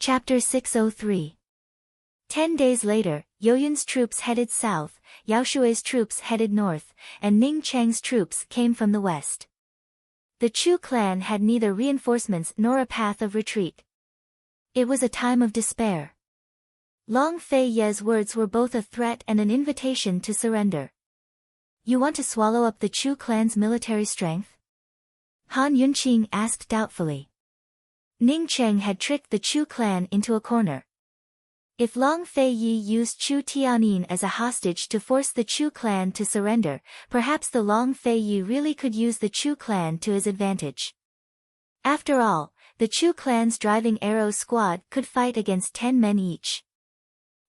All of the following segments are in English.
Chapter 603. 10 days later, Yoyun's troops headed south, Yao Shui's troops headed north, and Ning Cheng's troops came from the west. The Chu clan had neither reinforcements nor a path of retreat. It was a time of despair. Long Fei Ye's words were both a threat and an invitation to surrender. "You want to swallow up the Chu clan's military strength?" Han Yunqing asked doubtfully. Ning Cheng had tricked the Chu clan into a corner. If Long Fei Yi used Chu Tianyin as a hostage to force the Chu clan to surrender, perhaps the Long Fei Yi really could use the Chu clan to his advantage. After all, the Chu clan's driving arrow squad could fight against 10 men each.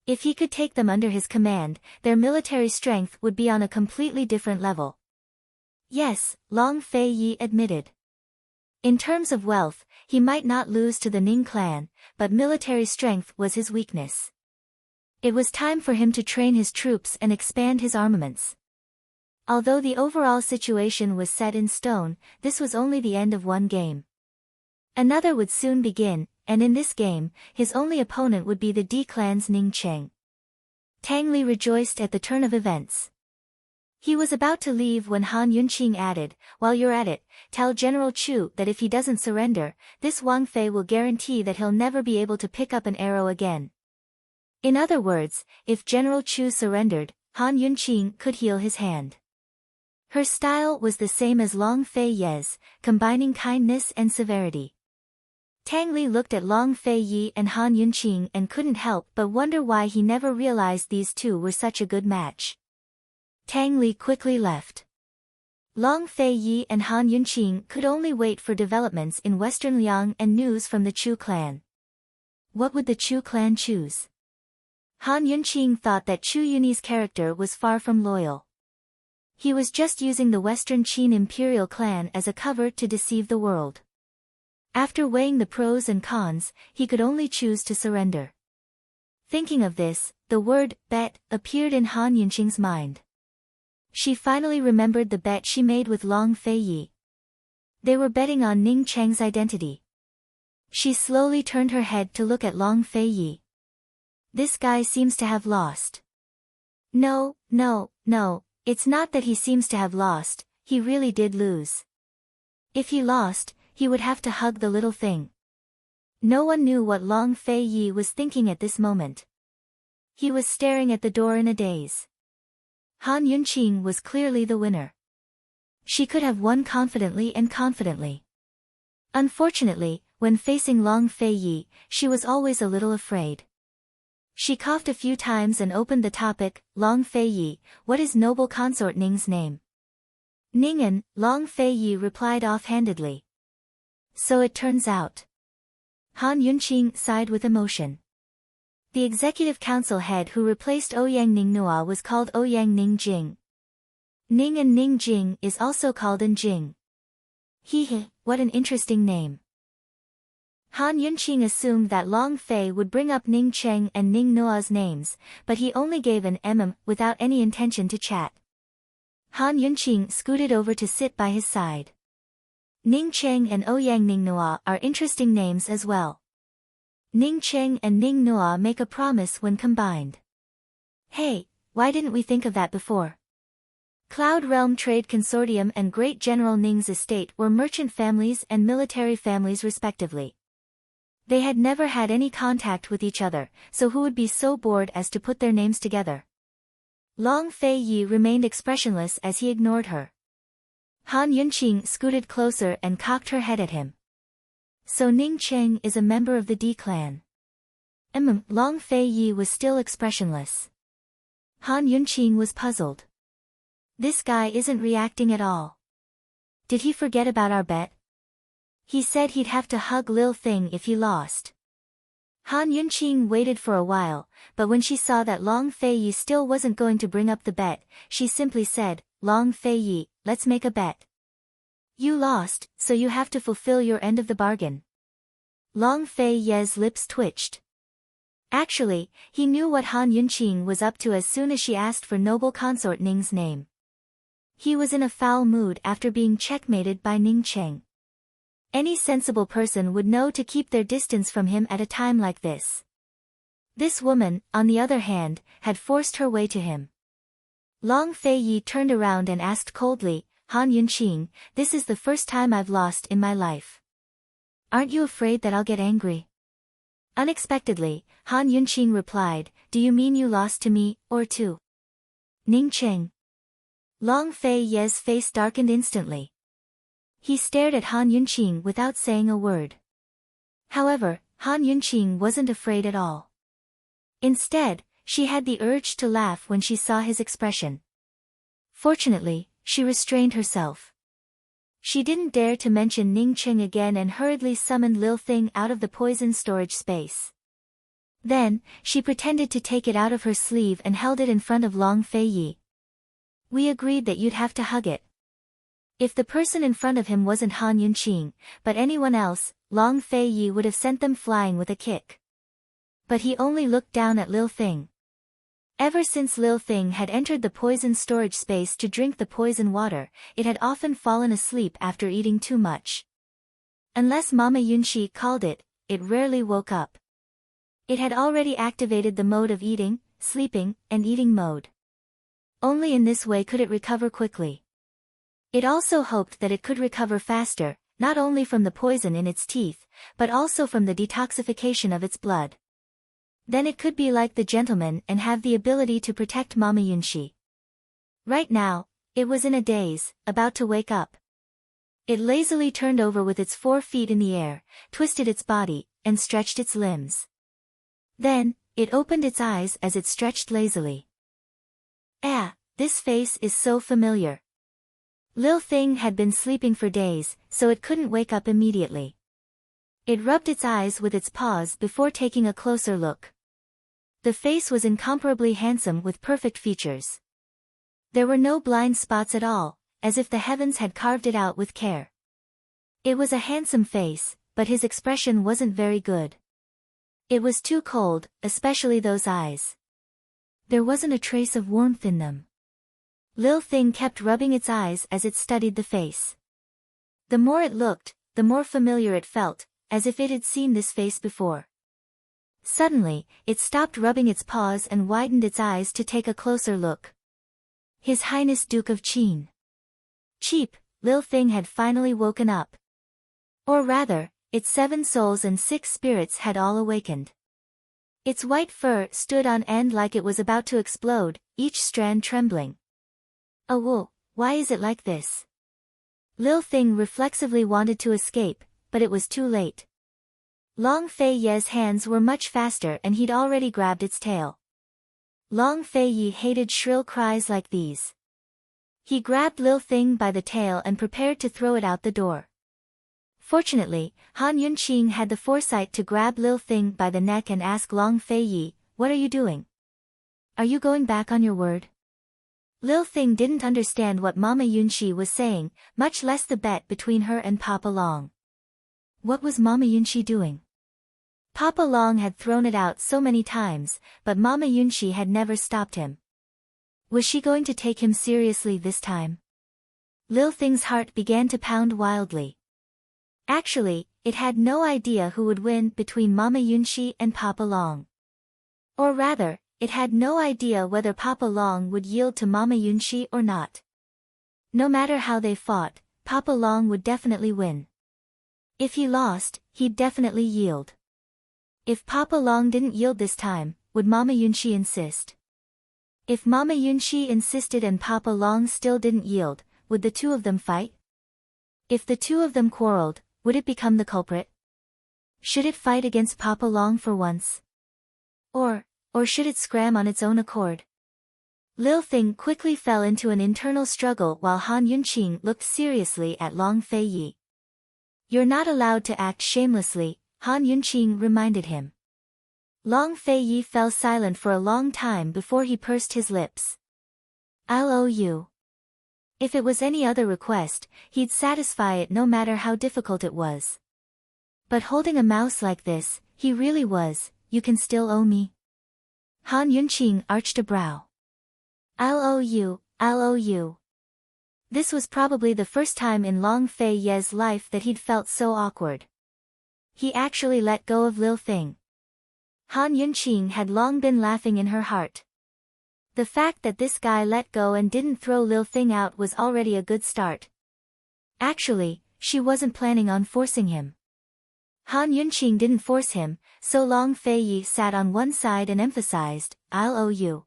If he could take them under his command, their military strength would be on a completely different level. Yes, Long Fei Yi admitted. In terms of wealth, he might not lose to the Ning clan, but military strength was his weakness. It was time for him to train his troops and expand his armaments. Although the overall situation was set in stone, this was only the end of one game. Another would soon begin, and in this game, his only opponent would be the D clan's Ning Cheng. Tang Li rejoiced at the turn of events. He was about to leave when Han Yunqing added, "While you're at it, tell General Chu that if he doesn't surrender, this Wang Fei will guarantee that he'll never be able to pick up an arrow again." In other words, if General Chu surrendered, Han Yunqing could heal his hand. Her style was the same as Long Fei Ye's, combining kindness and severity. Tang Li looked at Long Fei Yi and Han Yunqing and couldn't help but wonder why he never realized these two were such a good match. Tang Li quickly left. Long Fei Yi and Han Yunqing could only wait for developments in Western Liang and news from the Chu clan. What would the Chu clan choose? Han Yunqing thought that Chu Yunyi's character was far from loyal. He was just using the Western Qin imperial clan as a cover to deceive the world. After weighing the pros and cons, he could only choose to surrender. Thinking of this, the word bet appeared in Han Yunqing's mind. She finally remembered the bet she made with Long Fei Yi. They were betting on Ning Cheng's identity. She slowly turned her head to look at Long Fei Yi. "This guy seems to have lost." No, it's not that he seems to have lost, he really did lose. If he lost, he would have to hug the little thing. No one knew what Long Fei Yi was thinking at this moment. He was staring at the door in a daze. Han Yunqing was clearly the winner. She could have won confidently. Unfortunately, when facing Long Fei Yi, she was always a little afraid. She coughed a few times and opened the topic. "Long Fei Yi, what is noble consort Ning's name?" "Ningen," Long Fei Yi replied offhandedly. "So it turns out." Han Yunqing sighed with emotion. The executive council head who replaced Ouyang Ningnua was called Ouyang Ningjing. Ning and Ningjing is also called Njing. What an interesting name. Han Yunqing assumed that Long Fei would bring up Ning Cheng and Ning Nua's names, but he only gave an without any intention to chat. Han Yunqing scooted over to sit by his side. Ning Cheng and Ouyang Ningnua are interesting names as well. Ning Cheng and Ning Nua make a promise when combined. Hey, why didn't we think of that before? Cloud Realm Trade Consortium and Great General Ning's estate were merchant families and military families respectively. They had never had any contact with each other, so who would be so bored as to put their names together? Long Fei Yi remained expressionless as he ignored her. Han Yunqing scooted closer and cocked her head at him. "So Ning Cheng is a member of the D clan." Long Fei Yi was still expressionless. Han Yunqing was puzzled. This guy isn't reacting at all. Did he forget about our bet? He said he'd have to hug Lil Thing if he lost. Han Yunqing waited for a while, but when she saw that Long Fei Yi still wasn't going to bring up the bet, she simply said, "Long Fei Yi, let's make a bet. You lost, so you have to fulfill your end of the bargain." Long Fei Ye's lips twitched. Actually, he knew what Han Yunqing was up to as soon as she asked for noble consort Ning's name. He was in a foul mood after being checkmated by Ning Cheng. Any sensible person would know to keep their distance from him at a time like this. This woman, on the other hand, had forced her way to him. Long Fei Yi turned around and asked coldly, Han Yunqing, this is the first time I've lost in my life. Aren't you afraid that I'll get angry? Unexpectedly, Han Yunqing replied, do you mean you lost to me, or to Ning Cheng? Long Fei Yi's face darkened instantly. He stared at Han Yunqing without saying a word. However, Han Yunqing wasn't afraid at all. Instead, she had the urge to laugh when she saw his expression. Fortunately, she restrained herself. She didn't dare to mention Ning Cheng again and hurriedly summoned Lil Thing out of the poison storage space. Then, she pretended to take it out of her sleeve and held it in front of Long Fei Yi. We agreed that you'd have to hug it. If the person in front of him wasn't Han Yunqing, but anyone else, Long Fei Yi would have sent them flying with a kick. But he only looked down at Lil Thing. Ever since Lil Thing had entered the poison storage space to drink the poison water, it had often fallen asleep after eating too much. Unless Mama Yunxi called it, it rarely woke up. It had already activated the mode of eating, sleeping, and eating mode. Only in this way could it recover quickly. It also hoped that it could recover faster, not only from the poison in its teeth, but also from the detoxification of its blood. Then it could be like the gentleman and have the ability to protect Mama Yunxi. Right now, it was in a daze, about to wake up. It lazily turned over with its 4 feet in the air, twisted its body, and stretched its limbs. Then, it opened its eyes as it stretched lazily. Ah, this face is so familiar. Lil Thing had been sleeping for days, so it couldn't wake up immediately. It rubbed its eyes with its paws before taking a closer look. The face was incomparably handsome with perfect features. There were no blind spots at all, as if the heavens had carved it out with care. It was a handsome face, but his expression wasn't very good. It was too cold, especially those eyes. There wasn't a trace of warmth in them. Lil Thing kept rubbing its eyes as it studied the face. The more it looked, the more familiar it felt, as if it had seen this face before. Suddenly, it stopped rubbing its paws and widened its eyes to take a closer look. His Highness Duke of Qin. Cheap, Lil Thing had finally woken up. Or rather, its 7 souls and 6 spirits had all awakened. Its white fur stood on end like it was about to explode, each strand trembling. Oh whoa, why is it like this? Lil Thing reflexively wanted to escape, but it was too late. Long Fei Yi's hands were much faster and he'd already grabbed its tail. Long Fei Yi hated shrill cries like these. He grabbed Lil Thing by the tail and prepared to throw it out the door. Fortunately, Han Yunqing had the foresight to grab Lil Thing by the neck and ask Long Fei Yi, what are you doing? Are you going back on your word? Lil Thing didn't understand what Mama Yunxi was saying, much less the bet between her and Papa Long. What was Mama Yunxi doing? Papa Long had thrown it out so many times, but Mama Yunxi had never stopped him. Was she going to take him seriously this time? Lil Thing's heart began to pound wildly. Actually, it had no idea who would win between Mama Yunxi and Papa Long. Or rather, it had no idea whether Papa Long would yield to Mama Yunxi or not. No matter how they fought, Papa Long would definitely win. If he lost, he'd definitely yield. If Papa Long didn't yield this time, would Mama Yunxi insist? If Mama Yunxi insisted and Papa Long still didn't yield, would the two of them fight? If the two of them quarreled, would it become the culprit? Should it fight against Papa Long for once? Or should it scram on its own accord? Lil Thing quickly fell into an internal struggle while Han Yunqing looked seriously at Long Fei Yi. You're not allowed to act shamelessly, Han Yunqing reminded him. Long Fei Yi fell silent for a long time before he pursed his lips. I'll owe you. If it was any other request, he'd satisfy it no matter how difficult it was. But holding a mouse like this, he really was, you can still owe me? Han Yunqing arched a brow. I'll owe you, I'll owe you. This was probably the first time in Long Fei Ye's life that he'd felt so awkward. He actually let go of Lil Thing. Han Yunqing had long been laughing in her heart. The fact that this guy let go and didn't throw Lil Thing out was already a good start. Actually, she wasn't planning on forcing him. Han Yunqing didn't force him, so Long Fei Yi sat on one side and emphasized, "I'll owe you."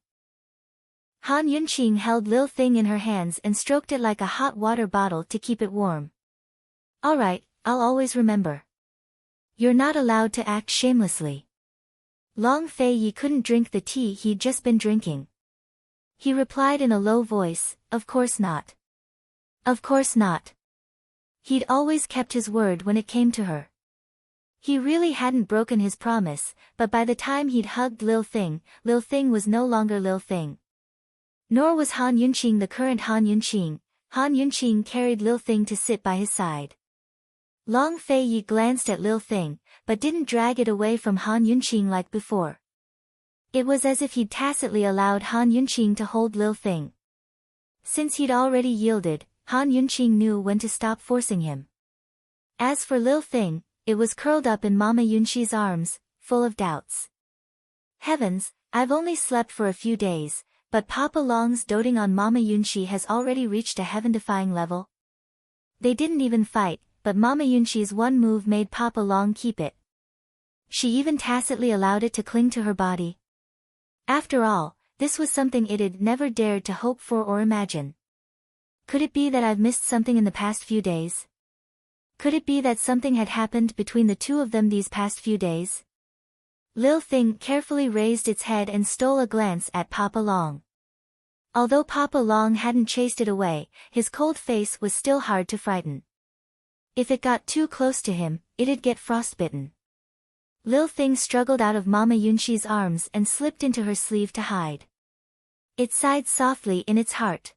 Han Yunqing held Lil Thing in her hands and stroked it like a hot water bottle to keep it warm. "Alright, I'll always remember. You're not allowed to act shamelessly." Long Fei Yi couldn't drink the tea he'd just been drinking. He replied in a low voice, "Of course not. Of course not." He'd always kept his word when it came to her. He really hadn't broken his promise, but by the time he'd hugged Lil Thing was no longer Lil Thing. Nor was Han Yunqing the current Han Yunqing. Han Yunqing carried Lil Thing to sit by his side. Long Fei Yi glanced at Lil Thing, but didn't drag it away from Han Yunqing like before. It was as if he'd tacitly allowed Han Yunqing to hold Lil Thing. Since he'd already yielded, Han Yunqing knew when to stop forcing him. As for Lil Thing, it was curled up in Mama Yunqi's arms, full of doubts. Heavens, I've only slept for a few days, but Papa Long's doting on Mama Yunqi has already reached a heaven-defying level. They didn't even fight, but Mama Yunqi's one move made Papa Long keep it. She even tacitly allowed it to cling to her body. After all, this was something it'd never dared to hope for or imagine. Could it be that I've missed something in the past few days? Could it be that something had happened between the two of them these past few days? Lil Thing carefully raised its head and stole a glance at Papa Long. Although Papa Long hadn't chased it away, his cold face was still hard to frighten. If it got too close to him, it'd get frostbitten. Lil Thing struggled out of Mama Yunqi's arms and slipped into her sleeve to hide. It sighed softly in its heart.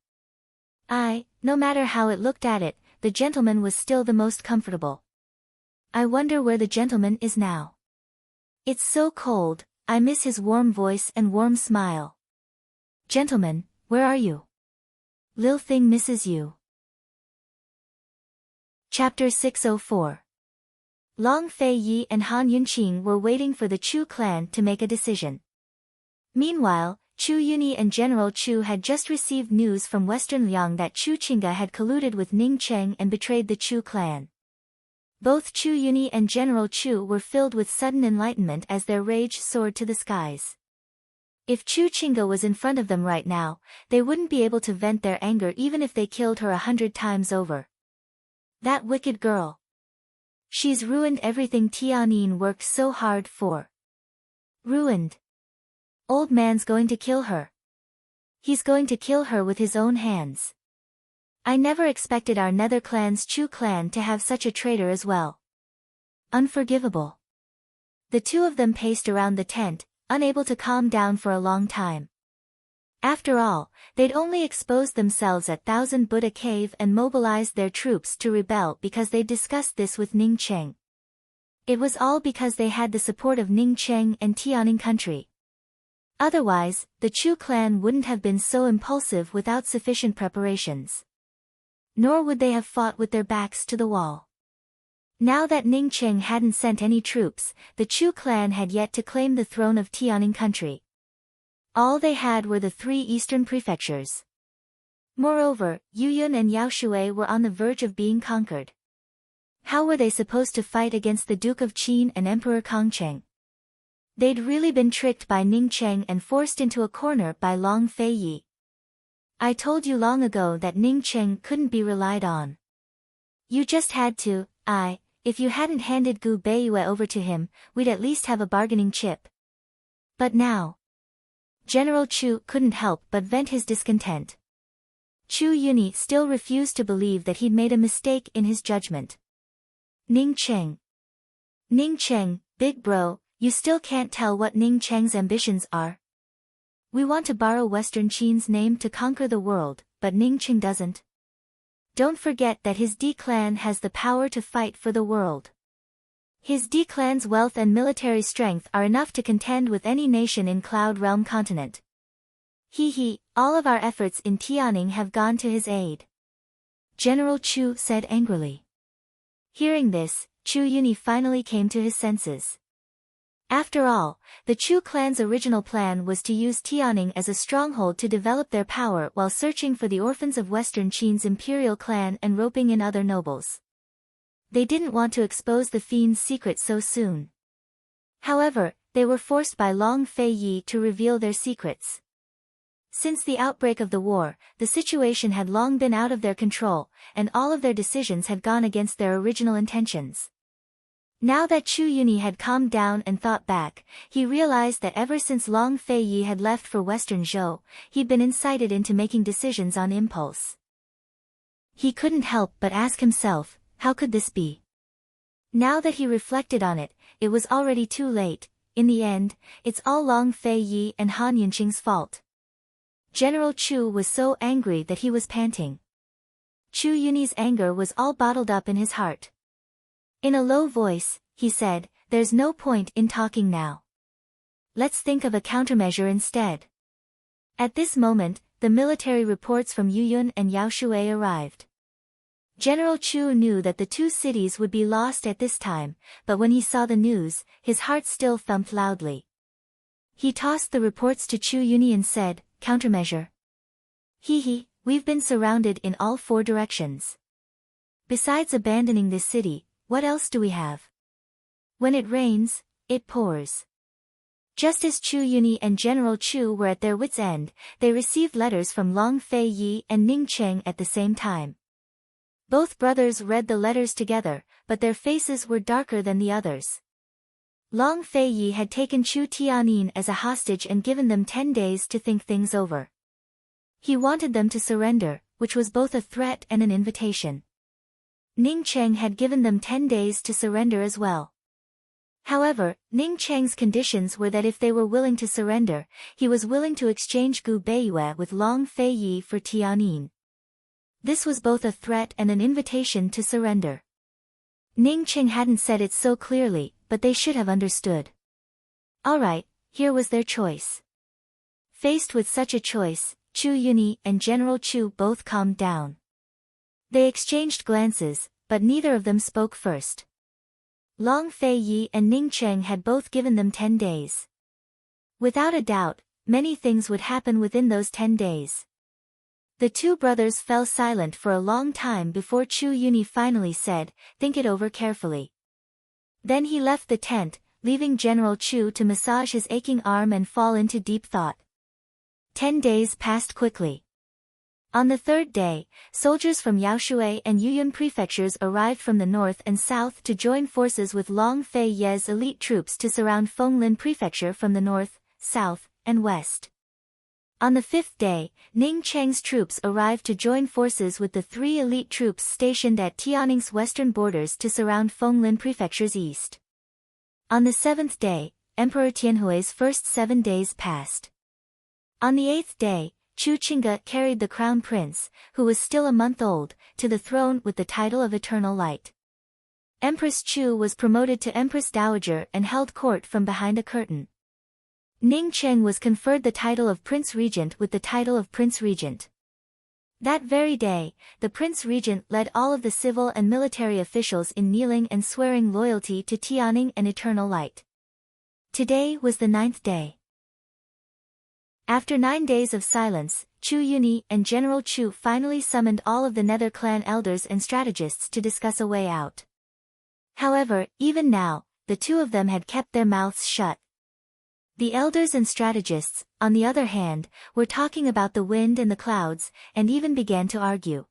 No matter how it looked at it, the gentleman was still the most comfortable. I wonder where the gentleman is now. It's so cold, I miss his warm voice and warm smile. Gentlemen, where are you? Lil Thing misses you. Chapter 604. Long Fei Yi and Han Yunqing were waiting for the Chu clan to make a decision. Meanwhile, Chu Yuni and General Chu had just received news from Western Liang that Chu Qingge had colluded with Ning Cheng and betrayed the Chu clan. Both Chu Yuni and General Chu were filled with sudden enlightenment as their rage soared to the skies. If Chu Qingge was in front of them right now, they wouldn't be able to vent their anger even if they killed her 100 times over. That wicked girl. She's ruined everything Tianyin worked so hard for. Ruined. Old man's going to kill her. He's going to kill her with his own hands. I never expected our nether clan's Chu clan to have such a traitor as well. Unforgivable. The two of them paced around the tent, unable to calm down for a long time. After all, they'd only exposed themselves at Thousand Buddha Cave and mobilized their troops to rebel because they'd discussed this with Ning Cheng. It was all because they had the support of Ning Cheng and Tianning country. Otherwise, the Chu clan wouldn't have been so impulsive without sufficient preparations. Nor would they have fought with their backs to the wall. Now that Ning Cheng hadn't sent any troops, the Chu clan had yet to claim the throne of Tianning country. All they had were the 3 eastern prefectures. Moreover, Yuyun and Yaoshui were on the verge of being conquered. How were they supposed to fight against the Duke of Qin and Emperor Kongcheng? They'd really been tricked by Ning Cheng and forced into a corner by Long Fei Yi. I told you long ago that Ning Cheng couldn't be relied on. You just had to. If you hadn't handed Gu Beiyue over to him, we'd at least have a bargaining chip. But now. General Chu couldn't help but vent his discontent. Chu Yuni still refused to believe that he'd made a mistake in his judgment. Ning Cheng, big bro, you still can't tell what Ning Cheng's ambitions are. We want to borrow Western Qin's name to conquer the world, but Ning Cheng doesn't. Don't forget that his D clan has the power to fight for the world. His D clan's wealth and military strength are enough to contend with any nation in Cloud Realm continent. All of our efforts in Tianning have gone to his aid. General Chu said angrily. Hearing this, Chu Yuni finally came to his senses. After all, the Chu clan's original plan was to use Tianning as a stronghold to develop their power while searching for the orphans of Western Qin's imperial clan and roping in other nobles. They didn't want to expose the fiend's secret so soon. However, they were forced by Long Fei Yi to reveal their secrets. Since the outbreak of the war, the situation had long been out of their control, and all of their decisions had gone against their original intentions. Now that Chu Yuni had calmed down and thought back, he realized that ever since Long Fei Yi had left for Western Zhou, he'd been incited into making decisions on impulse. He couldn't help but ask himself, how could this be? Now that he reflected on it, it was already too late. In the end, it's all Long Fei Yi and Han Yunqing's fault. General Chu was so angry that he was panting. Chu Yuni's anger was all bottled up in his heart. In a low voice, he said, "There's no point in talking now. Let's think of a countermeasure instead." At this moment, the military reports from Yuyun and Yaoshui arrived. General Chu knew that the two cities would be lost at this time, but when he saw the news, his heart still thumped loudly. He tossed the reports to Chu Yuni and said, "Countermeasure? Hee, we've been surrounded in all four directions. Besides abandoning this city, what else do we have? When it rains, it pours." Just as Chu Yuni and General Chu were at their wits' end, they received letters from Long Fei Yi and Ning Cheng at the same time. Both brothers read the letters together, but their faces were darker than the others. Long Fei Yi had taken Chu Tianyin as a hostage and given them 10 days to think things over. He wanted them to surrender, which was both a threat and an invitation. Ning Cheng had given them 10 days to surrender as well. However, Ning Cheng's conditions were that if they were willing to surrender, he was willing to exchange Gu Beiyue with Long Fei Yi for Tianyin. This was both a threat and an invitation to surrender. Ning Cheng hadn't said it so clearly, but they should have understood. Alright, here was their choice. Faced with such a choice, Chu Yuni and General Chu both calmed down. They exchanged glances, but neither of them spoke first. Long Fei Yi and Ning Cheng had both given them 10 days. Without a doubt, many things would happen within those 10 days. The two brothers fell silent for a long time before Chu Yuni finally said, "Think it over carefully." Then he left the tent, leaving General Chu to massage his aching arm and fall into deep thought. 10 days passed quickly. On the third day, soldiers from Yaoshui and Yuyun prefectures arrived from the north and south to join forces with Long Fei Ye's elite troops to surround Fenglin prefecture from the north, south, and west. On the fifth day, Ning Cheng's troops arrived to join forces with the 3 elite troops stationed at Tianning's western borders to surround Fenglin prefecture's east. On the 7th day, Emperor Tianhui's first 7 days passed. On the 8th day, Chu Qingge carried the crown prince, who was still a month old, to the throne with the title of Eternal Light. Empress Chu was promoted to Empress Dowager and held court from behind a curtain. Ning Cheng was conferred the title of Prince Regent with the title of Prince Regent. That very day, the Prince Regent led all of the civil and military officials in kneeling and swearing loyalty to Tianning and Eternal Light. Today was the 9th day. After 9 days of silence, Chu Yuni and General Chu finally summoned all of the Nether clan elders and strategists to discuss a way out. However, even now, the two of them had kept their mouths shut. The elders and strategists, on the other hand, were talking about the wind and the clouds, and even began to argue.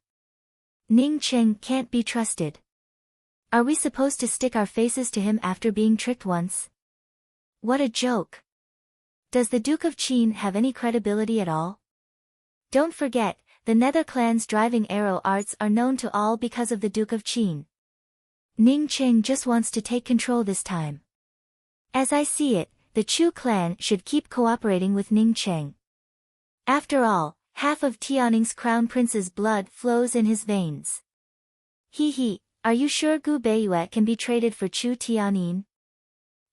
Ning Cheng can't be trusted. Are we supposed to stick our faces to him after being tricked once? What a joke. Does the Duke of Qin have any credibility at all? Don't forget, the Nether clan's driving arrow arts are known to all because of the Duke of Qin. Ning Cheng just wants to take control this time. As I see it, the Chu clan should keep cooperating with Ning Cheng. After all, half of Tianning's crown prince's blood flows in his veins. Are you sure Gu Beiyue can be traded for Chu Tianyin?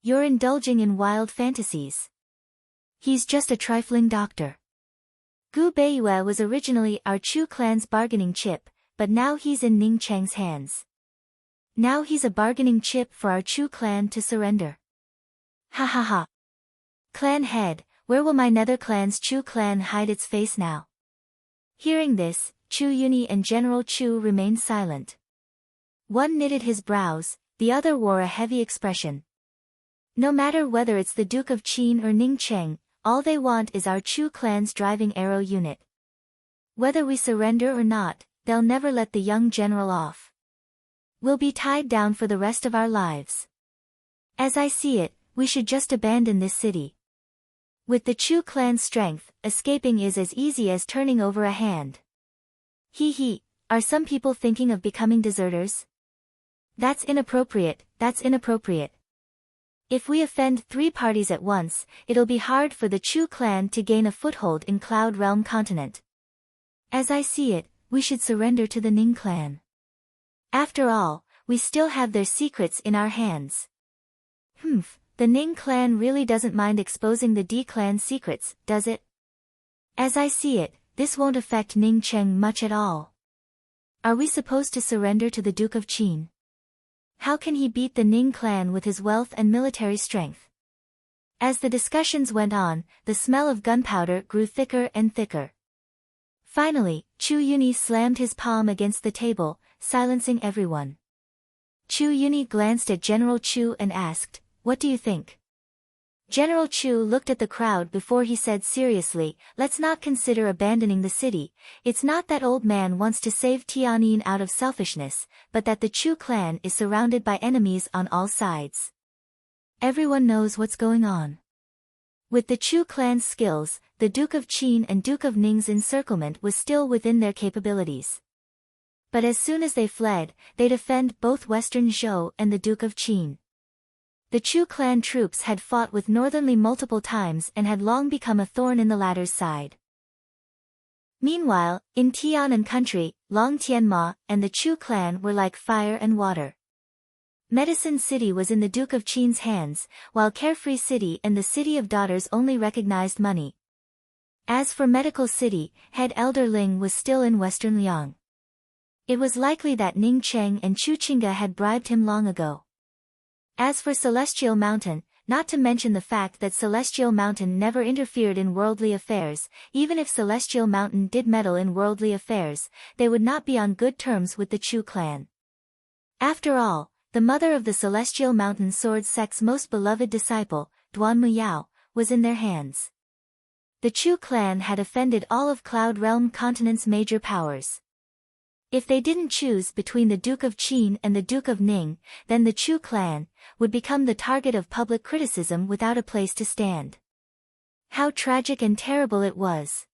You're indulging in wild fantasies. He's just a trifling doctor. Gu Beiyue was originally our Chu clan's bargaining chip, but now he's in Ning Cheng's hands. Now he's a bargaining chip for our Chu clan to surrender. Ha ha ha. Clan head, where will my nether clan's Chu clan hide its face now? Hearing this, Chu Yuni and General Chu remained silent. One knitted his brows, the other wore a heavy expression. No matter whether it's the Duke of Qin or Ning Cheng, all they want is our Chu clan's driving arrow unit. Whether we surrender or not, they'll never let the young general off. We'll be tied down for the rest of our lives. As I see it, we should just abandon this city. With the Chu clan's strength, escaping is as easy as turning over a hand. Hee, are some people thinking of becoming deserters? That's inappropriate, that's inappropriate. If we offend 3 parties at once, it'll be hard for the Chu clan to gain a foothold in Cloud Realm continent. As I see it, we should surrender to the Ning clan. After all, we still have their secrets in our hands. The Ning clan really doesn't mind exposing the D clan's secrets, does it? As I see it, this won't affect Ning Cheng much at all. Are we supposed to surrender to the Duke of Qin? How can he beat the Ning clan with his wealth and military strength? As the discussions went on, the smell of gunpowder grew thicker and thicker. Finally, Chu Yuni slammed his palm against the table, silencing everyone. Chu Yuni glanced at General Chu and asked, "What do you think?" General Chu looked at the crowd before he said seriously, "Let's not consider abandoning the city. It's not that old man wants to save Tianyin out of selfishness, but that the Chu clan is surrounded by enemies on all sides. Everyone knows what's going on. With the Chu clan's skills, the Duke of Qin and Duke of Ning's encirclement was still within their capabilities. But as soon as they fled, they'd offend both Western Zhou and the Duke of Qin. The Chu clan troops had fought with Northern Li multiple times and had long become a thorn in the latter's side. Meanwhile, in Tianan country, Long Tianma and the Chu clan were like fire and water. Medicine City was in the Duke of Qin's hands, while Carefree City and the City of Daughters only recognized money. As for Medical City, head Elder Ling was still in Western Liang. It was likely that Ning Cheng and Chu Qingge had bribed him long ago. As for Celestial Mountain, not to mention the fact that Celestial Mountain never interfered in worldly affairs, even if Celestial Mountain did meddle in worldly affairs, they would not be on good terms with the Chu clan. After all, the mother of the Celestial Mountain Sword Sect's most beloved disciple, Duan Muyao, was in their hands. The Chu clan had offended all of Cloud Realm Continent's major powers. If they didn't choose between the Duke of Qin and the Duke of Ning, then the Chu clan would become the target of public criticism without a place to stand. How tragic and terrible it was.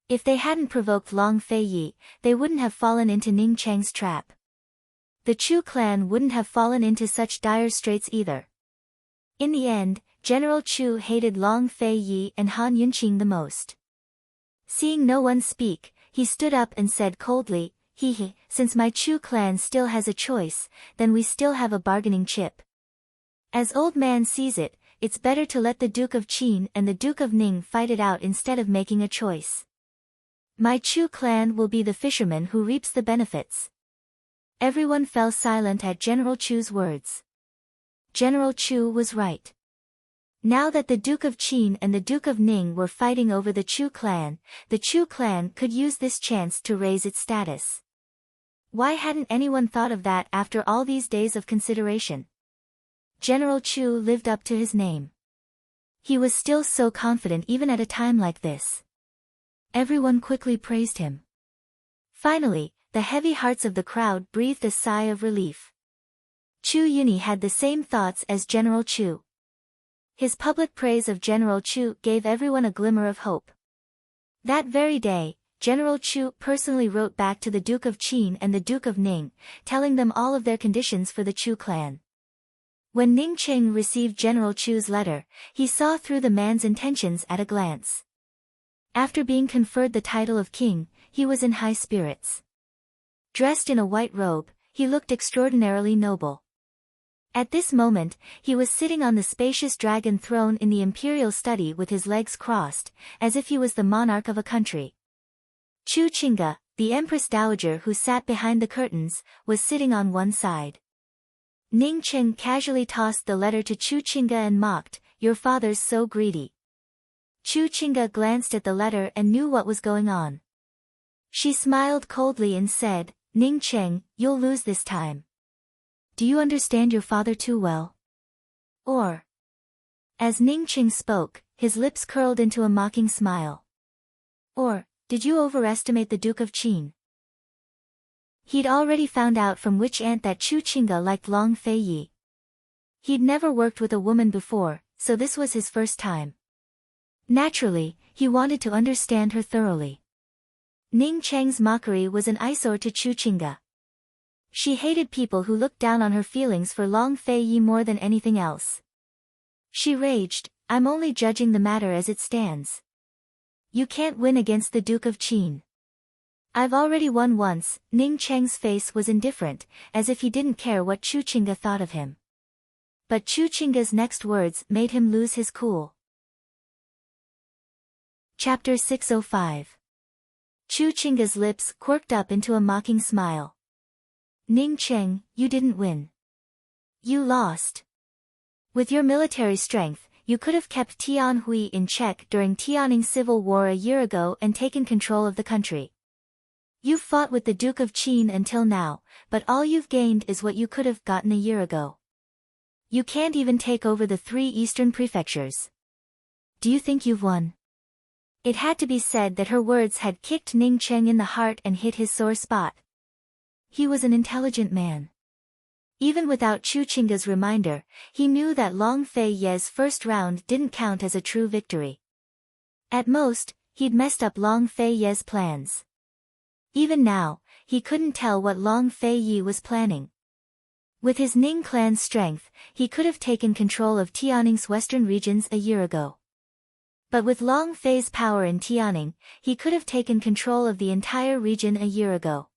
If they hadn't provoked Long Fei Yi, they wouldn't have fallen into Ning Cheng's trap. The Chu clan wouldn't have fallen into such dire straits either. In the end, General Chu hated Long Fei Yi and Han Yunqing the most. Seeing no one speak, he stood up and said coldly, since my Chu clan still has a choice, then we still have a bargaining chip. As old man sees it, it's better to let the Duke of Qin and the Duke of Ning fight it out instead of making a choice. My Chu clan will be the fisherman who reaps the benefits." Everyone fell silent at General Chu's words. General Chu was right. Now that the Duke of Qin and the Duke of Ning were fighting over the Chu clan could use this chance to raise its status. Why hadn't anyone thought of that after all these days of consideration? General Chu lived up to his name. He was still so confident even at a time like this. Everyone quickly praised him. Finally, the heavy hearts of the crowd breathed a sigh of relief. Chu Yuni had the same thoughts as General Chu. His public praise of General Chu gave everyone a glimmer of hope. That very day, General Chu personally wrote back to the Duke of Qin and the Duke of Ning, telling them all of their conditions for the Chu clan. When Ning Cheng received General Chu's letter, he saw through the man's intentions at a glance. After being conferred the title of king, he was in high spirits. Dressed in a white robe, he looked extraordinarily noble. At this moment, he was sitting on the spacious dragon throne in the imperial study with his legs crossed, as if he was the monarch of a country. Chu Qingge, the Empress Dowager who sat behind the curtains, was sitting on one side. Ning Cheng casually tossed the letter to Chu Qingge and mocked, "Your father's so greedy." Chu Qingge glanced at the letter and knew what was going on. She smiled coldly and said, "Ning Cheng, you'll lose this time. Do you understand your father too well? Or?" As Ning Cheng spoke, his lips curled into a mocking smile. "Or, did you overestimate the Duke of Qin?" He'd already found out from which aunt that Chu Qingge liked Long Fei Yi. He'd never worked with a woman before, so this was his first time. Naturally, he wanted to understand her thoroughly. Ning Cheng's mockery was an eyesore to Chu Qingge. She hated people who looked down on her feelings for Long Fei Yi more than anything else. She raged, "I'm only judging the matter as it stands. You can't win against the Duke of Qin." "I've already won once." Ning Cheng's face was indifferent, as if he didn't care what Chu Qingge thought of him. But Chu Qingge's next words made him lose his cool. Chapter 605. Chu Qingge's lips quirked up into a mocking smile. "Ning Cheng, you didn't win. You lost. With your military strength, you could have kept Tianhui in check during Tianning Civil War a year ago and taken control of the country. You've fought with the Duke of Qin until now, but all you've gained is what you could have gotten a year ago. You can't even take over the 3 eastern prefectures. Do you think you've won?" It had to be said that her words had kicked Ning Cheng in the heart and hit his sore spot. He was an intelligent man. Even without Chu Qingge's reminder, he knew that Long Fei Ye's first round didn't count as a true victory. At most, he'd messed up Long Fei Ye's plans. Even now, he couldn't tell what Long Fei Yi was planning. With his Ning clan's strength, he could have taken control of Tianning's western regions a year ago. But with Long Fei's power in Tianning, he could have taken control of the entire region a year ago.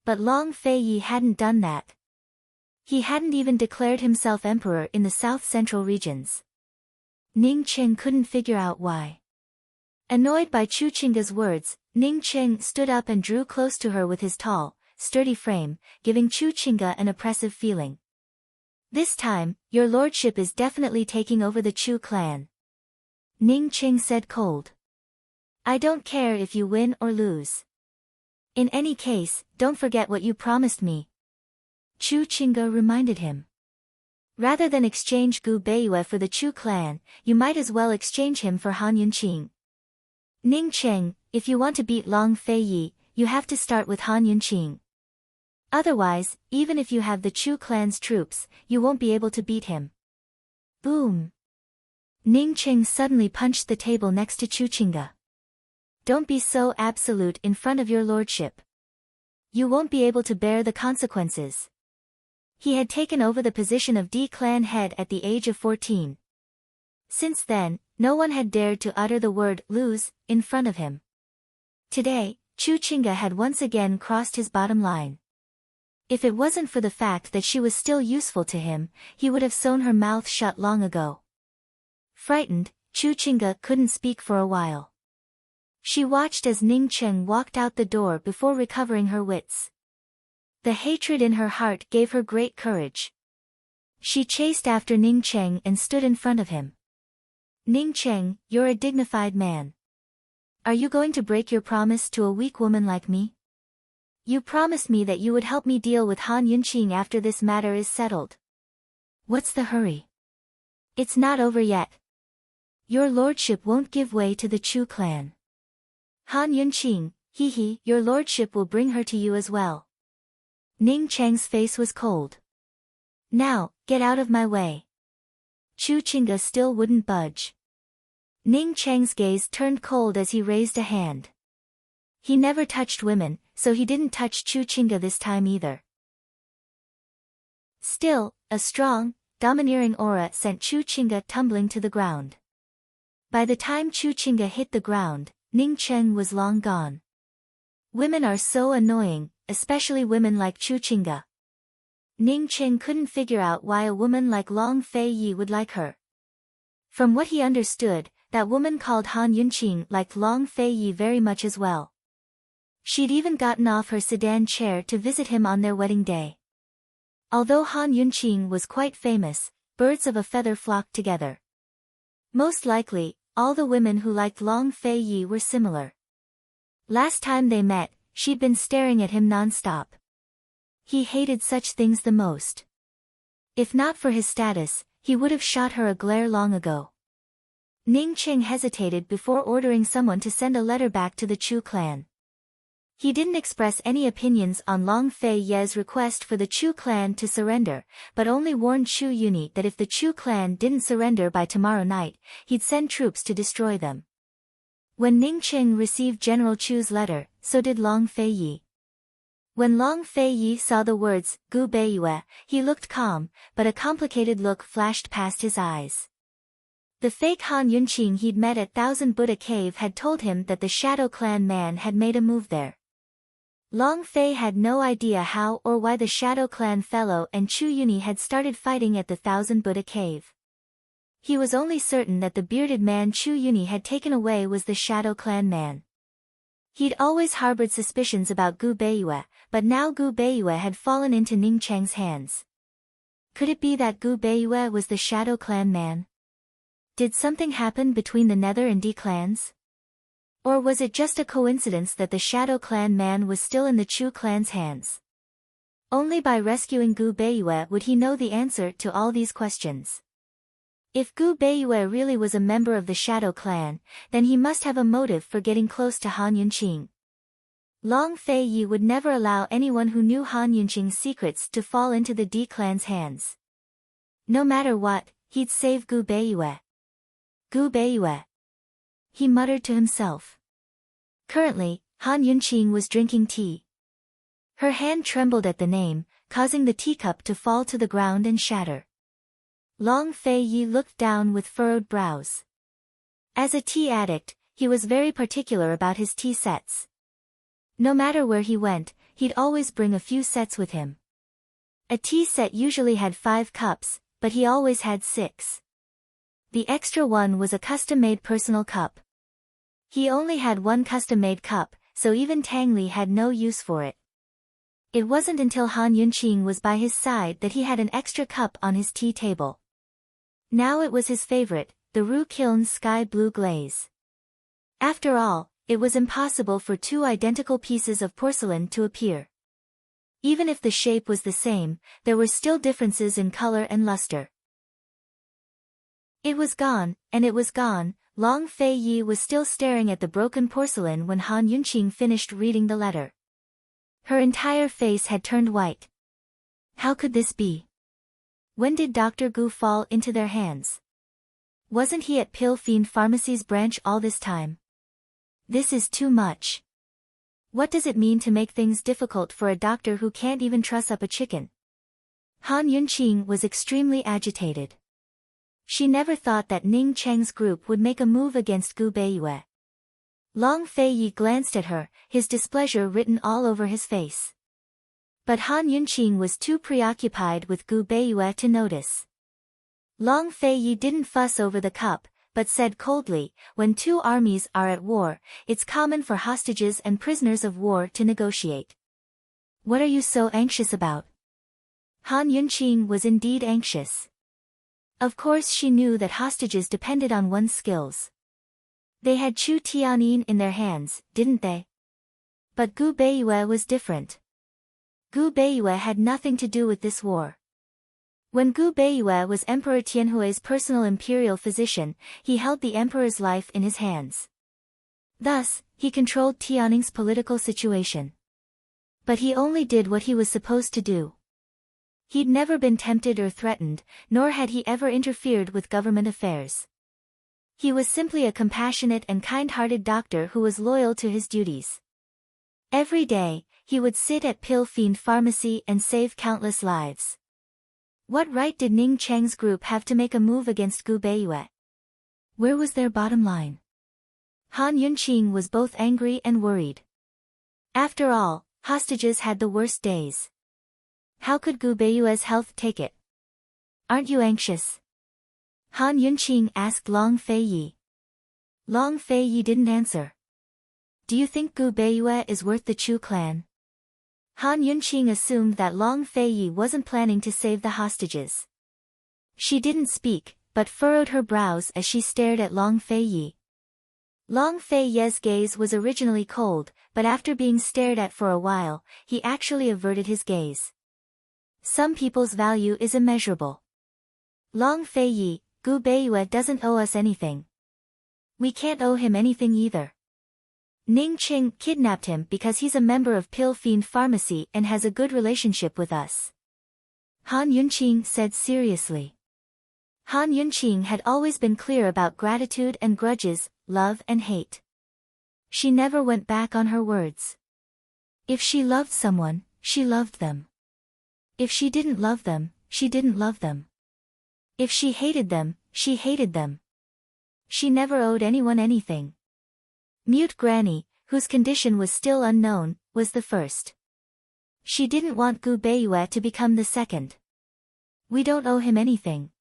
But Long Fei Yi hadn't done that. He hadn't even declared himself emperor in the south-central regions. Ning Cheng couldn't figure out why. Annoyed by Chu Qingge's words, Ning Cheng stood up and drew close to her with his tall, sturdy frame, giving Chu Qingge an oppressive feeling. "This time, your lordship is definitely taking over the Chu clan," Ning Cheng said cold. "I don't care if you win or lose. In any case, don't forget what you promised me," Chu Qingge reminded him. "Rather than exchange Gu Beiyue for the Chu clan, you might as well exchange him for Han Yunqing. Ning Cheng, if you want to beat Long Fei Yi, you have to start with Han Yunqing. Otherwise, even if you have the Chu clan's troops, you won't be able to beat him." Boom! Ning Cheng suddenly punched the table next to Chu Qingge. "Don't be so absolute in front of your lordship. You won't be able to bear the consequences." He had taken over the position of D clan head at the age of 14. Since then, no one had dared to utter the word lose in front of him. Today, Chu Qingge had once again crossed his bottom line. If it wasn't for the fact that she was still useful to him, he would have sewn her mouth shut long ago. Frightened, Chu Qingge couldn't speak for a while. She watched as Ning Cheng walked out the door before recovering her wits. The hatred in her heart gave her great courage. She chased after Ning Cheng and stood in front of him. "Ning Cheng, you're a dignified man. Are you going to break your promise to a weak woman like me? You promised me that you would help me deal with Han Yunqing after this matter is settled. What's the hurry? It's not over yet. Your lordship won't give way to the Chu clan. Han Yunqing, your lordship will bring her to you as well." Ning Cheng's face was cold. "Now, get out of my way." Chu Qingge still wouldn't budge. Ning Cheng's gaze turned cold as he raised a hand. He never touched women, so he didn't touch Chu Qingge this time either. Still, a strong, domineering aura sent Chu Qingge tumbling to the ground. By the time Chu Qingge hit the ground, Ning Cheng was long gone. Women are so annoying, especially women like Chu Qingge. Ning Cheng couldn't figure out why a woman like Long Fei Yi would like her. From what he understood, that woman called Han Yunqing liked Long Fei Yi very much as well. She'd even gotten off her sedan chair to visit him on their wedding day. Although Han Yunqing was quite famous, birds of a feather flocked together. Most likely, all the women who liked Long Fei Yi were similar. Last time they met, she'd been staring at him non-stop. He hated such things the most. If not for his status, he would have shot her a glare long ago. Ning Qing hesitated before ordering someone to send a letter back to the Chu clan. He didn't express any opinions on Long Fei Ye's request for the Chu clan to surrender, but only warned Chu Yuni that if the Chu clan didn't surrender by tomorrow night, he'd send troops to destroy them. When Ning Qing received General Chu's letter, so did Long Fei Yi. When Long Fei Yi saw the words, Gu Beiyue, he looked calm, but a complicated look flashed past his eyes. The fake Han Yunqing he'd met at Thousand Buddha Cave had told him that the Shadow Clan man had made a move there. Long Fei had no idea how or why the Shadow Clan fellow and Chu Yuni had started fighting at the Thousand Buddha Cave. He was only certain that the bearded man Chu Yuni had taken away was the Shadow Clan man. He'd always harbored suspicions about Gu Beiyue, but now Gu Beiyue had fallen into Ning Cheng's hands. Could it be that Gu Beiyue was the Shadow Clan man? Did something happen between the Nether and D clans? Or was it just a coincidence that the Shadow Clan man was still in the Chu clan's hands? Only by rescuing Gu Beiyue would he know the answer to all these questions. If Gu Beiyue really was a member of the Shadow Clan, then he must have a motive for getting close to Han Yunqing. Long Fei Yi would never allow anyone who knew Han Yunqing's secrets to fall into the D clan's hands. No matter what, he'd save Gu Beiyue. Gu Beiyue. He muttered to himself. Currently, Han Yunqing was drinking tea. Her hand trembled at the name, causing the teacup to fall to the ground and shatter. Long Fei Yi looked down with furrowed brows. As a tea addict, he was very particular about his tea sets. No matter where he went, he'd always bring a few sets with him. A tea set usually had 5 cups, but he always had 6. The extra one was a custom-made personal cup. He only had one custom-made cup, so even Tang Li had no use for it. It wasn't until Han Yunqing was by his side that he had an extra cup on his tea table. Now it was his favorite, the Ru Kiln's sky blue glaze. After all, it was impossible for 2 identical pieces of porcelain to appear. Even if the shape was the same, there were still differences in color and luster. It was gone, and it was gone. Long Fei Yi was still staring at the broken porcelain when Han Yunqing finished reading the letter. Her entire face had turned white. How could this be? When did Dr. Gu fall into their hands? Wasn't he at Pill Fiend Pharmacy's branch all this time? This is too much. What does it mean to make things difficult for a doctor who can't even truss up a chicken? Han Yunqing was extremely agitated. She never thought that Ning Cheng's group would make a move against Gu Beiyue. Long Fei Yi glanced at her, his displeasure written all over his face. But Han Yunqing was too preoccupied with Gu Beiyue to notice. Long Fei Yi didn't fuss over the cup, but said coldly, when 2 armies are at war, it's common for hostages and prisoners of war to negotiate. What are you so anxious about? Han Yunqing was indeed anxious. Of course she knew that hostages depended on one's skills. They had Chu Tianyin in their hands, didn't they? But Gu Beiyue was different. Gu Beiyue had nothing to do with this war. When Gu Beiyue was Emperor Tianhui's personal imperial physician, he held the emperor's life in his hands. Thus, he controlled Tianning's political situation. But he only did what he was supposed to do. He'd never been tempted or threatened, nor had he ever interfered with government affairs. He was simply a compassionate and kind-hearted doctor who was loyal to his duties. Every day, he would sit at Pill Fiend Pharmacy and save countless lives. What right did Ning Cheng's group have to make a move against Gu Beiyue? Where was their bottom line? Han Yunqing was both angry and worried. After all, hostages had the worst days. How could Gu Beiyue's health take it? Aren't you anxious? Han Yunqing asked Long Fei Yi. Long Fei Yi didn't answer. Do you think Gu Beiyue is worth the Chu clan? Han Yunqing assumed that Long Feiyi wasn't planning to save the hostages. She didn't speak, but furrowed her brows as she stared at Long Feiyi. Long Feiyi's gaze was originally cold, but after being stared at for a while, he actually averted his gaze. Some people's value is immeasurable. Long Feiyi, Gu Beiyue doesn't owe us anything. We can't owe him anything either. Ning Qing kidnapped him because he's a member of Pill Fiend Pharmacy and has a good relationship with us. Han Yunqing said seriously. Han Yunqing had always been clear about gratitude and grudges, love and hate. She never went back on her words. If she loved someone, she loved them. If she didn't love them, she didn't love them. If she hated them, she hated them. She never owed anyone anything. Mute Granny, whose condition was still unknown, was the first. She didn't want Gu Beiyue to become the second. We don't owe him anything.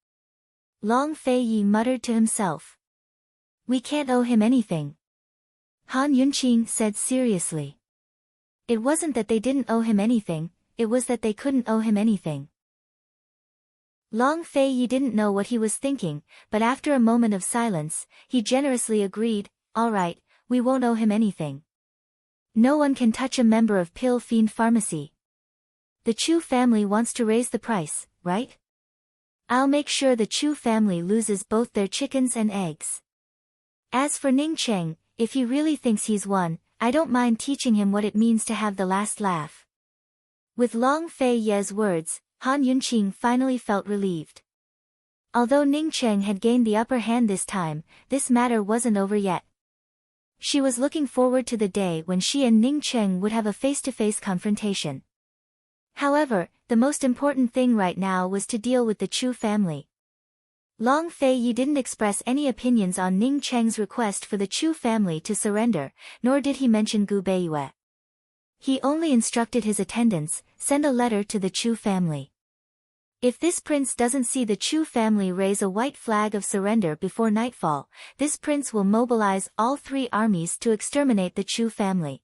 Long Feiyi muttered to himself. We can't owe him anything. Han Yunqing said seriously. It wasn't that they didn't owe him anything, it was that they couldn't owe him anything. Long Feiyi didn't know what he was thinking, but after a moment of silence, he generously agreed, all right, we won't owe him anything. No one can touch a member of Pill Fiend Pharmacy. The Chu family wants to raise the price, right? I'll make sure the Chu family loses both their chickens and eggs. As for Ning Cheng, if he really thinks he's won, I don't mind teaching him what it means to have the last laugh. With Long Feiyi's words, Han Yunqing finally felt relieved. Although Ning Cheng had gained the upper hand this time, this matter wasn't over yet. She was looking forward to the day when she and Ning Cheng would have a face-to-face confrontation. However, the most important thing right now was to deal with the Chu family. Long Feiyi didn't express any opinions on Ning Cheng's request for the Chu family to surrender, nor did he mention Gu Beiyue. He only instructed his attendants, send a letter to the Chu family. If this prince doesn't see the Chu family raise a white flag of surrender before nightfall, this prince will mobilize all 3 armies to exterminate the Chu family.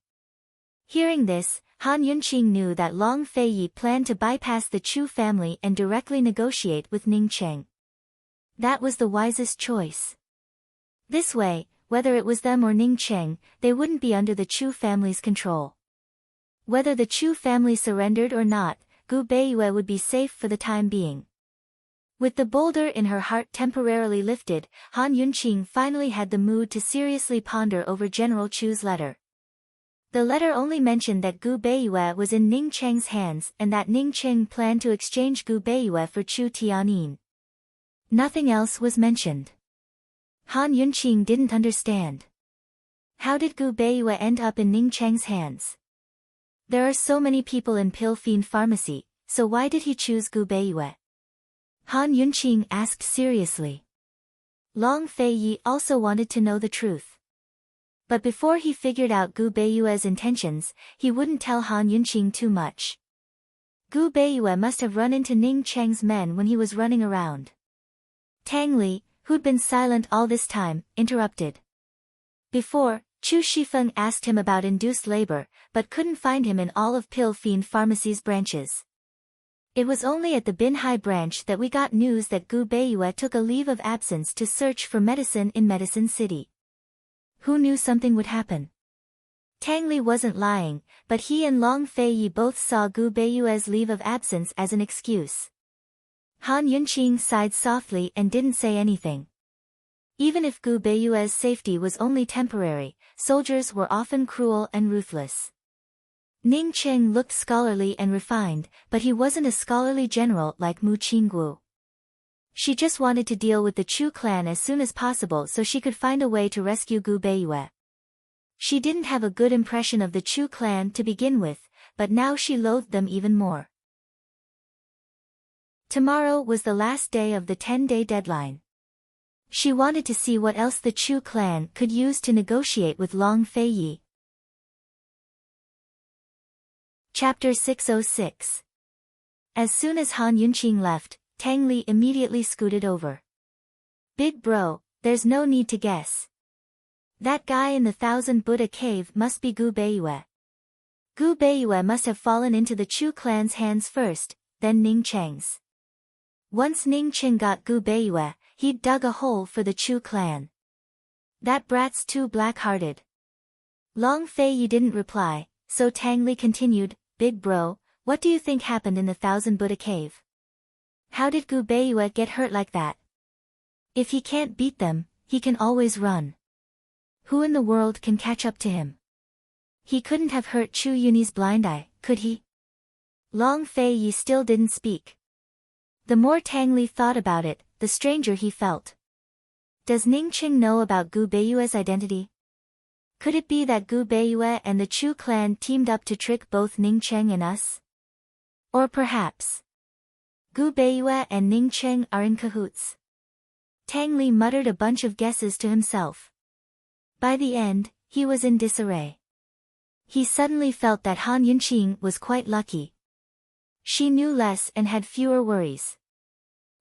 Hearing this, Han Yunqing knew that Long Feiyi planned to bypass the Chu family and directly negotiate with Ning Cheng. That was the wisest choice. This way, whether it was them or Ning Cheng, they wouldn't be under the Chu family's control. Whether the Chu family surrendered or not, Gu Beiyue would be safe for the time being. With the boulder in her heart temporarily lifted, Han Yunqing finally had the mood to seriously ponder over General Chu's letter. The letter only mentioned that Gu Beiyue was in Ning Cheng's hands and that Ning Cheng planned to exchange Gu Beiyue for Chu Tianyin. Nothing else was mentioned. Han Yunqing didn't understand. How did Gu Beiyue end up in Ning Cheng's hands? There are so many people in Pill Fiend Pharmacy, so why did he choose Gu Beiyue? Han Yunqing asked seriously. Long Feiyi also wanted to know the truth. But before he figured out Gu Beiyue's intentions, he wouldn't tell Han Yunqing too much. Gu Beiyue must have run into Ning Cheng's men when he was running around. Tang Li, who'd been silent all this time, interrupted. Before, Chu Shifeng asked him about induced labor, but couldn't find him in all of Pill Fiend Pharmacy's branches. It was only at the Binhai branch that we got news that Gu Beiyue took a leave of absence to search for medicine in Medicine City. Who knew something would happen? Tang Li wasn't lying, but he and Long Feiyi both saw Gu Beiyue's leave of absence as an excuse. Han Yunqing sighed softly and didn't say anything. Even if Gu Beiyue's safety was only temporary, soldiers were often cruel and ruthless. Ning Cheng looked scholarly and refined, but he wasn't a scholarly general like Mu Qingguo. She just wanted to deal with the Chu clan as soon as possible so she could find a way to rescue Gu Beiyue. She didn't have a good impression of the Chu clan to begin with, but now she loathed them even more. Tomorrow was the last day of the 10-day deadline. She wanted to see what else the Chu clan could use to negotiate with Long Feiyi. Chapter 606. As soon as Han Yunqing left, Tang Li immediately scooted over. Big bro, there's no need to guess. That guy in the Thousand Buddha cave must be Gu Beiyue. Gu Beiyue must have fallen into the Chu clan's hands first, then Ning Cheng's. Once Ning Cheng got Gu Beiyue, he'd dug a hole for the Chu clan. That brat's too black-hearted. Long Fei Yi didn't reply, so Tang Li continued, Big bro, what do you think happened in the Thousand Buddha cave? How did Gu Beiyue get hurt like that? If he can't beat them, he can always run. Who in the world can catch up to him? He couldn't have hurt Chu Yuni's blind eye, could he? Long Fei Yi still didn't speak. The more Tang Li thought about it, the stranger he felt. Does Ning Cheng know about Gu Beiyue's identity? Could it be that Gu Beiyue and the Chu clan teamed up to trick both Ning Cheng and us? Or perhaps Gu Beiyue and Ning Cheng are in cahoots? Tang Li muttered a bunch of guesses to himself. By the end, he was in disarray. He suddenly felt that Han Yunqing was quite lucky. She knew less and had fewer worries.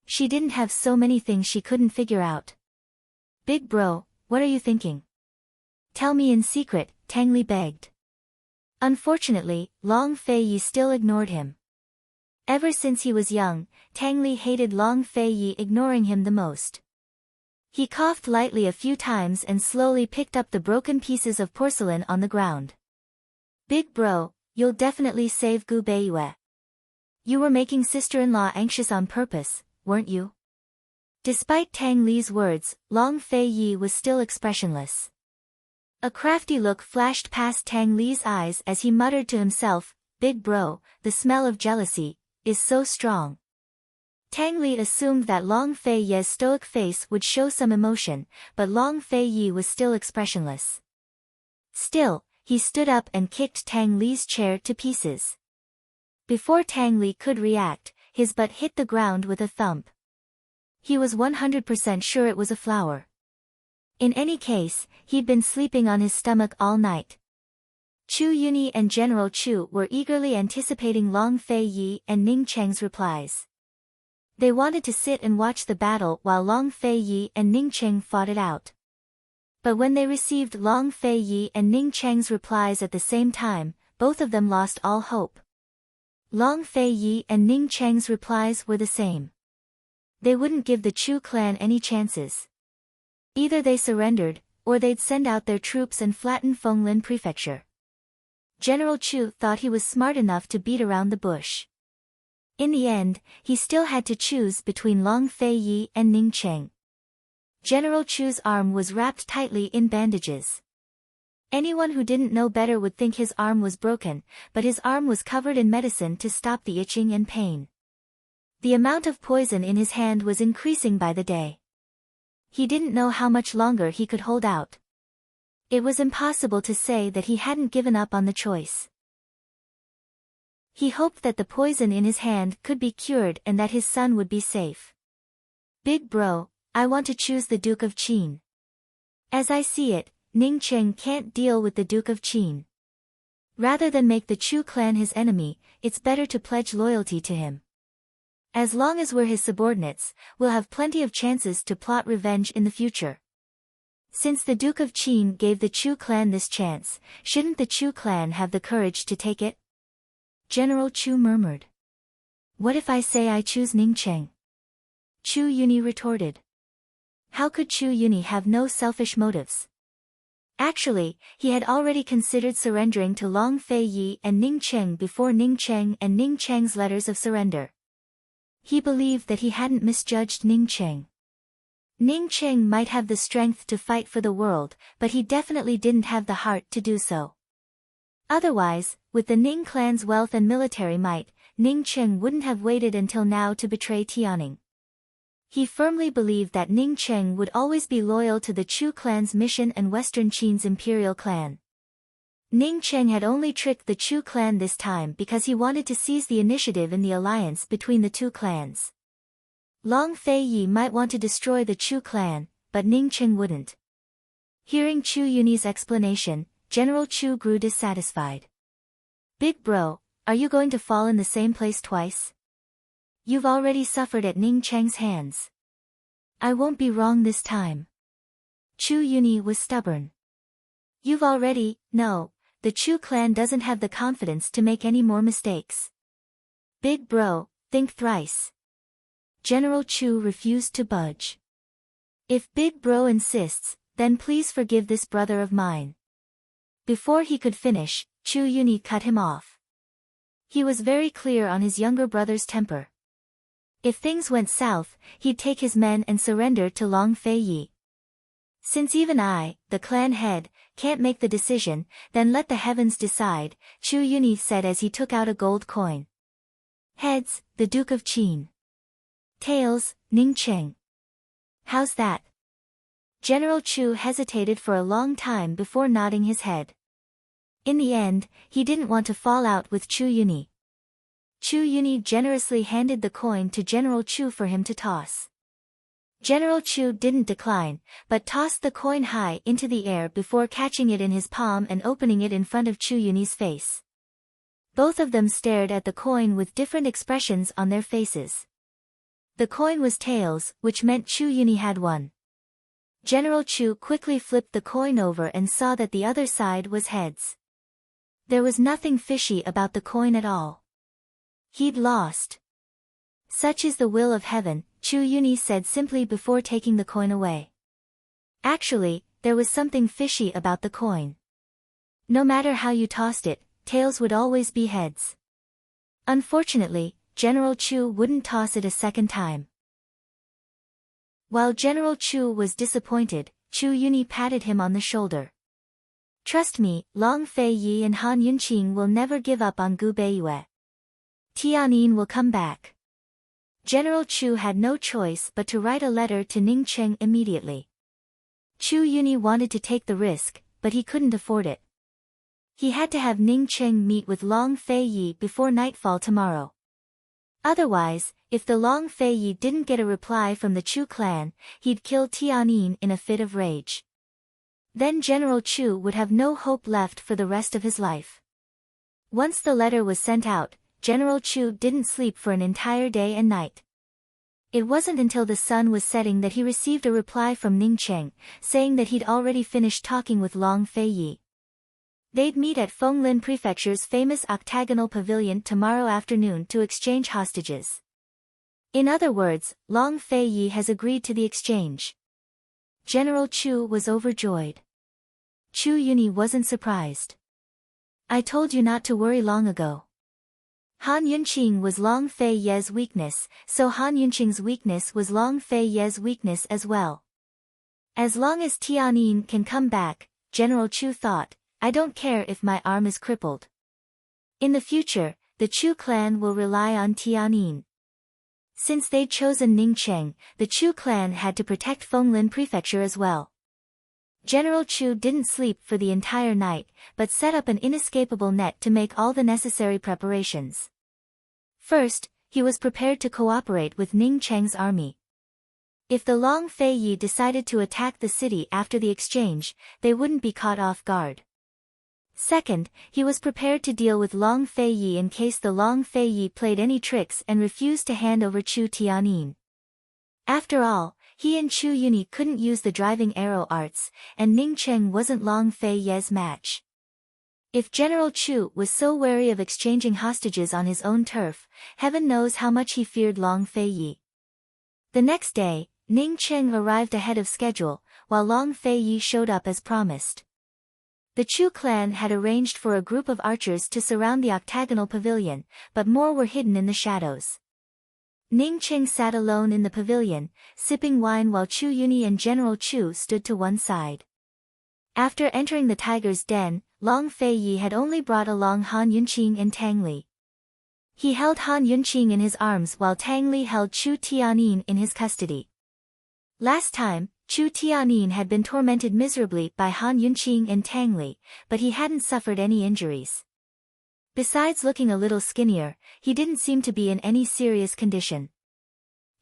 She didn't have so many things she couldn't figure out. Big bro, what are you thinking? Tell me in secret, Tang Li begged. Unfortunately, Long Fei Yi still ignored him. Ever since he was young, Tang Li hated Long Fei Yi ignoring him the most. He coughed lightly a few times and slowly picked up the broken pieces of porcelain on the ground. Big bro, you'll definitely save Gu Beiyue. You were making sister-in-law anxious on purpose, weren't you? Despite Tang Li's words, Long Fei Yi was still expressionless. A crafty look flashed past Tang Li's eyes as he muttered to himself, Big bro, the smell of jealousy is so strong. Tang Li assumed that Long Fei Yi's stoic face would show some emotion, but Long Fei Yi was still expressionless. Still, he stood up and kicked Tang Li's chair to pieces. Before Tang Li could react, his butt hit the ground with a thump. He was 100% sure it was a flower. In any case, he'd been sleeping on his stomach all night. Chu Yuni and General Chu were eagerly anticipating Long Fei Yi and Ning Cheng's replies. They wanted to sit and watch the battle while Long Fei Yi and Ning Cheng fought it out. But when they received Long Fei Yi and Ning Cheng's replies at the same time, both of them lost all hope. Long Fei Yi and Ning Cheng's replies were the same. They wouldn't give the Chu clan any chances. Either they surrendered, or they'd send out their troops and flatten Fenglin Prefecture. General Chu thought he was smart enough to beat around the bush. In the end, he still had to choose between Long Fei Yi and Ning Cheng. General Chu's arm was wrapped tightly in bandages. Anyone who didn't know better would think his arm was broken, but his arm was covered in medicine to stop the itching and pain. The amount of poison in his hand was increasing by the day. He didn't know how much longer he could hold out. It was impossible to say that he hadn't given up on the choice. He hoped that the poison in his hand could be cured and that his son would be safe. Big bro, I want to choose the Duke of Qin. As I see it, Ning Cheng can't deal with the Duke of Qin. Rather than make the Chu clan his enemy, it's better to pledge loyalty to him. As long as we're his subordinates, we'll have plenty of chances to plot revenge in the future. Since the Duke of Qin gave the Chu clan this chance, shouldn't the Chu clan have the courage to take it? General Chu murmured. What if I say I choose Ning Cheng? Chu Yuni retorted. How could Chu Yuni have no selfish motives? Actually, he had already considered surrendering to Long Fei Yi and Ning Cheng before Ning Cheng and Ning Cheng's letters of surrender. He believed that he hadn't misjudged Ning Cheng. Ning Cheng might have the strength to fight for the world, but he definitely didn't have the heart to do so. Otherwise, with the Ning clan's wealth and military might, Ning Cheng wouldn't have waited until now to betray Tianning. He firmly believed that Ning Cheng would always be loyal to the Chu clan's mission and Western Qin's imperial clan. Ning Cheng had only tricked the Chu clan this time because he wanted to seize the initiative in the alliance between the two clans. Long Fei Yi might want to destroy the Chu clan, but Ning Cheng wouldn't. Hearing Chu Yuni's explanation, General Chu grew dissatisfied. Big bro, are you going to fall in the same place twice? You've already suffered at Ning Cheng's hands. I won't be wrong this time. Chu Yuni was stubborn. No, the Chu clan doesn't have the confidence to make any more mistakes. Big bro, think thrice. General Chu refused to budge. If Big Bro insists, then please forgive this brother of mine. Before he could finish, Chu Yuni cut him off. He was very clear on his younger brother's temper. If things went south, he'd take his men and surrender to Long Fei Yi. Since even I, the clan head, can't make the decision, then let the heavens decide, Chu Yuni said as he took out a gold coin. Heads, the Duke of Qin. Tails, Ning Cheng. How's that? General Chu hesitated for a long time before nodding his head. In the end, he didn't want to fall out with Chu Yuni. Chu Yuni generously handed the coin to General Chu for him to toss. General Chu didn't decline, but tossed the coin high into the air before catching it in his palm and opening it in front of Chu Yuni's face. Both of them stared at the coin with different expressions on their faces. The coin was tails, which meant Chu Yuni had won. General Chu quickly flipped the coin over and saw that the other side was heads. There was nothing fishy about the coin at all. He'd lost. Such is the will of heaven, Chu Yuni said simply before taking the coin away. Actually, there was something fishy about the coin. No matter how you tossed it, tails would always be heads. Unfortunately, General Chu wouldn't toss it a second time. While General Chu was disappointed, Chu Yuni patted him on the shoulder. Trust me, Long Fei Yi and Han Yunqing will never give up on Gu Beiyue. Tianyin will come back. General Chu had no choice but to write a letter to Ning Cheng immediately. Chu Yuni wanted to take the risk, but he couldn't afford it. He had to have Ning Cheng meet with Long Fei Yi before nightfall tomorrow. Otherwise, if the Long Fei Yi didn't get a reply from the Chu clan, he'd kill Tianyin in a fit of rage. Then General Chu would have no hope left for the rest of his life. Once the letter was sent out, General Chu didn't sleep for an entire day and night. It wasn't until the sun was setting that he received a reply from Ning Cheng, saying that he'd already finished talking with Long Fei Yi. They'd meet at Fenglin Prefecture's famous octagonal pavilion tomorrow afternoon to exchange hostages. In other words, Long Fei Yi has agreed to the exchange. General Chu was overjoyed. Chu Yuni wasn't surprised. I told you not to worry long ago. Han Yunqing was Long Fei Ye's weakness, so Han Yunqing's weakness was Long Fei Ye's weakness as well. As long as Tianyin can come back, General Chu thought, I don't care if my arm is crippled. In the future, the Chu clan will rely on Tianyin. Since they'd chosen Ning Cheng, the Chu clan had to protect Fenglin Prefecture as well. General Chu didn't sleep for the entire night, but set up an inescapable net to make all the necessary preparations. First, he was prepared to cooperate with Ning Cheng's army. If the Long Fei Yi decided to attack the city after the exchange, they wouldn't be caught off guard. Second, he was prepared to deal with Long Fei Yi in case the Long Fei Yi played any tricks and refused to hand over Chu Tianyin. After all, he and Chu Yuni couldn't use the driving arrow arts, and Ning Cheng wasn't Long Fei Ye's match. If General Chu was so wary of exchanging hostages on his own turf, heaven knows how much he feared Long Fei Yi. The next day, Ning Cheng arrived ahead of schedule, while Long Fei Yi showed up as promised. The Chu clan had arranged for a group of archers to surround the octagonal pavilion, but more were hidden in the shadows. Ning Cheng sat alone in the pavilion, sipping wine while Chu Yuni and General Chu stood to one side. After entering the tiger's den, Long Fei Yi had only brought along Han Yunqing and Tang Li. He held Han Yunqing in his arms while Tang Li held Chu Tianyin in his custody. Last time, Chu Tianyin had been tormented miserably by Han Yunqing and Tang Li, but he hadn't suffered any injuries. Besides looking a little skinnier, he didn't seem to be in any serious condition.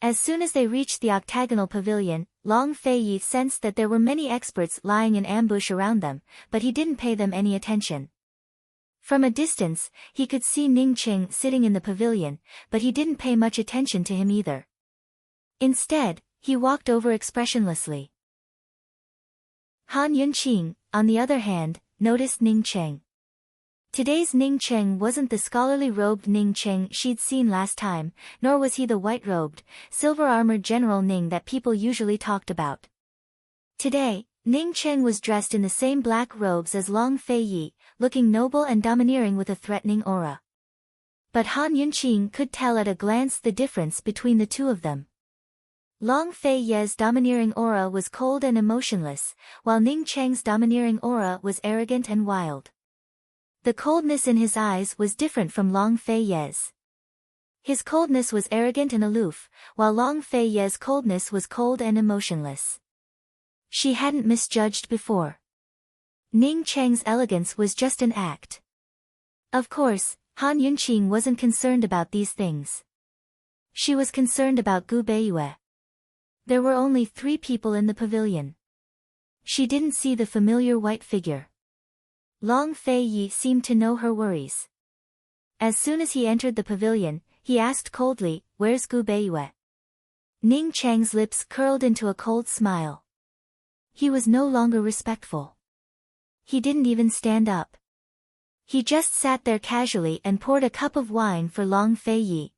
As soon as they reached the octagonal pavilion, Long Fei Yi sensed that there were many experts lying in ambush around them, but he didn't pay them any attention. From a distance, he could see Ning Cheng sitting in the pavilion, but he didn't pay much attention to him either. Instead, he walked over expressionlessly. Han Yunqing, on the other hand, noticed Ning Cheng. Today's Ning Cheng wasn't the scholarly-robed Ning Cheng she'd seen last time, nor was he the white-robed, silver-armored General Ning that people usually talked about. Today, Ning Cheng was dressed in the same black robes as Long Fei Yi, looking noble and domineering with a threatening aura. But Han Yunqing could tell at a glance the difference between the two of them. Long Fei Ye's domineering aura was cold and emotionless, while Ning Cheng's domineering aura was arrogant and wild. The coldness in his eyes was different from Long Fei Ye's. His coldness was arrogant and aloof, while Long Fei Ye's coldness was cold and emotionless. She hadn't misjudged before. Ning Cheng's elegance was just an act. Of course, Han Yunqing wasn't concerned about these things. She was concerned about Gu Beiyue. There were only 3 people in the pavilion. She didn't see the familiar white figure. Long Fei Yi seemed to know her worries. As soon as he entered the pavilion, he asked coldly, "Where's Gu Beiyue?" Ning Cheng's lips curled into a cold smile. He was no longer respectful. He didn't even stand up. He just sat there casually and poured a cup of wine for Long Fei Yi.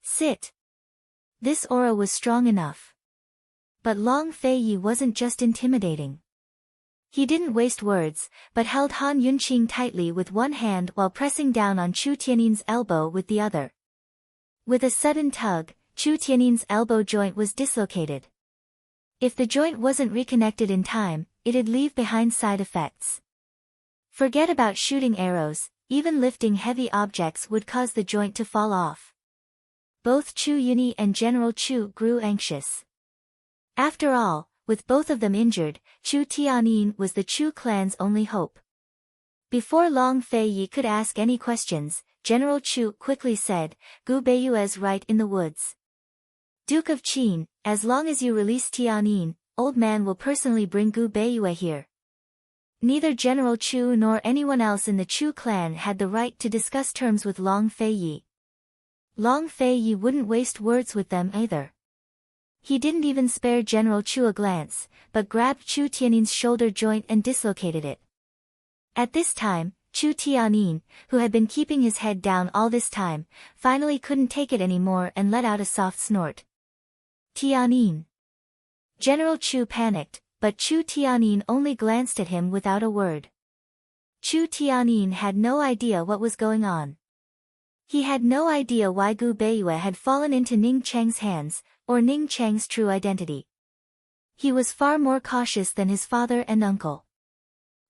"Sit." This aura was strong enough. But Long Fei Yi wasn't just intimidating. He didn't waste words, but held Han Yunqing tightly with one hand while pressing down on Chu Tiannin's elbow with the other. With a sudden tug, Chu Tiannin's elbow joint was dislocated. If the joint wasn't reconnected in time, it'd leave behind side effects. Forget about shooting arrows, even lifting heavy objects would cause the joint to fall off. Both Chu Yunyi and General Chu grew anxious. After all, with both of them injured, Chu Tianyin was the Chu clan's only hope. Before Long Fei Yi could ask any questions, General Chu quickly said, "Gu Beiyue's right in the woods. Duke of Qin, as long as you release Tianyin, old man will personally bring Gu Beiyue here." Neither General Chu nor anyone else in the Chu clan had the right to discuss terms with Long Fei Yi. Long Fei Yi wouldn't waste words with them either. He didn't even spare General Chu a glance, but grabbed Chu Tiannin's shoulder joint and dislocated it. At this time, Chu Tianyin, who had been keeping his head down all this time, finally couldn't take it anymore and let out a soft snort. "Tianyin." General Chu panicked, but Chu Tianyin only glanced at him without a word. Chu Tianyin had no idea what was going on. He had no idea why Gu Beiyue had fallen into Ning Cheng's hands, or Ning Cheng's true identity. He was far more cautious than his father and uncle.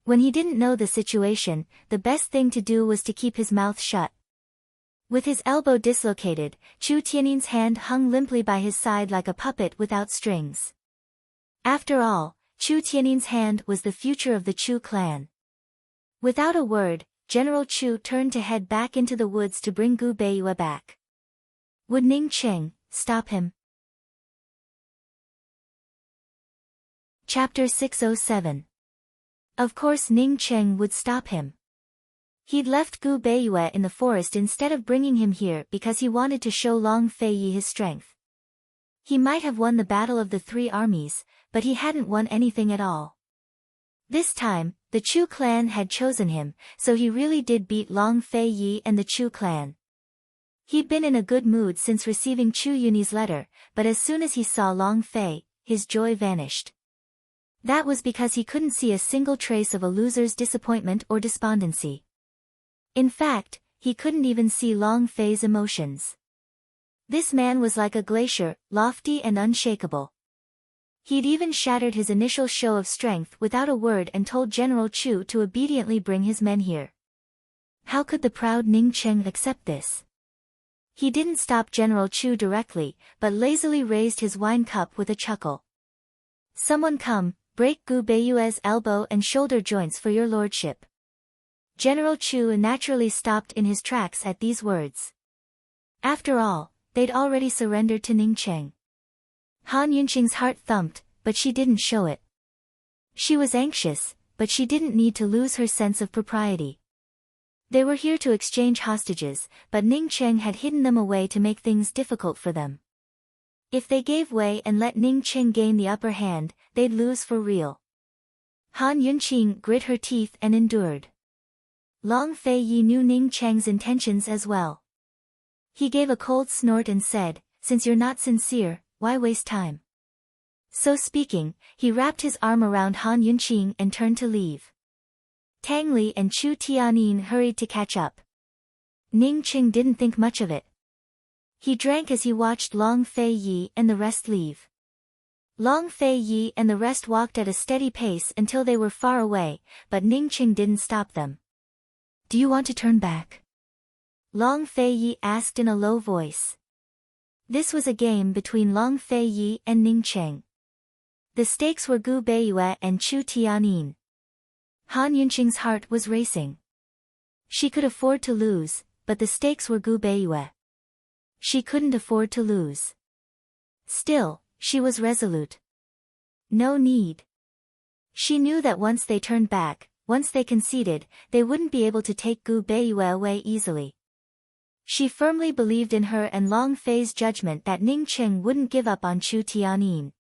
When he didn't know the situation, the best thing to do was to keep his mouth shut. With his elbow dislocated, Chu Tiannin's hand hung limply by his side like a puppet without strings. After all, Chu Tiannin's hand was the future of the Chu clan. Without a word, General Chu turned to head back into the woods to bring Gu Beiyue back. Would Ning Cheng stop him? Chapter 607. Of course Ning Cheng would stop him. He'd left Gu Beiyue in the forest instead of bringing him here because he wanted to show Long Fei Yi his strength. He might have won the battle of the 3 armies, but he hadn't won anything at all. This time, the Chu clan had chosen him, so he really did beat Long Fei Yi and the Chu clan. He'd been in a good mood since receiving Chu Yunyi's letter, but as soon as he saw Long Fei, his joy vanished. That was because he couldn't see a single trace of a loser's disappointment or despondency. In fact, he couldn't even see Long Fei's emotions. This man was like a glacier, lofty and unshakable. He'd even shattered his initial show of strength without a word and told General Chu to obediently bring his men here. How could the proud Ning Cheng accept this? He didn't stop General Chu directly, but lazily raised his wine cup with a chuckle. "Someone come, break Gu Beiyue's elbow and shoulder joints for your lordship." General Chu naturally stopped in his tracks at these words. After all, they'd already surrendered to Ning Cheng. Han Yunqing's heart thumped, but she didn't show it. She was anxious, but she didn't need to lose her sense of propriety. They were here to exchange hostages, but Ning Cheng had hidden them away to make things difficult for them. If they gave way and let Ning Cheng gain the upper hand, they'd lose for real. Han Yunqing grit her teeth and endured. Long Fei Yi knew Ning Cheng's intentions as well. He gave a cold snort and said, "Since you're not sincere, why waste time?" So speaking, he wrapped his arm around Han Yunqing and turned to leave. Tang Li and Chu Tianyin hurried to catch up. Ning Cheng didn't think much of it. He drank as he watched Long Fei Yi and the rest leave. Long Fei Yi and the rest walked at a steady pace until they were far away, but Ning Cheng didn't stop them. "Do you want to turn back?" Long Fei Yi asked in a low voice. This was a game between Long Fei Yi and Ning Cheng. The stakes were Gu Beiyue and Chu Tianyin. Han Yunqing's heart was racing. She could afford to lose, but the stakes were Gu Beiyue. She couldn't afford to lose. Still, she was resolute. No need. She knew that once they turned back, once they conceded, they wouldn't be able to take Gu Beiyue away easily. She firmly believed in her and Long Fei's judgment that Ning Cheng wouldn't give up on Chu Tianyin.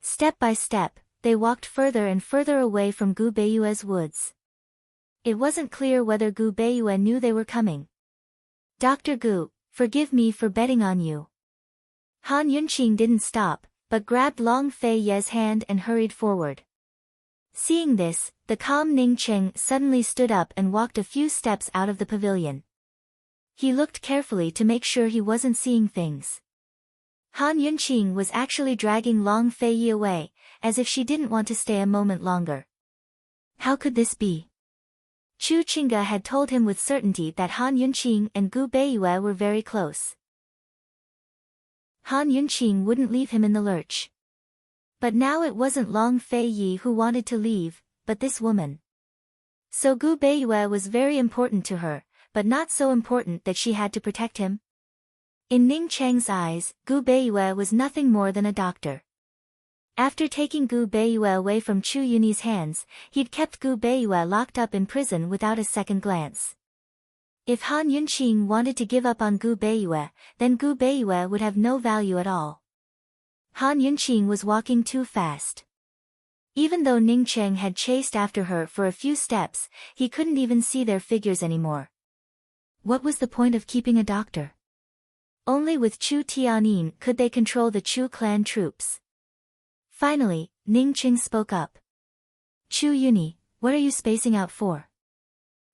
Step by step, they walked further and further away from Gu Beiyue's woods. It wasn't clear whether Gu Beiyue knew they were coming. "Dr. Gu, forgive me for betting on you." Han Yunqing didn't stop, but grabbed Long Fei Ye's hand and hurried forward. Seeing this, the calm Ning Cheng suddenly stood up and walked a few steps out of the pavilion. He looked carefully to make sure he wasn't seeing things. Han Yunqing was actually dragging Long Fei Yi away, as if she didn't want to stay a moment longer. How could this be? Chu Qingge had told him with certainty that Han Yunqing and Gu Beiyue were very close. Han Yunqing wouldn't leave him in the lurch. But now it wasn't Long Fei Yi who wanted to leave, but this woman. So Gu Beiyue was very important to her, but not so important that she had to protect him. In Ning Cheng's eyes, Gu Beiyue was nothing more than a doctor. After taking Gu Beiyue away from Chu Yuni's hands, he'd kept Gu Beiyue locked up in prison without a second glance. If Han Yunqing wanted to give up on Gu Beiyue, then Gu Beiyue would have no value at all. Han Yunqing was walking too fast. Even though Ning Cheng had chased after her for a few steps, he couldn't even see their figures anymore. What was the point of keeping a doctor? Only with Chu Tianyin could they control the Chu clan troops. Finally, Ning Cheng spoke up. "Chu Yuni, what are you spacing out for?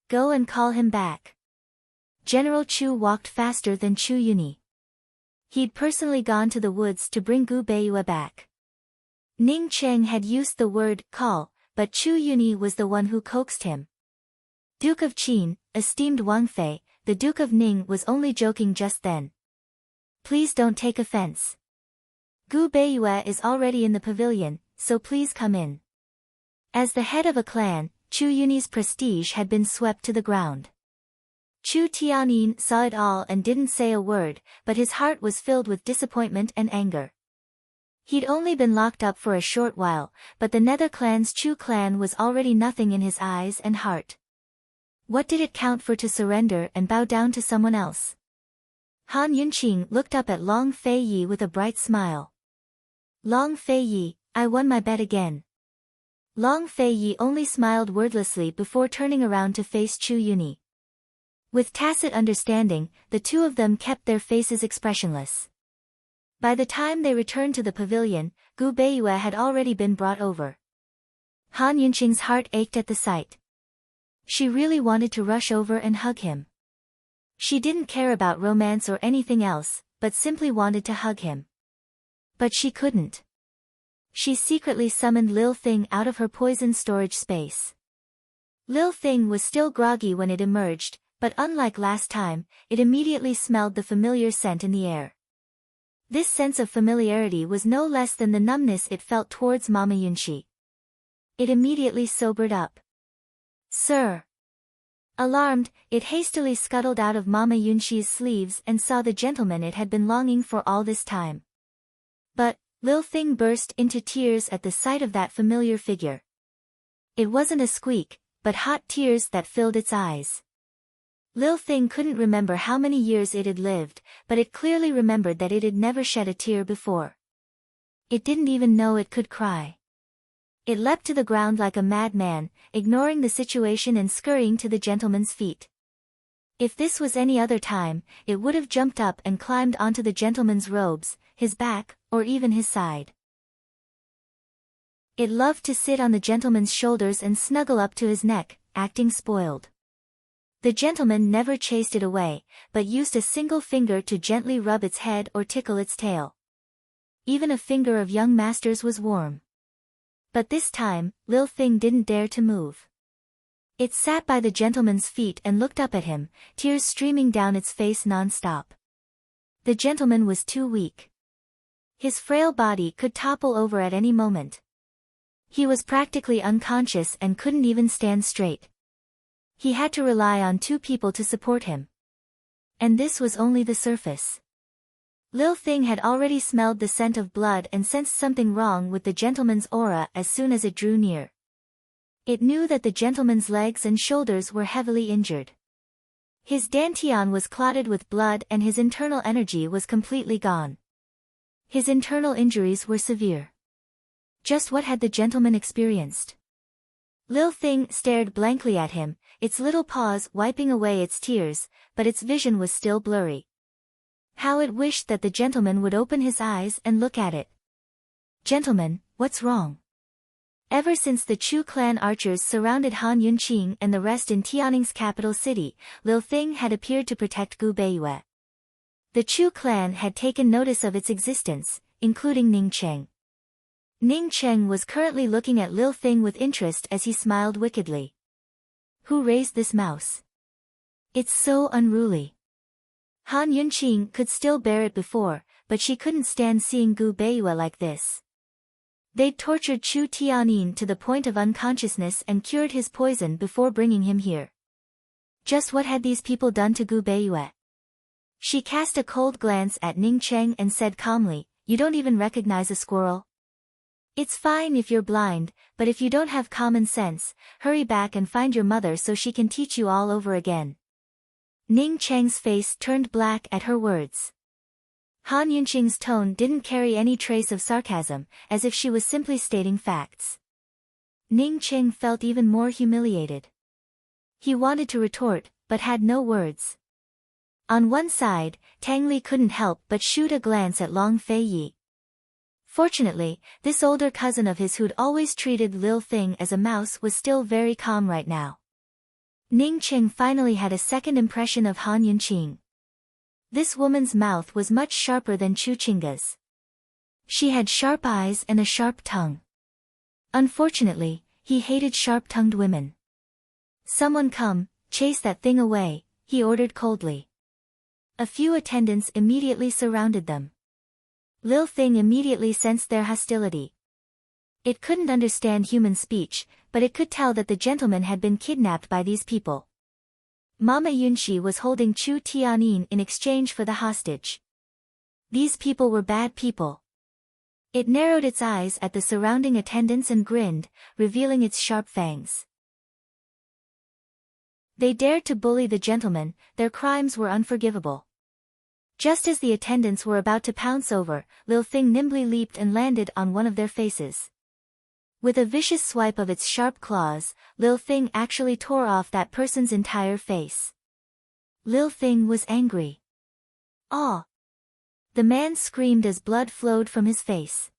Go and call him back." General Chu walked faster than Chu Yuni. He'd personally gone to the woods to bring Gu Beiyue back. Ning Cheng had used the word call, but Chu Yuni was the one who coaxed him. Duke of Qin, esteemed Wang Fei, the Duke of Ning was only joking just then. Please don't take offense. Gu Beiyue is already in the pavilion, so please come in. As the head of a clan, Chu Yuni's prestige had been swept to the ground. Chu Tianyin saw it all and didn't say a word, but his heart was filled with disappointment and anger. He'd only been locked up for a short while, but the Nether clan's Chu clan was already nothing in his eyes and heart. What did it count for to surrender and bow down to someone else? Han Yunqing looked up at Long Fei Yi with a bright smile. "Long Fei Yi, I won my bet again." Long Fei Yi only smiled wordlessly before turning around to face Chu Yuni. With tacit understanding, the two of them kept their faces expressionless. By the time they returned to the pavilion, Gu Beiyue had already been brought over. Han Yunqing's heart ached at the sight. She really wanted to rush over and hug him. She didn't care about romance or anything else, but simply wanted to hug him. But she couldn't. She secretly summoned Lil Thing out of her poison storage space. Lil Thing was still groggy when it emerged, but unlike last time, it immediately smelled the familiar scent in the air. This sense of familiarity was no less than the numbness it felt towards Mama Yunxi. It immediately sobered up. "Sir!" Alarmed, it hastily scuttled out of Mama Yunxi's sleeves and saw the gentleman it had been longing for all this time. But, Lil Thing burst into tears at the sight of that familiar figure. It wasn't a squeak, but hot tears that filled its eyes. Lil Thing couldn't remember how many years it had lived, but it clearly remembered that it had never shed a tear before. It didn't even know it could cry. It leapt to the ground like a madman, ignoring the situation and scurrying to the gentleman's feet. If this was any other time, it would have jumped up and climbed onto the gentleman's robes, his back, or even his side. It loved to sit on the gentleman's shoulders and snuggle up to his neck, acting spoiled. The gentleman never chased it away, but used a single finger to gently rub its head or tickle its tail. Even a finger of young master's was warm. But this time, Lil Thing didn't dare to move. It sat by the gentleman's feet and looked up at him, tears streaming down its face non-stop. The gentleman was too weak. His frail body could topple over at any moment. He was practically unconscious and couldn't even stand straight. He had to rely on two people to support him. And this was only the surface. Lil Thing had already smelled the scent of blood and sensed something wrong with the gentleman's aura as soon as it drew near. It knew that the gentleman's legs and shoulders were heavily injured. His dantian was clotted with blood and his internal energy was completely gone. His internal injuries were severe. Just what had the gentleman experienced? Lil Thing stared blankly at him, its little paws wiping away its tears, but its vision was still blurry. How it wished that the gentleman would open his eyes and look at it. "Gentleman, what's wrong?" Ever since the Chu clan archers surrounded Han Yunqing and the rest in Tianning's capital city, Lil Thing had appeared to protect Gu Beiyue. The Chu clan had taken notice of its existence, including Ning Cheng. Ning Cheng was currently looking at Lil Thing with interest as he smiled wickedly. "Who raised this mouse? It's so unruly." Han Yunqing could still bear it before, but she couldn't stand seeing Gu Beiyue like this. They'd tortured Chu Tianyin to the point of unconsciousness and cured his poison before bringing him here. Just what had these people done to Gu Beiyue? She cast a cold glance at Ning Cheng and said calmly, "You don't even recognize a squirrel? It's fine if you're blind, but if you don't have common sense, hurry back and find your mother so she can teach you all over again." Ning Cheng's face turned black at her words. Han Yunqing's tone didn't carry any trace of sarcasm, as if she was simply stating facts. Ning Cheng felt even more humiliated. He wanted to retort, but had no words. On one side, Tang Li couldn't help but shoot a glance at Long Fei Yi. Fortunately, this older cousin of his who'd always treated Lil Thing as a mouse was still very calm right now. Ning Cheng finally had a second impression of Han Yunqing. This woman's mouth was much sharper than Chu Qingga's. She had sharp eyes and a sharp tongue. Unfortunately, he hated sharp-tongued women. "Someone come, chase that thing away," he ordered coldly. A few attendants immediately surrounded them. Lil Thing immediately sensed their hostility. It couldn't understand human speech, but it could tell that the gentleman had been kidnapped by these people. Mama Yunxi was holding Chu Tianyin in exchange for the hostage. These people were bad people. It narrowed its eyes at the surrounding attendants and grinned, revealing its sharp fangs. They dared to bully the gentleman, their crimes were unforgivable. Just as the attendants were about to pounce over, Lil Thing nimbly leaped and landed on one of their faces. With a vicious swipe of its sharp claws, Lil Thing actually tore off that person's entire face. Lil Thing was angry. "Aw!" The man screamed as blood flowed from his face.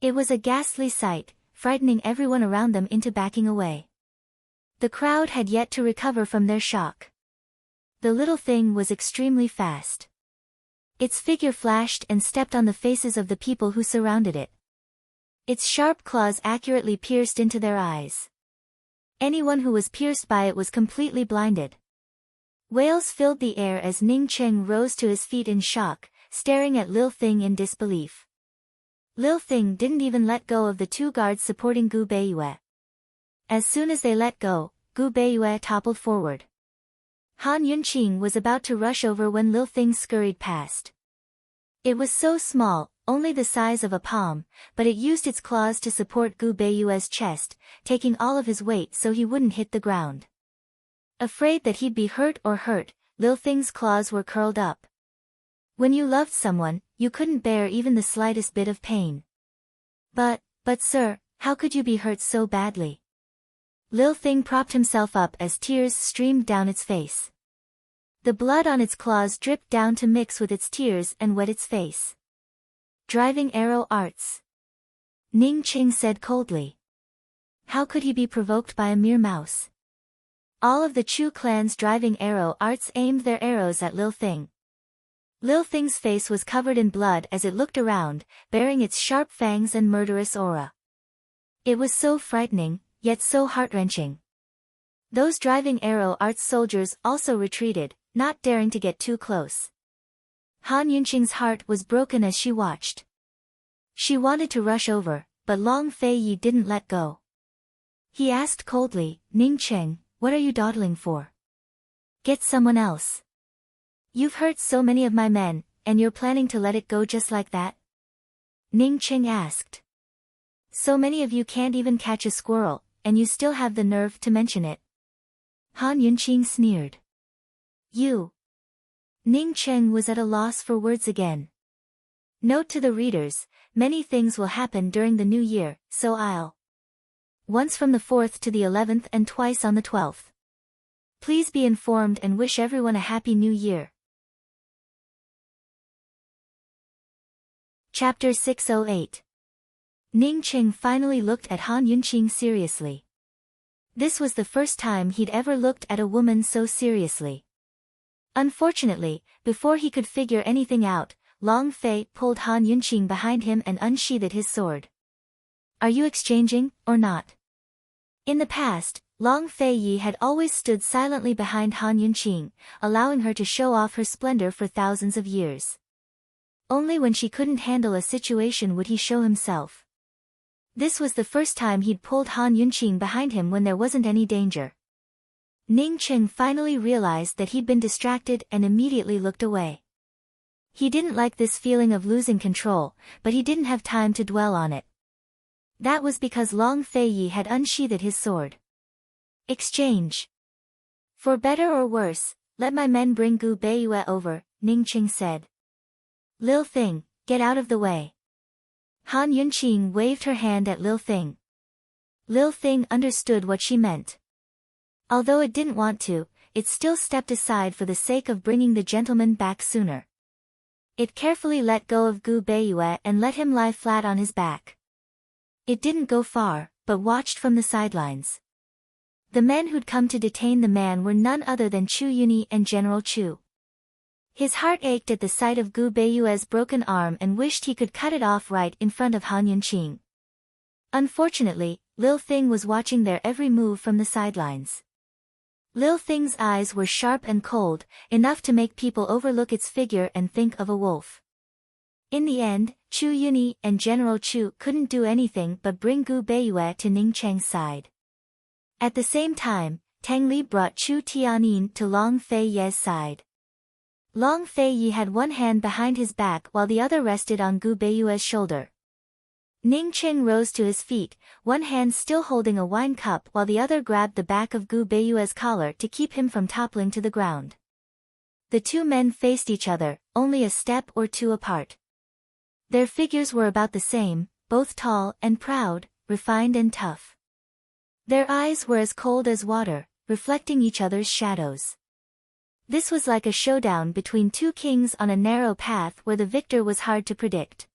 It was a ghastly sight, frightening everyone around them into backing away. The crowd had yet to recover from their shock. The little thing was extremely fast. Its figure flashed and stepped on the faces of the people who surrounded it. Its sharp claws accurately pierced into their eyes. Anyone who was pierced by it was completely blinded. Wails filled the air as Ning Cheng rose to his feet in shock, staring at Lil Thing in disbelief. Lil Thing didn't even let go of the two guards supporting Gu Beiyue. As soon as they let go, Gu Beiyue toppled forward. Han Yunqing was about to rush over when Lil Thing scurried past. It was so small, only the size of a palm, but it used its claws to support Gu Beiyue's chest, taking all of his weight so he wouldn't hit the ground. Afraid that he'd be hurt, Lil Thing's claws were curled up. When you loved someone, you couldn't bear even the slightest bit of pain. But sir," How could you be hurt so badly? Lil Thing propped himself up as tears streamed down its face. The blood on its claws dripped down to mix with its tears and wet its face. Driving arrow arts. Ning Qing said coldly. How could he be provoked by a mere mouse? All of the Chu clan's driving arrow arts aimed their arrows at Lil Thing. Lil Thing's face was covered in blood as it looked around, bearing its sharp fangs and murderous aura. It was so frightening, yet so heart-wrenching. Those driving arrow arts soldiers also retreated, not daring to get too close. Han Yunqing's heart was broken as she watched. She wanted to rush over, but Long Fei Yi didn't let go. He asked coldly, Ning Cheng, what are you dawdling for? Get someone else. You've hurt so many of my men, and you're planning to let it go just like that? Ning Cheng asked. So many of you can't even catch a squirrel, and you still have the nerve to mention it. Han Yunqing sneered. You. Ning Cheng was at a loss for words again. Note to the readers, many things will happen during the new year, so I'll. Once from the 4th to the 11th and twice on the 12th. Please be informed and wish everyone a happy new year. Chapter 608. Ning Cheng finally looked at Han Yunqing seriously. This was the first time he'd ever looked at a woman so seriously. Unfortunately, before he could figure anything out, Long Fei pulled Han Yunqing behind him and unsheathed his sword. Are you exchanging, or not? In the past, Long Fei Yi had always stood silently behind Han Yunqing, allowing her to show off her splendor for thousands of years. Only when she couldn't handle a situation would he show himself. This was the first time he'd pulled Han Yunqing behind him when there wasn't any danger. Ning Cheng finally realized that he'd been distracted and immediately looked away. He didn't like this feeling of losing control, but he didn't have time to dwell on it. That was because Long Fei Yi had unsheathed his sword. Exchange. For better or worse, let my men bring Gu Beiyue over, Ning Cheng said. Lil Thing, get out of the way. Han Yunqing waved her hand at Lil Thing. Lil Thing understood what she meant. Although it didn't want to, it still stepped aside for the sake of bringing the gentleman back sooner. It carefully let go of Gu Beiyue and let him lie flat on his back. It didn't go far, but watched from the sidelines. The men who'd come to detain the man were none other than Chu Yuni and General Chu. His heart ached at the sight of Gu Beiyue's broken arm and wished he could cut it off right in front of Han Yunqing. Unfortunately, Lil Thing was watching their every move from the sidelines. Lil Thing's eyes were sharp and cold, enough to make people overlook its figure and think of a wolf. In the end, Chu Yuni and General Chu couldn't do anything but bring Gu Beiyue to Ning Cheng's side. At the same time, Tang Li brought Chu Tianin to Long Fei Ye's side. Long Fei Yi had one hand behind his back while the other rested on Gu Beiyue's shoulder. Ning Cheng rose to his feet, one hand still holding a wine cup while the other grabbed the back of Gu Beiyue's collar to keep him from toppling to the ground. The two men faced each other, only a step or two apart. Their figures were about the same, both tall and proud, refined and tough. Their eyes were as cold as water, reflecting each other's shadows. This was like a showdown between two kings on a narrow path where the victor was hard to predict.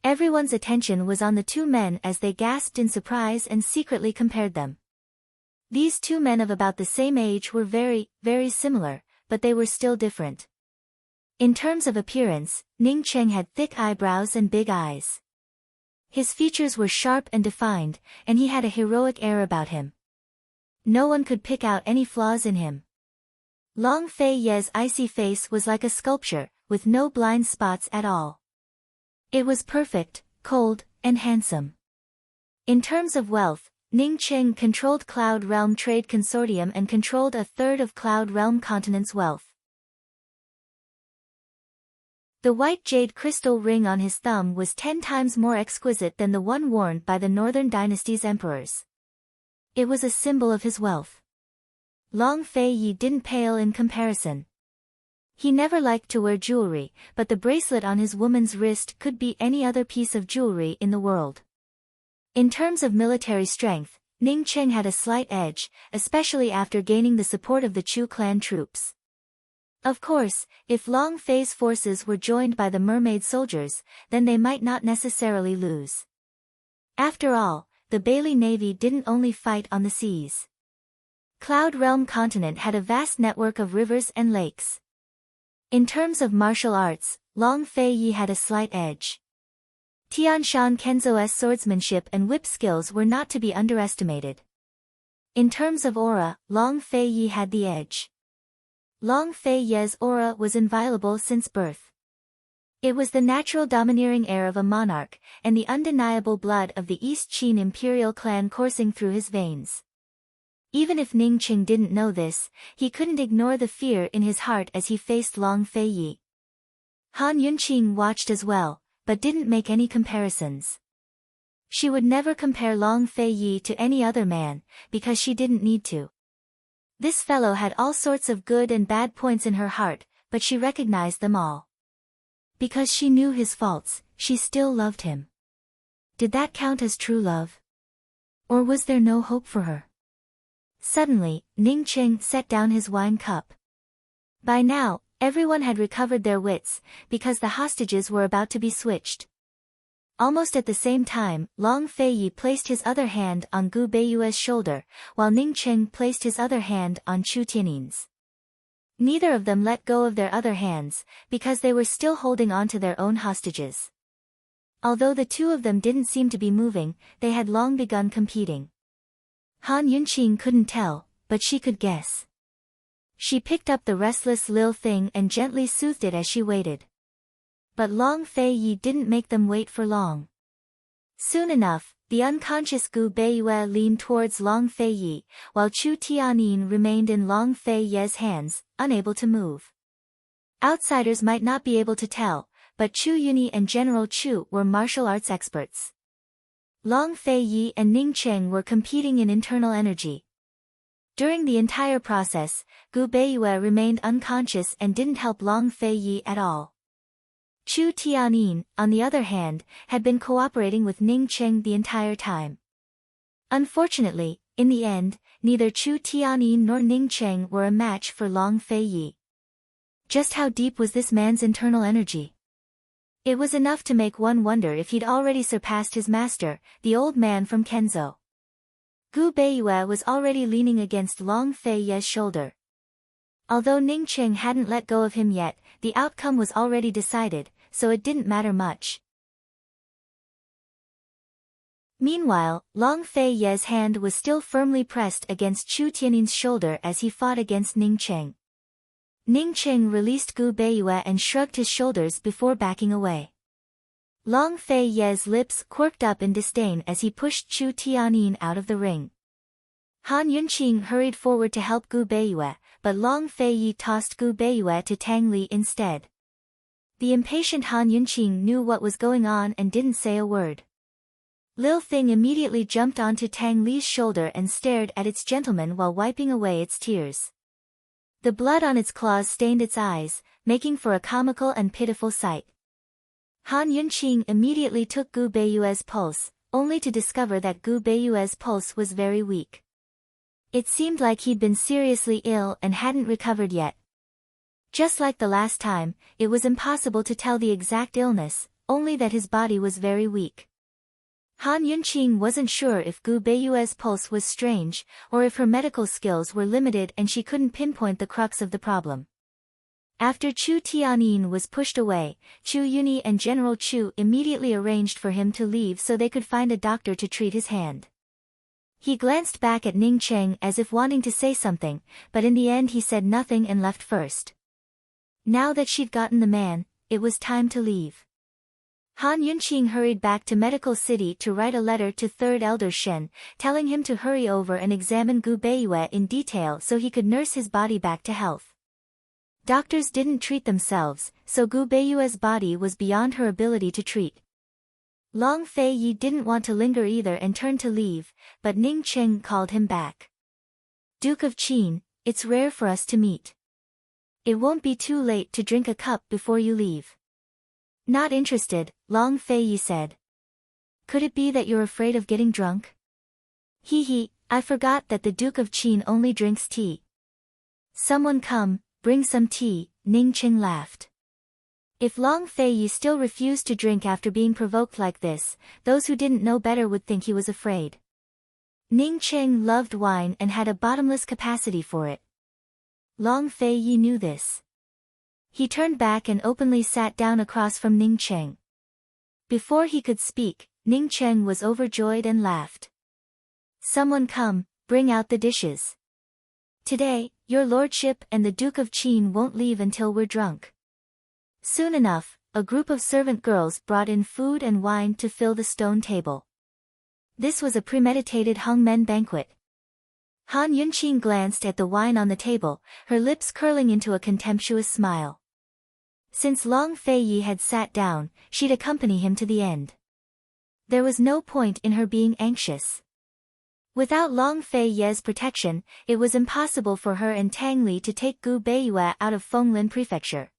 Everyone's attention was on the two men as they gasped in surprise and secretly compared them. These two men of about the same age were very, very similar, but they were still different. In terms of appearance, Ning Cheng had thick eyebrows and big eyes. His features were sharp and defined, and he had a heroic air about him. No one could pick out any flaws in him. Long Fei Ye's icy face was like a sculpture, with no blind spots at all. It was perfect, cold, and handsome. In terms of wealth, Ning Cheng controlled Cloud Realm Trade Consortium and controlled a third of Cloud Realm Continent's wealth. The white jade crystal ring on his thumb was 10 times more exquisite than the one worn by the Northern Dynasty's emperors. It was a symbol of his wealth. Long Fei Yi didn't pale in comparison. He never liked to wear jewelry, but the bracelet on his woman's wrist could beat any other piece of jewelry in the world. In terms of military strength, Ning Cheng had a slight edge, especially after gaining the support of the Chu clan troops. Of course, if Long Fei's forces were joined by the mermaid soldiers, then they might not necessarily lose. After all, the Bailey Navy didn't only fight on the seas. Cloud Realm continent had a vast network of rivers and lakes. In terms of martial arts, Long Fei Yi had a slight edge. Tian Shan Kenzo's swordsmanship and whip skills were not to be underestimated. In terms of aura, Long Fei Yi had the edge. Long Fei Ye's aura was inviolable since birth. It was the natural domineering air of a monarch, and the undeniable blood of the East Qin imperial clan coursing through his veins. Even if Ning Cheng didn't know this, he couldn't ignore the fear in his heart as he faced Long Fei Yi. Han Yunqing watched as well, but didn't make any comparisons. She would never compare Long Fei Yi to any other man, because she didn't need to. This fellow had all sorts of good and bad points in her heart, but she recognized them all. Because she knew his faults, she still loved him. Did that count as true love? Or was there no hope for her? Suddenly, Ning Cheng set down his wine cup. By now, everyone had recovered their wits, because the hostages were about to be switched. Almost at the same time, Long Fei Yi placed his other hand on Gu Beiyue's shoulder, while Ning Cheng placed his other hand on Chu Tiannin's. Neither of them let go of their other hands, because they were still holding on to their own hostages. Although the two of them didn't seem to be moving, they had long begun competing. Han Yunqing couldn't tell, but she could guess. She picked up the restless little thing and gently soothed it as she waited. But Long Fei Yi didn't make them wait for long. Soon enough, the unconscious Gu Beiyue leaned towards Long Fei Yi, while Chu Tianyin remained in Long Fei Ye's hands, unable to move. Outsiders might not be able to tell, but Chu Yuni and General Chu were martial arts experts. Long Fei Yi and Ning Cheng were competing in internal energy. During the entire process, Gu Beiyue remained unconscious and didn't help Long Fei Yi at all. Chu Tianyin, on the other hand, had been cooperating with Ning Cheng the entire time. Unfortunately, in the end, neither Chu Tianyin nor Ning Cheng were a match for Long Fei Yi. Just how deep was this man's internal energy? It was enough to make one wonder if he'd already surpassed his master, the old man from Kenzhou. Gu Beiyue was already leaning against Long Fei Ye's shoulder. Although Ning Cheng hadn't let go of him yet, the outcome was already decided, so it didn't matter much. Meanwhile, Long Fei Ye's hand was still firmly pressed against Chu Tiannin's shoulder as he fought against Ning Cheng. Ning Cheng released Gu Beiyue and shrugged his shoulders before backing away. Long Fei Ye's lips quirked up in disdain as he pushed Chu Tianyin out of the ring. Han Yunqing hurried forward to help Gu Beiyue, but Long Fei Yi tossed Gu Beiyue to Tang Li instead. The impatient Han Yunqing knew what was going on and didn't say a word. Lil Thing immediately jumped onto Tang Li's shoulder and stared at its gentleman while wiping away its tears. The blood on its claws stained its eyes, making for a comical and pitiful sight. Han Yunqing immediately took Gu Beiyue's pulse, only to discover that Gu Beiyue's pulse was very weak. It seemed like he'd been seriously ill and hadn't recovered yet. Just like the last time, it was impossible to tell the exact illness, only that his body was very weak. Han Yunqing wasn't sure if Gu Beiyue's pulse was strange, or if her medical skills were limited and she couldn't pinpoint the crux of the problem. After Chu Tianyin was pushed away, Chu Yuni and General Chu immediately arranged for him to leave so they could find a doctor to treat his hand. He glanced back at Ning Cheng as if wanting to say something, but in the end he said nothing and left first. Now that she'd gotten the man, it was time to leave. Han Yunqing hurried back to Medical City to write a letter to Third Elder Shen, telling him to hurry over and examine Gu Beiyue in detail so he could nurse his body back to health. Doctors didn't treat themselves, so Gu Beiyue's body was beyond her ability to treat. Long Fei Yi didn't want to linger either and turned to leave, but Ning Cheng called him back. Duke of Qin, it's rare for us to meet. It won't be too late to drink a cup before you leave. Not interested, Long Fei Yi said. Could it be that you're afraid of getting drunk? Hee, I forgot that the Duke of Qin only drinks tea. Someone come, bring some tea, Ning Cheng laughed. If Long Feiyi still refused to drink after being provoked like this, those who didn't know better would think he was afraid. Ning Cheng loved wine and had a bottomless capacity for it. Long Feiyi knew this. He turned back and openly sat down across from Ning Cheng. Before he could speak, Ning Cheng was overjoyed and laughed. Someone come, bring out the dishes. Today, your lordship and the Duke of Qin won't leave until we're drunk. Soon enough, a group of servant girls brought in food and wine to fill the stone table. This was a premeditated hangmen banquet. Han Yunqing glanced at the wine on the table, her lips curling into a contemptuous smile. Since Long Feiyi had sat down, she'd accompany him to the end. There was no point in her being anxious. Without Long Feiyi's protection, it was impossible for her and Tang Li to take Gu Beiyue out of Fenglin Prefecture.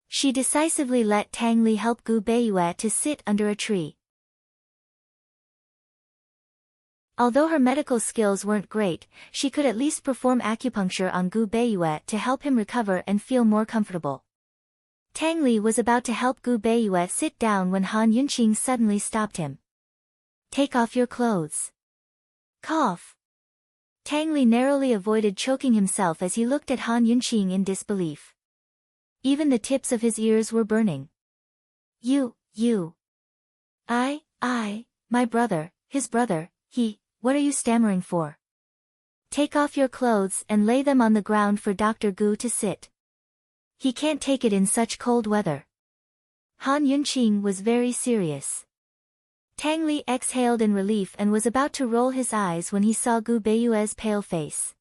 She decisively let Tang Li help Gu Beiyue to sit under a tree. Although her medical skills weren't great, she could at least perform acupuncture on Gu Beiyue to help him recover and feel more comfortable. Tang Li was about to help Gu Beiyue sit down when Han Yunqing suddenly stopped him. Take off your clothes. Cough. Tang Li narrowly avoided choking himself as he looked at Han Yunqing in disbelief. Even the tips of his ears were burning. You. My brother, his brother, what are you stammering for? Take off your clothes and lay them on the ground for Dr. Gu to sit. He can't take it in such cold weather. Han Yunqing was very serious. Tang Li exhaled in relief and was about to roll his eyes when he saw Gu Beiyue's pale face.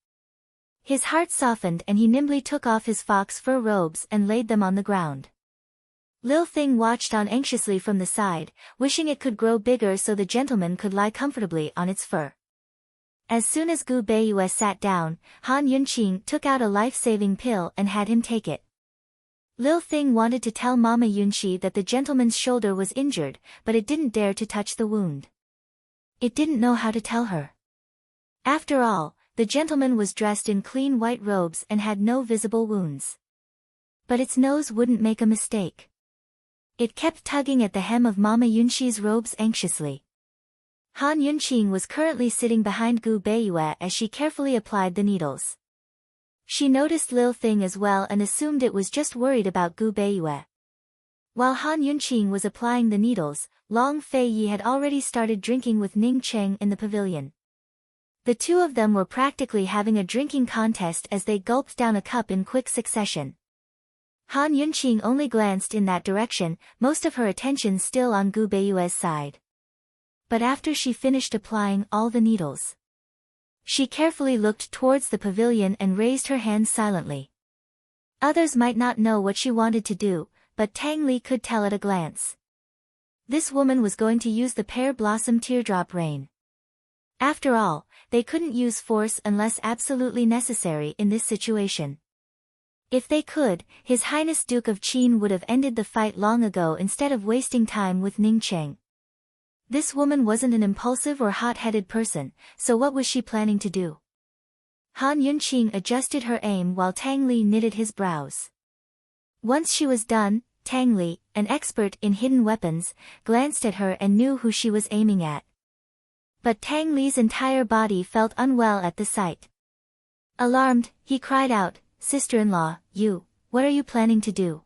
His heart softened and he nimbly took off his fox fur robes and laid them on the ground. Lil Thing watched on anxiously from the side, wishing it could grow bigger so the gentleman could lie comfortably on its fur. As soon as Gu Beiyue sat down, Han Yunqing took out a life-saving pill and had him take it. Lil Thing wanted to tell Mama Yunqi that the gentleman's shoulder was injured, but it didn't dare to touch the wound. It didn't know how to tell her. After all, the gentleman was dressed in clean white robes and had no visible wounds. But its nose wouldn't make a mistake. It kept tugging at the hem of Mama Yunqi's robes anxiously. Han Yunqing was currently sitting behind Gu Beiyue as she carefully applied the needles. She noticed Lil Thing as well and assumed it was just worried about Gu Beiyue. While Han Yunqing was applying the needles, Long Feiyi had already started drinking with Ning Cheng in the pavilion. The two of them were practically having a drinking contest as they gulped down a cup in quick succession. Han Yunqing only glanced in that direction, most of her attention still on Gu Beiyue's side. But after she finished applying all the needles, she carefully looked towards the pavilion and raised her hands silently. Others might not know what she wanted to do, but Tang Li could tell at a glance. This woman was going to use the pear blossom teardrop rain. After all, they couldn't use force unless absolutely necessary in this situation. If they could, His Highness Duke of Qin would have ended the fight long ago instead of wasting time with Ning Cheng. This woman wasn't an impulsive or hot-headed person, so what was she planning to do? Han Yunqing adjusted her aim while Tang Li knitted his brows. Once she was done, Tang Li, an expert in hidden weapons, glanced at her and knew who she was aiming at. But Tang Li's entire body felt unwell at the sight. Alarmed, he cried out, "Sister-in-law, what are you planning to do?"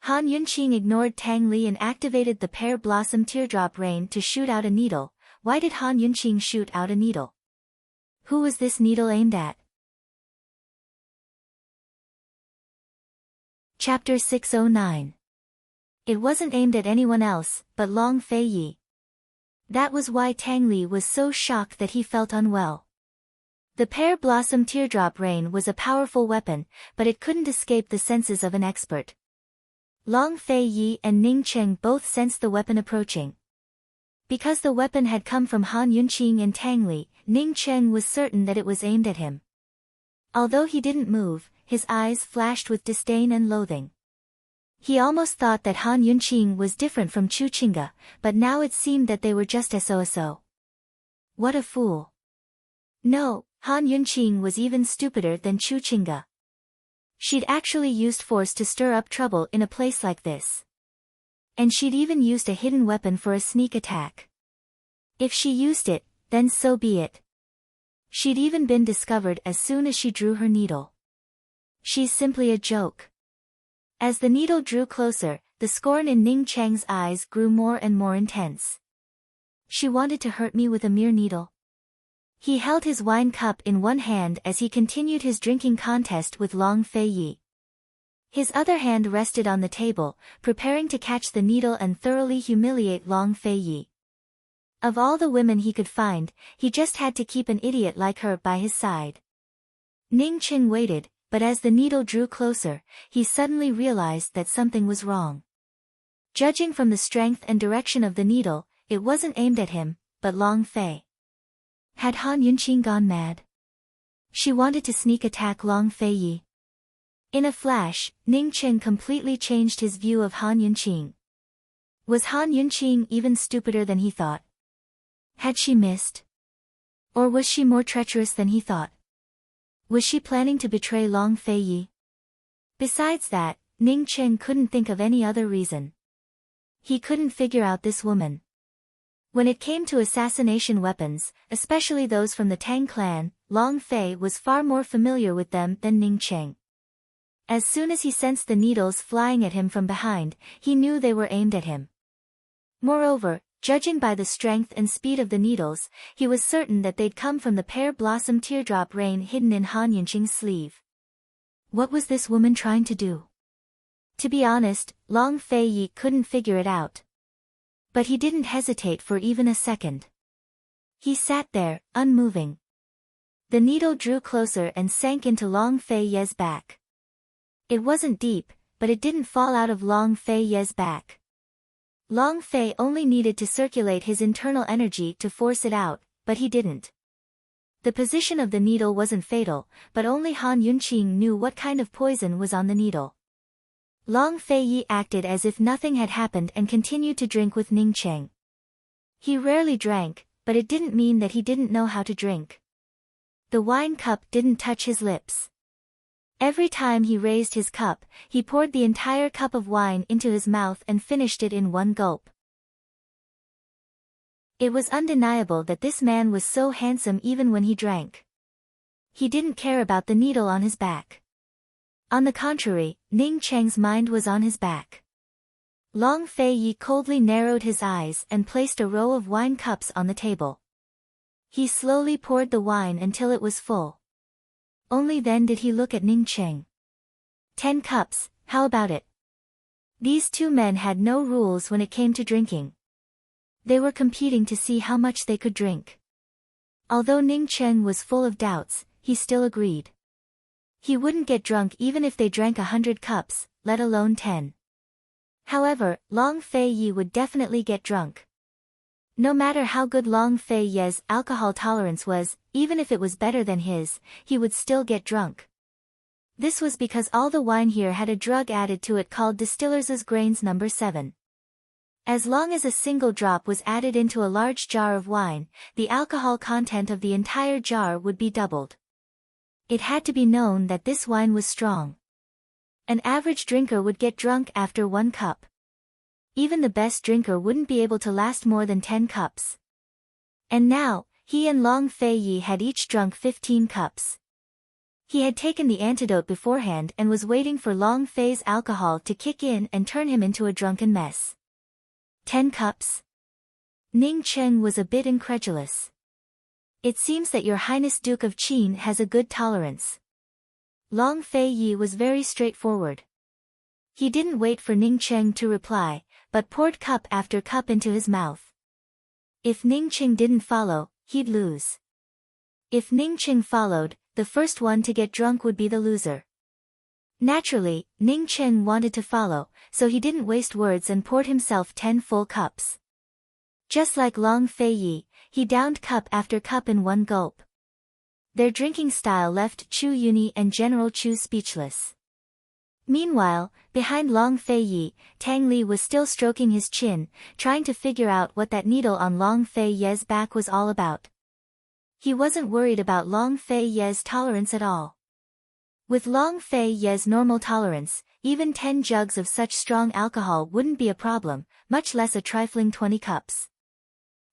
Han Yunqing ignored Tang Li and activated the pear blossom teardrop rain to shoot out a needle. Why did Han Yunqing shoot out a needle? Who was this needle aimed at? Chapter 609. It wasn't aimed at anyone else, but Long Feiyi. That was why Tang Li was so shocked that he felt unwell. The pear blossom teardrop rain was a powerful weapon, but it couldn't escape the senses of an expert. Long Feiyi and Ning Cheng both sensed the weapon approaching. Because the weapon had come from Han Yunqing and Tang Li, Ning Cheng was certain that it was aimed at him. Although he didn't move, his eyes flashed with disdain and loathing. He almost thought that Han Yunqing was different from Chu Qingge, but now it seemed that they were just so. What a fool. No, Han Yunqing was even stupider than Chu Qingge. She'd actually used force to stir up trouble in a place like this. And she'd even used a hidden weapon for a sneak attack. If she used it, then so be it. She'd even been discovered as soon as she drew her needle. She's simply a joke. As the needle drew closer, the scorn in Ning Cheng's eyes grew more and more intense. She wanted to hurt me with a mere needle. He held his wine cup in one hand as he continued his drinking contest with Long Fei Yi. His other hand rested on the table, preparing to catch the needle and thoroughly humiliate Long Fei Yi. Of all the women he could find, he just had to keep an idiot like her by his side. Ning Qing waited, but as the needle drew closer, he suddenly realized that something was wrong. Judging from the strength and direction of the needle, it wasn't aimed at him, but Long Fei. Had Han Yunqing gone mad? She wanted to sneak attack Long Fei Yi. In a flash, Ning Qing completely changed his view of Han Yunqing. Was Han Yunqing even stupider than he thought? Had she missed? Or was she more treacherous than he thought? Was she planning to betray Long Fei Yi? Besides that, Ning Qing couldn't think of any other reason. He couldn't figure out this woman. When it came to assassination weapons, especially those from the Tang clan, Long Fei was far more familiar with them than Ning Qing. As soon as he sensed the needles flying at him from behind, he knew they were aimed at him. Moreover, judging by the strength and speed of the needles, he was certain that they'd come from the pear blossom teardrop rain hidden in Han Yunqing's sleeve. What was this woman trying to do? To be honest, Long Fei Yi couldn't figure it out. But he didn't hesitate for even a second. He sat there, unmoving. The needle drew closer and sank into Long Fei Ye's back. It wasn't deep, but it didn't fall out of Long Fei Ye's back. Long Fei only needed to circulate his internal energy to force it out, but he didn't. The position of the needle wasn't fatal, but only Han Yunqing knew what kind of poison was on the needle. Long Fei Yi acted as if nothing had happened and continued to drink with Ning Qing. He rarely drank, but it didn't mean that he didn't know how to drink. The wine cup didn't touch his lips. Every time he raised his cup, he poured the entire cup of wine into his mouth and finished it in one gulp. It was undeniable that this man was so handsome even when he drank. He didn't care about the needle on his back. On the contrary, Ning Cheng's mind was on his back. Long Fei Yi coldly narrowed his eyes and placed a row of wine cups on the table. He slowly poured the wine until it was full. Only then did he look at Ning Cheng. 10 cups, how about it? These two men had no rules when it came to drinking. They were competing to see how much they could drink. Although Ning Cheng was full of doubts, he still agreed. He wouldn't get drunk even if they drank 100 cups, let alone 10. However, Long Fei Yi would definitely get drunk. No matter how good Long Fei Yi's alcohol tolerance was, even if it was better than his, he would still get drunk. This was because all the wine here had a drug added to it called Distiller's Grains No. 7. As long as a single drop was added into a large jar of wine, the alcohol content of the entire jar would be doubled. It had to be known that this wine was strong. An average drinker would get drunk after 1 cup. Even the best drinker wouldn't be able to last more than 10 cups. And now, he and Long Fei Yi had each drunk 15 cups. He had taken the antidote beforehand and was waiting for Long Fei's alcohol to kick in and turn him into a drunken mess. 10 cups? Ning Cheng was a bit incredulous. It seems that Your Highness Duke of Qin has a good tolerance. Long Fei Yi was very straightforward. He didn't wait for Ning Cheng to reply, but poured cup after cup into his mouth. If Ning Cheng didn't follow, he'd lose. If Ning Cheng followed, the first one to get drunk would be the loser. Naturally, Ning Cheng wanted to follow, so he didn't waste words and poured himself 10 full cups. Just like Long Fei Yi, he downed cup after cup in one gulp. Their drinking style left Chu Yuni and General Chu speechless. Meanwhile, behind Long Fei Yi, Tang Li was still stroking his chin, trying to figure out what that needle on Long Fei Ye's back was all about. He wasn't worried about Long Fei Ye's tolerance at all. With Long Fei Ye's normal tolerance, even 10 jugs of such strong alcohol wouldn't be a problem, much less a trifling 20 cups.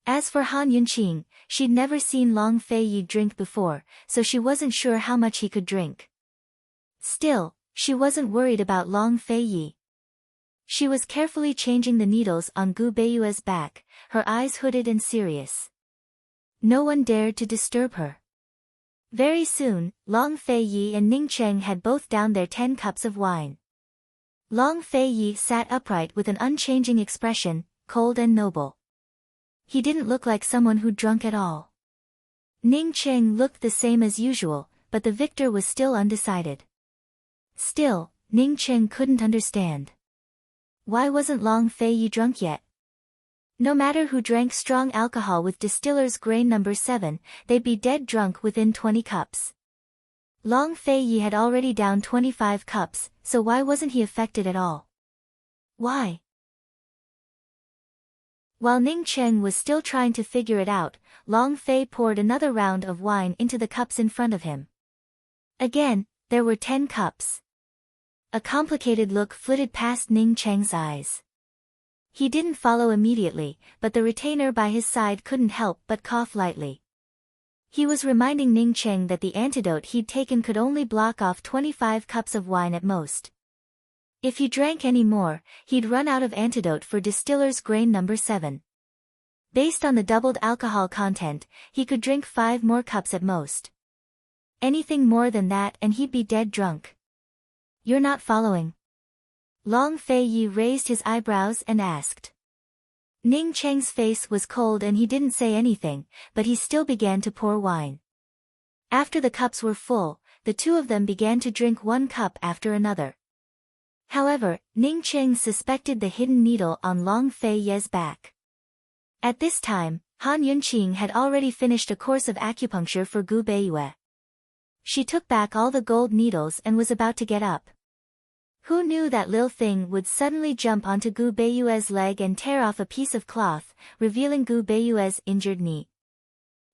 As for Han Yunqing, she'd never seen Long Fei Yi drink before, so she wasn't sure how much he could drink. Still, she wasn't worried about Long Fei Yi. She was carefully changing the needles on Gu Beiyue's back, her eyes hooded and serious. No one dared to disturb her. Very soon, Long Fei Yi and Ning Cheng had both downed their 10 cups of wine. Long Fei Yi sat upright with an unchanging expression, cold and noble. He didn't look like someone who'd drunk at all. Ning Cheng looked the same as usual, but the victor was still undecided. Still, Ning Cheng couldn't understand. Why wasn't Long Fei Yi drunk yet? No matter who drank strong alcohol with distiller's grain number 7, they'd be dead drunk within 20 cups. Long Fei Yi had already downed 25 cups, so why wasn't he affected at all? Why? While Ning Cheng was still trying to figure it out, Long Fei poured another round of wine into the cups in front of him. Again, there were 10 cups. A complicated look flitted past Ning Cheng's eyes. He didn't follow immediately, but the retainer by his side couldn't help but cough lightly. He was reminding Ning Cheng that the antidote he'd taken could only block off 25 cups of wine at most. If he drank any more, he'd run out of antidote for distiller's grain number 7. Based on the doubled alcohol content, he could drink 5 more cups at most. Anything more than that and he'd be dead drunk. You're not following. Long Fei Yi raised his eyebrows and asked. Ning Cheng's face was cold and he didn't say anything, but he still began to pour wine. After the cups were full, the two of them began to drink 1 cup after another. However, Ning Cheng suspected the hidden needle on Long Fei Ye's back. At this time, Han Yunqing had already finished a course of acupuncture for Gu Beiyue. She took back all the gold needles and was about to get up. Who knew that Lil Thing would suddenly jump onto Gu Beiyue's leg and tear off a piece of cloth, revealing Gu Beiyue's injured knee.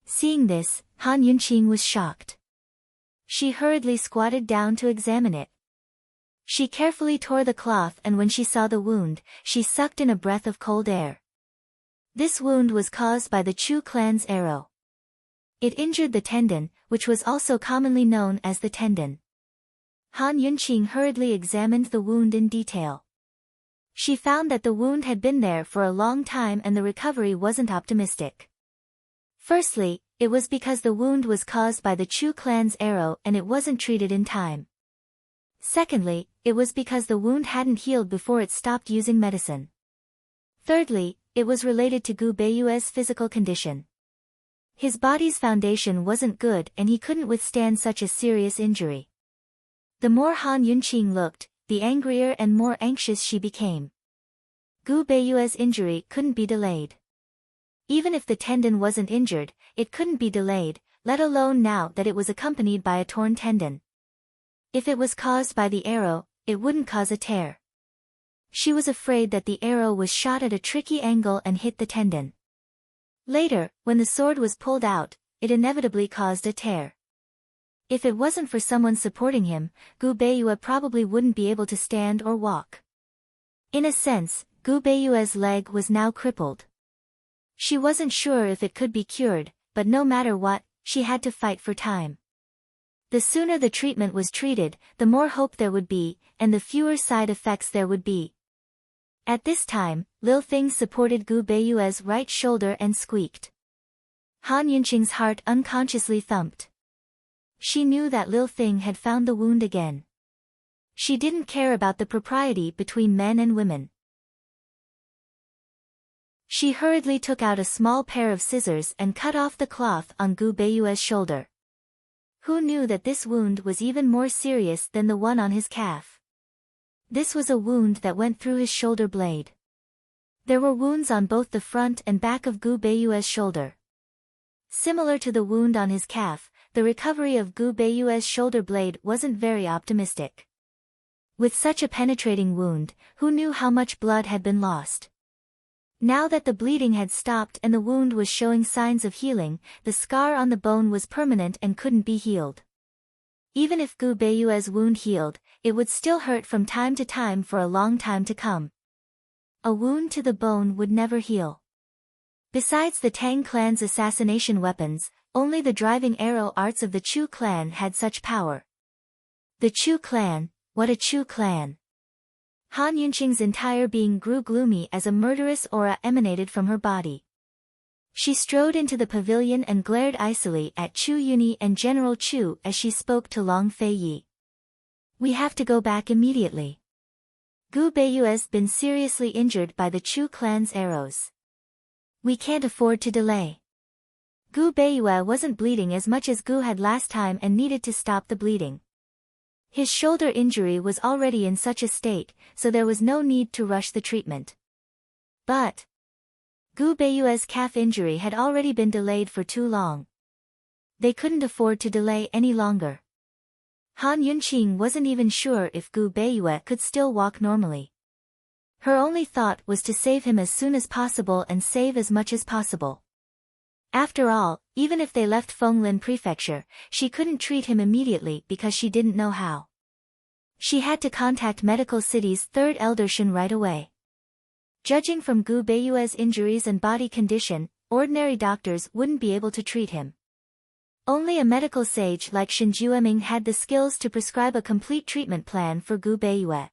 Seeing this, Han Yunqing was shocked. She hurriedly squatted down to examine it. She carefully tore the cloth and when she saw the wound, she sucked in a breath of cold air. This wound was caused by the Chu clan's arrow. It injured the tendon, which was also commonly known as the tendon. Han Yunqing hurriedly examined the wound in detail. She found that the wound had been there for a long time and the recovery wasn't optimistic. Firstly, it was because the wound was caused by the Chu clan's arrow and it wasn't treated in time. Secondly, it was because the wound hadn't healed before it stopped using medicine. Thirdly, it was related to Gu Beiyue's physical condition. His body's foundation wasn't good and he couldn't withstand such a serious injury. The more Han Yunqing looked, the angrier and more anxious she became. Gu Beiyue's injury couldn't be delayed. Even if the tendon wasn't injured, it couldn't be delayed, let alone now that it was accompanied by a torn tendon. If it was caused by the arrow, it wouldn't cause a tear. She was afraid that the arrow was shot at a tricky angle and hit the tendon. Later, when the sword was pulled out, it inevitably caused a tear. If it wasn't for someone supporting him, Gu Beiyue probably wouldn't be able to stand or walk. In a sense, Gu Beiyue's leg was now crippled. She wasn't sure if it could be cured, but no matter what, she had to fight for time. The sooner the treatment was treated, the more hope there would be, and the fewer side effects there would be. At this time, Lil Thing supported Gu Beiyue's right shoulder and squeaked. Han Yunqing's heart unconsciously thumped. She knew that Lil Thing had found the wound again. She didn't care about the propriety between men and women. She hurriedly took out a small pair of scissors and cut off the cloth on Gu Beiyue's shoulder. Who knew that this wound was even more serious than the one on his calf? This was a wound that went through his shoulder blade. There were wounds on both the front and back of Gu Beiyue's shoulder. Similar to the wound on his calf, the recovery of Gu Beiyue's shoulder blade wasn't very optimistic. With such a penetrating wound, who knew how much blood had been lost? Now that the bleeding had stopped and the wound was showing signs of healing, the scar on the bone was permanent and couldn't be healed. Even if Gu Beiyue's wound healed, it would still hurt from time to time for a long time to come. A wound to the bone would never heal. Besides the Tang clan's assassination weapons, only the driving arrow arts of the Chu clan had such power. The Chu clan, what a Chu clan! Han Yunqing's entire being grew gloomy as a murderous aura emanated from her body. She strode into the pavilion and glared icily at Chu Yuni and General Chu as she spoke to Long Fei Yi. We have to go back immediately. Gu Beiyue's been seriously injured by the Chu clan's arrows. We can't afford to delay. Gu Beiyue wasn't bleeding as much as Gu had last time and needed to stop the bleeding. His shoulder injury was already in such a state, so there was no need to rush the treatment. But Gu Beiyue's calf injury had already been delayed for too long. They couldn't afford to delay any longer. Han Yunqing wasn't even sure if Gu Beiyue could still walk normally. Her only thought was to save him as soon as possible and save as much as possible. After all, even if they left Fenglin Prefecture, she couldn't treat him immediately because she didn't know how. She had to contact Medical City's third eldershan right away. Judging from Gu Beiyue's injuries and body condition, ordinary doctors wouldn't be able to treat him. Only a medical sage like Shen Jueming had the skills to prescribe a complete treatment plan for Gu Beiyue.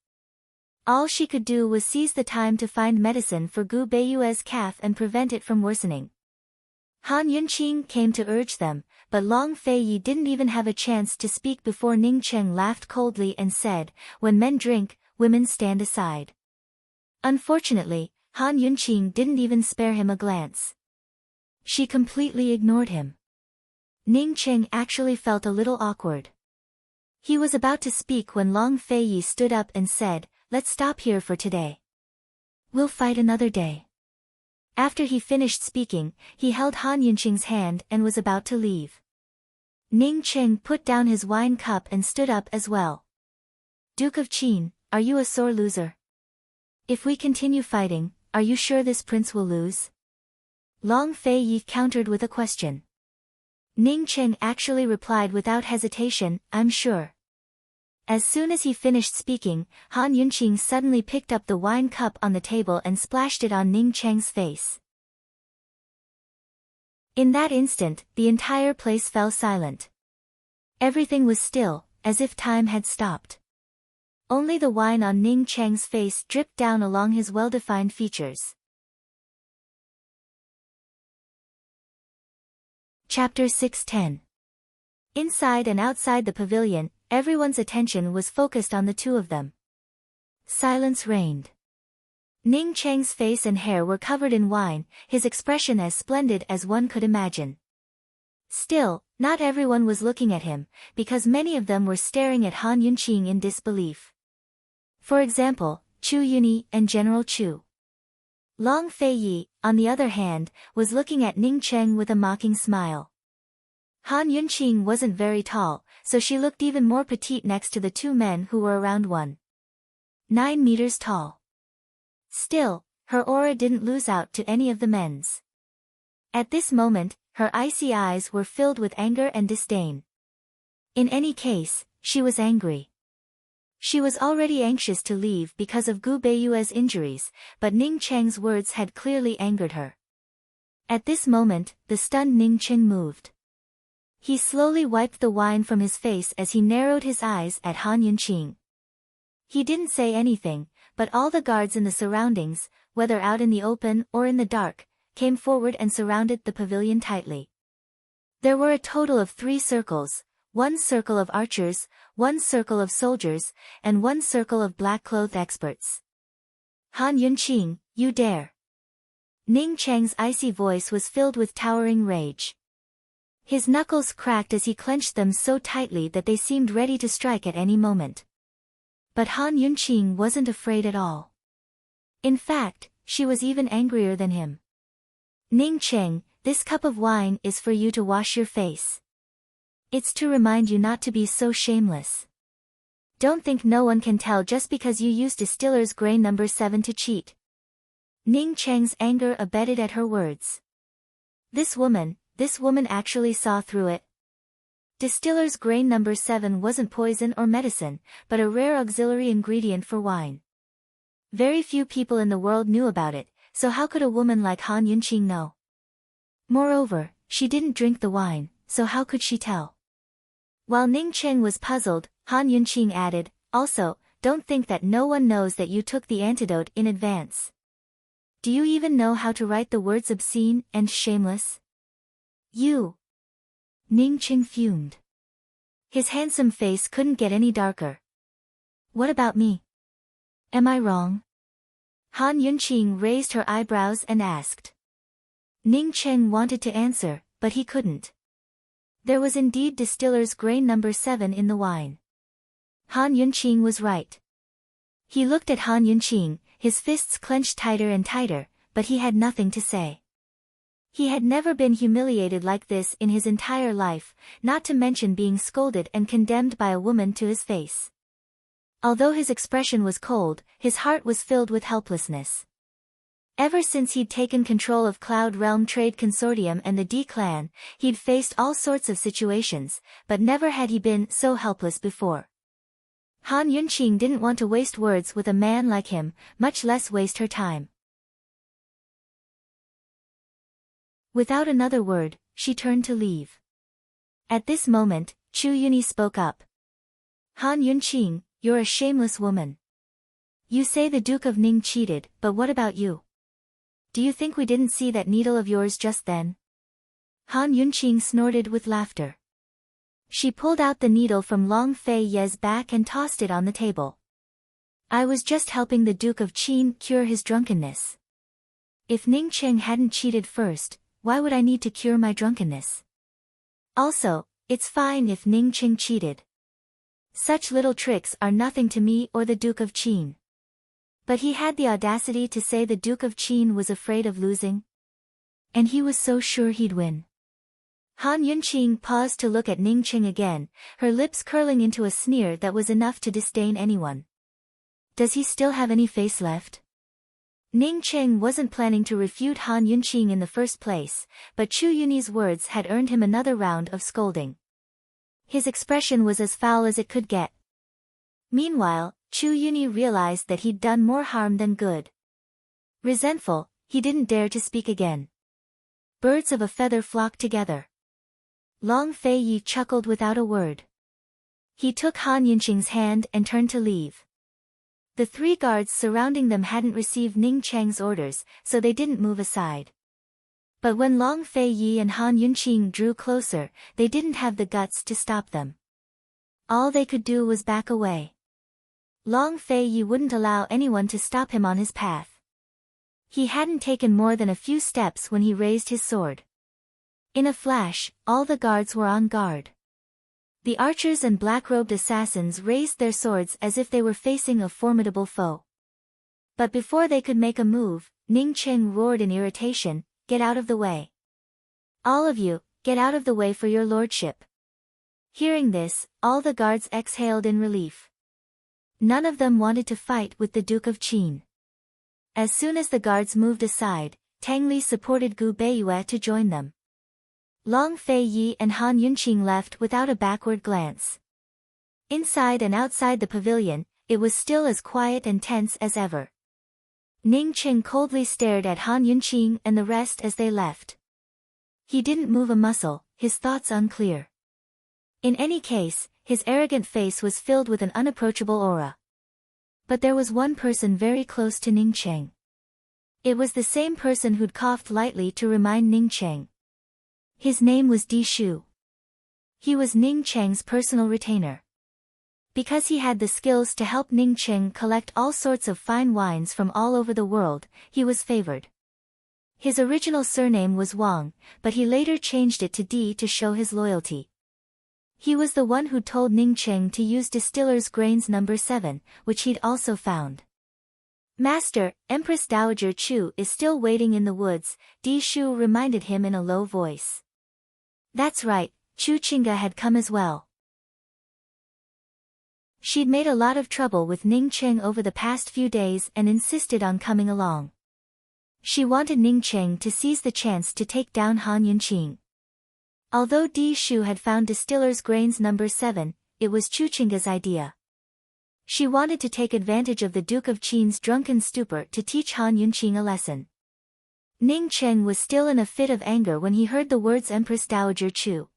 All she could do was seize the time to find medicine for Gu Beiyue's calf and prevent it from worsening. Han Yunqing came to urge them, but Long Fei Yi didn't even have a chance to speak before Ning Cheng laughed coldly and said, "When men drink, women stand aside." Unfortunately, Han Yunqing didn't even spare him a glance. She completely ignored him. Ning Cheng actually felt a little awkward. He was about to speak when Long Fei Yi stood up and said, "Let's stop here for today. We'll fight another day." After he finished speaking, he held Han Yunqing's hand and was about to leave. Ning Cheng put down his wine cup and stood up as well. "Duke of Qin, are you a sore loser? If we continue fighting, are you sure this prince will lose?" Long Fei Yi countered with a question. Ning Cheng actually replied without hesitation, "I'm sure." As soon as he finished speaking, Han Yunqing suddenly picked up the wine cup on the table and splashed it on Ning Cheng's face. In that instant, the entire place fell silent. Everything was still, as if time had stopped. Only the wine on Ning Cheng's face dripped down along his well-defined features. Chapter 610. Inside and outside the pavilion, everyone's attention was focused on the two of them. Silence reigned. Ning Cheng's face and hair were covered in wine, his expression as splendid as one could imagine. Still, not everyone was looking at him, because many of them were staring at Han Yunqing in disbelief. For example, Chu Yuni and General Chu. Long Fei Yi, on the other hand, was looking at Ning Cheng with a mocking smile. Han Yunqing wasn't very tall, so she looked even more petite next to the two men who were around 1.9 meters tall. Still, her aura didn't lose out to any of the men's. At this moment, her icy eyes were filled with anger and disdain. In any case, she was angry. She was already anxious to leave because of Gu Beiyue's injuries, but Ning Cheng's words had clearly angered her. At this moment, the stunned Ning Cheng moved. He slowly wiped the wine from his face as he narrowed his eyes at Han Yunqing. He didn't say anything, but all the guards in the surroundings, whether out in the open or in the dark, came forward and surrounded the pavilion tightly. There were a total of 3 circles, 1 circle of archers, 1 circle of soldiers, and 1 circle of black-clothed experts. "Han Yunqing, you dare!" Ning Cheng's icy voice was filled with towering rage. His knuckles cracked as he clenched them so tightly that they seemed ready to strike at any moment. But Han Yunqing wasn't afraid at all. In fact, she was even angrier than him. "Ning Cheng, this cup of wine is for you to wash your face. It's to remind you not to be so shameless. Don't think no one can tell just because you used distiller's grain number 7 to cheat. Ning Cheng's anger abated at her words. This woman actually saw through it. Distiller's grain number 7 wasn't poison or medicine, but a rare auxiliary ingredient for wine. Very few people in the world knew about it, so how could a woman like Han Yunqing know? Moreover, she didn't drink the wine, so how could she tell? While Ning Cheng was puzzled, Han Yunqing added, also, don't think that no one knows that you took the antidote in advance. Do you even know how to write the words obscene and shameless? You. Ning Cheng fumed. His handsome face couldn't get any darker. What about me? Am I wrong? Han Yunqing raised her eyebrows and asked. Ning Cheng wanted to answer, but he couldn't. There was indeed distiller's grain number 7 in the wine. Han Yunqing was right. He looked at Han Yunqing, his fists clenched tighter and tighter, but he had nothing to say. He had never been humiliated like this in his entire life, not to mention being scolded and condemned by a woman to his face. Although his expression was cold, his heart was filled with helplessness. Ever since he'd taken control of Cloud Realm Trade Consortium and the D-Clan, he'd faced all sorts of situations, but never had he been so helpless before. Han Yunqing didn't want to waste words with a man like him, much less waste her time. Without another word, she turned to leave. At this moment, Chu Yuni spoke up. Han Yunqing, you're a shameless woman. You say the Duke of Ning cheated, but what about you? Do you think we didn't see that needle of yours just then? Han Yunqing snorted with laughter. She pulled out the needle from Long Fei Ye's back and tossed it on the table. I was just helping the Duke of Qin cure his drunkenness. If Ning Cheng hadn't cheated first, why would I need to cure my drunkenness? Also, it's fine if Ning Cheng cheated. Such little tricks are nothing to me or the Duke of Qin. But he had the audacity to say the Duke of Qin was afraid of losing. And he was so sure he'd win. Han Yunqing paused to look at Ning Cheng again, her lips curling into a sneer that was enough to disdain anyone. Does he still have any face left? Ning Cheng wasn't planning to refute Han Yunqing in the first place, but Chu Yuni's words had earned him another round of scolding. His expression was as foul as it could get. Meanwhile, Chu Yuni realized that he'd done more harm than good. Resentful, he didn't dare to speak again. Birds of a feather flocked together. Long Fei Yi chuckled without a word. He took Han Yunqing's hand and turned to leave. The 3 guards surrounding them hadn't received Ning Cheng's orders, so they didn't move aside. But when Long Fei Yi and Han Yunqing drew closer, they didn't have the guts to stop them. All they could do was back away. Long Fei Yi wouldn't allow anyone to stop him on his path. He hadn't taken more than a few steps when he raised his sword. In a flash, all the guards were on guard. The archers and black-robed assassins raised their swords as if they were facing a formidable foe. But before they could make a move, Ning Cheng roared in irritation, "Get out of the way. All of you, get out of the way for your lordship." Hearing this, all the guards exhaled in relief. None of them wanted to fight with the Duke of Qin. As soon as the guards moved aside, Tang Li supported Gu Beiyue to join them. Long Fei Yi and Han Yunqing left without a backward glance. Inside and outside the pavilion, it was still as quiet and tense as ever. Ning Cheng coldly stared at Han Yunqing and the rest as they left. He didn't move a muscle, his thoughts unclear. In any case, his arrogant face was filled with an unapproachable aura. But there was one person very close to Ning Cheng. It was the same person who'd coughed lightly to remind Ning Cheng. His name was Di Shu. He was Ning Cheng's personal retainer. Because he had the skills to help Ning Cheng collect all sorts of fine wines from all over the world, he was favored. His original surname was Wang, but he later changed it to Di to show his loyalty. He was the one who told Ning Cheng to use distiller's grains number 7, which he'd also found. "Master, Empress Dowager Chu is still waiting in the woods," Di Shu reminded him in a low voice. That's right, Chu Qingge had come as well. She'd made a lot of trouble with Ning Cheng over the past few days and insisted on coming along. She wanted Ning Cheng to seize the chance to take down Han Yunqing. Although Di Shu had found Distiller's Grains number 7, it was Chu Chinga's idea. She wanted to take advantage of the Duke of Qin's drunken stupor to teach Han Yunqing a lesson. Ning Cheng was still in a fit of anger when he heard the words Empress Dowager Chu.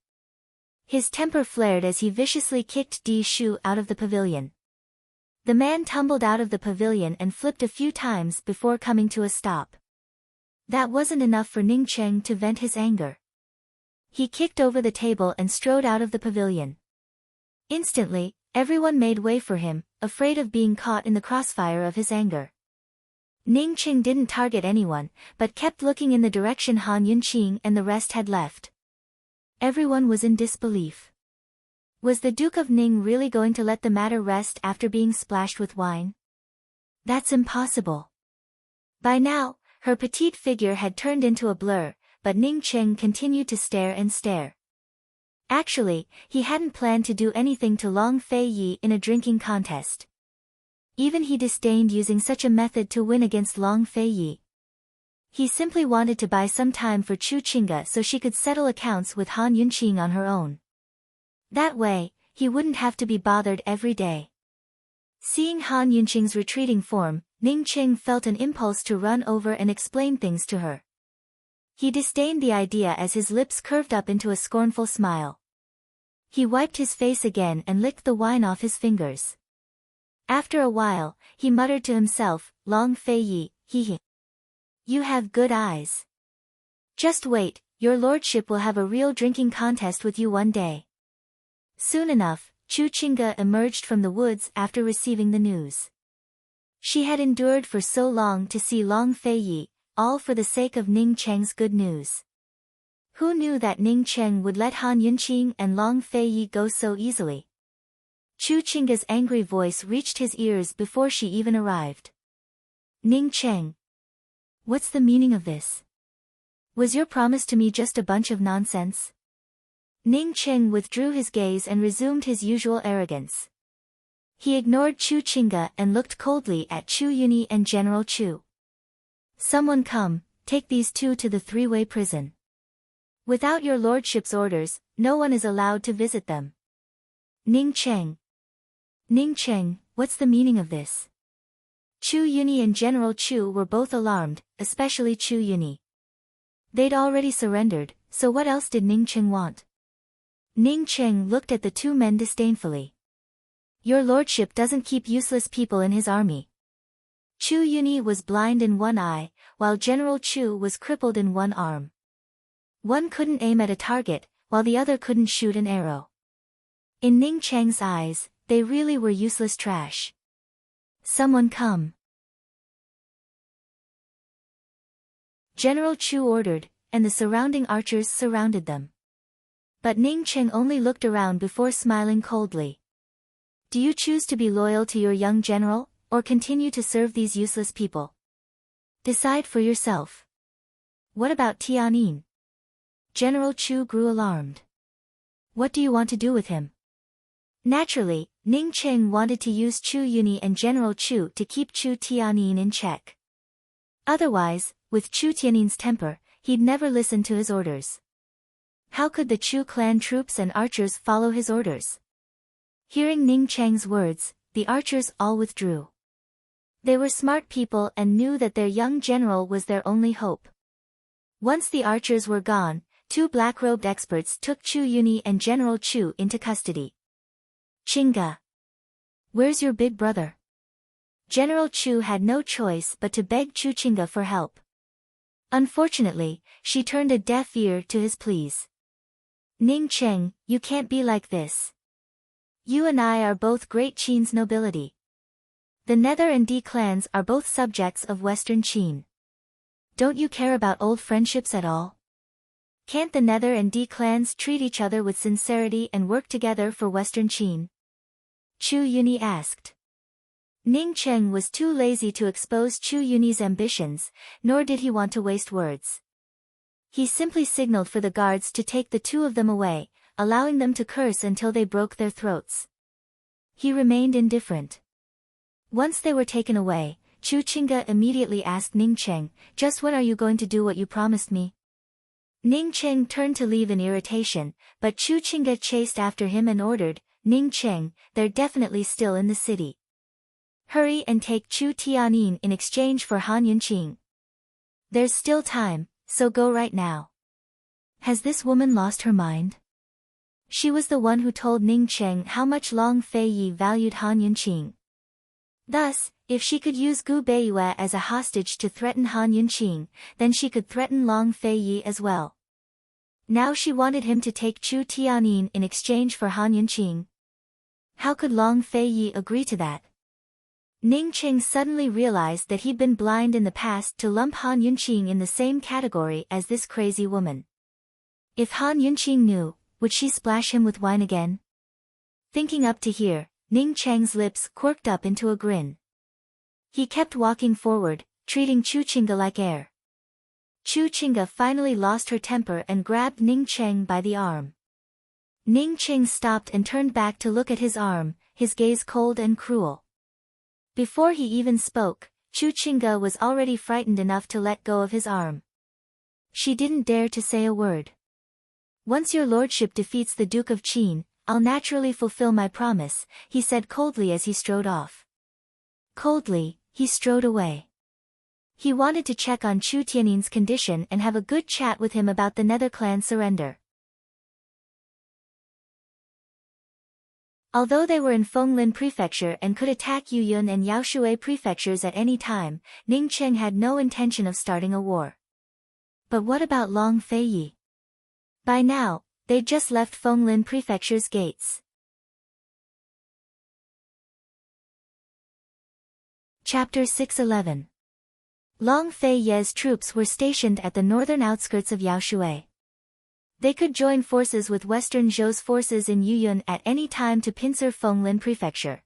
His temper flared as he viciously kicked Di Shu out of the pavilion. The man tumbled out of the pavilion and flipped a few times before coming to a stop. That wasn't enough for Ning Cheng to vent his anger. He kicked over the table and strode out of the pavilion. Instantly, everyone made way for him, afraid of being caught in the crossfire of his anger. Ning Cheng didn't target anyone, but kept looking in the direction Han Yunqing and the rest had left. Everyone was in disbelief. Was the Duke of Ning really going to let the matter rest after being splashed with wine? That's impossible. By now, her petite figure had turned into a blur, but Ning Cheng continued to stare and stare. Actually, he hadn't planned to do anything to Long Fei Yi in a drinking contest. Even he disdained using such a method to win against Long Fei Yi. He simply wanted to buy some time for Chu Qinga so she could settle accounts with Han Yunqing on her own. That way, he wouldn't have to be bothered every day. Seeing Han Yunqing's retreating form, Ning Cheng felt an impulse to run over and explain things to her. He disdained the idea as his lips curved up into a scornful smile. He wiped his face again and licked the wine off his fingers. After a while, he muttered to himself, Long Fei Yi, he. You have good eyes. Just wait, your lordship will have a real drinking contest with you one day. Soon enough, Chu Qinga emerged from the woods after receiving the news. She had endured for so long to see Long Fei Yi, all for the sake of Ning Cheng's good news. Who knew that Ning Cheng would let Han Yunqing and Long Fei Yi go so easily? Chu Qinga's angry voice reached his ears before she even arrived. Ning Cheng. What's the meaning of this? Was your promise to me just a bunch of nonsense? Ning Cheng withdrew his gaze and resumed his usual arrogance. He ignored Chu Qinga and looked coldly at Chu Yuni and General Chu. Someone come, take these two to the three-way prison. Without your lordship's orders, no one is allowed to visit them. Ning Cheng. Ning Cheng, what's the meaning of this? Chu Yuni and General Chu were both alarmed, especially Chu Yuni. They'd already surrendered, so what else did Ning Cheng want? Ning Cheng looked at the two men disdainfully. Your lordship doesn't keep useless people in his army. Chu Yuni was blind in one eye, while General Chu was crippled in one arm. One couldn't aim at a target, while the other couldn't shoot an arrow. In Ning Cheng's eyes, they really were useless trash. Someone come. General Chu ordered, and the surrounding archers surrounded them. But Ning Cheng only looked around before smiling coldly. Do you choose to be loyal to your young general, or continue to serve these useless people? Decide for yourself. What about Tianyin? General Chu grew alarmed. What do you want to do with him? Naturally, Ning Cheng wanted to use Chu Yuni and General Chu to keep Chu Tianyin in check. Otherwise, with Chu Tianyin's temper, he'd never listen to his orders. How could the Chu clan troops and archers follow his orders? Hearing Ning Cheng's words, the archers all withdrew. They were smart people and knew that their young general was their only hope. Once the archers were gone, two black-robed experts took Chu Yuni and General Chu into custody. Qinga. Where's your big brother? General Chu had no choice but to beg Chu Qinga for help. Unfortunately, she turned a deaf ear to his pleas. Ning Cheng, you can't be like this. You and I are both great Qin's nobility. The Nether and Di clans are both subjects of Western Qin. Don't you care about old friendships at all? Can't the Nether and Di clans treat each other with sincerity and work together for Western Qin? Chu Yuni asked. Ning Cheng was too lazy to expose Chu Yuni's ambitions, nor did he want to waste words. He simply signaled for the guards to take the two of them away, allowing them to curse until they broke their throats. He remained indifferent. Once they were taken away, Chu Qingge immediately asked Ning Cheng, "Just when are you going to do what you promised me?" Ning Cheng turned to leave in irritation, but Chu Qingge chased after him and ordered, "Ning Cheng, they're definitely still in the city. Hurry and take Chu Tianyin in exchange for Han Yunqing. There's still time, so go right now." Has this woman lost her mind? She was the one who told Ning Cheng how much Long Feiyi valued Han Yunqing. Thus, if she could use Gu Beiyue as a hostage to threaten Han Yunqing, then she could threaten Long Feiyi as well. Now she wanted him to take Chu Tianyin in exchange for Han Yunqing. How could Long Feiyi agree to that? Ning Cheng suddenly realized that he'd been blind in the past to lump Han Yunqing in the same category as this crazy woman. If Han Yunqing knew, would she splash him with wine again? Thinking up to here, Ning Cheng's lips quirked up into a grin. He kept walking forward, treating Chu Qingge like air. Chu Qingge finally lost her temper and grabbed Ning Cheng by the arm. Ning Cheng stopped and turned back to look at his arm, his gaze cold and cruel. Before he even spoke, Chu Qingge was already frightened enough to let go of his arm. She didn't dare to say a word. "Once your lordship defeats the Duke of Qin, I'll naturally fulfill my promise," he said coldly as he strode off. Coldly, he strode away. He wanted to check on Chu Tianyin's condition and have a good chat with him about the Nether clan surrender. Although they were in Fenglin Prefecture and could attack Yuyun and Yaoshui prefectures at any time, Ning Cheng had no intention of starting a war. But what about Long Feiyi? By now, they'd just left Fenglin Prefecture's gates. Chapter 611. Long Feiyi's troops were stationed at the northern outskirts of Yaoshui. They could join forces with Western Zhou's forces in Yuyun at any time to pincer Fenglin Prefecture.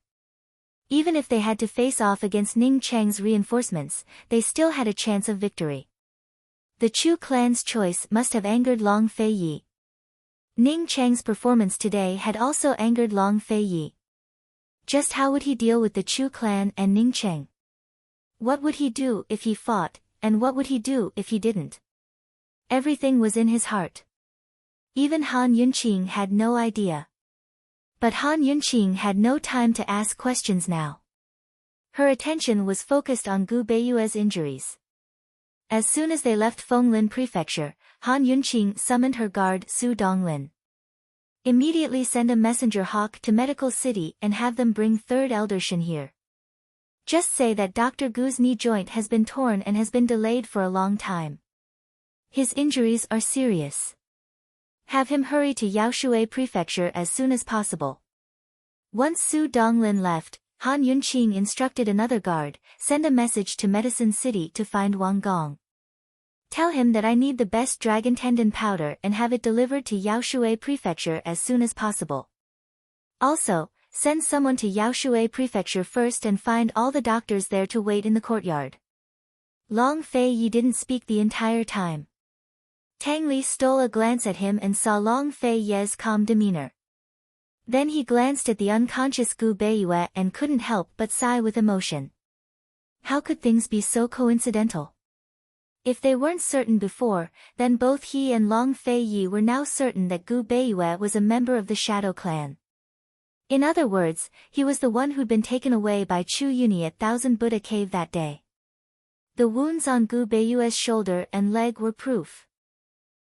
Even if they had to face off against Ning Cheng's reinforcements, they still had a chance of victory. The Chu clan's choice must have angered Long Feiyi. Ning Cheng's performance today had also angered Long Feiyi. Just how would he deal with the Chu clan and Ning Cheng? What would he do if he fought, and what would he do if he didn't? Everything was in his heart. Even Han Yunqing had no idea. But Han Yunqing had no time to ask questions now. Her attention was focused on Gu Beiyue's injuries. As soon as they left Fenglin Prefecture, Han Yunqing summoned her guard Su Donglin. "Immediately send a messenger hawk to Medical City and have them bring 3rd Elder Shen here. Just say that Dr. Gu's knee joint has been torn and has been delayed for a long time. His injuries are serious. Have him hurry to Yaoshui Prefecture as soon as possible." Once Su Donglin left, Han Yunqing instructed another guard, "Send a message to Medicine City to find Wang Gong. Tell him that I need the best dragon tendon powder and have it delivered to Yaoshui Prefecture as soon as possible. Also, send someone to Yaoshui Prefecture first and find all the doctors there to wait in the courtyard." Long Feiyi didn't speak the entire time. Tang Li stole a glance at him and saw Long Feiyi's calm demeanor. Then he glanced at the unconscious Gu Beiyue and couldn't help but sigh with emotion. How could things be so coincidental? If they weren't certain before, then both he and Long Feiyi were now certain that Gu Beiyue was a member of the Shadow Clan. In other words, he was the one who'd been taken away by Chu Yuni at Thousand Buddha Cave that day. The wounds on Gu Beiyue's shoulder and leg were proof.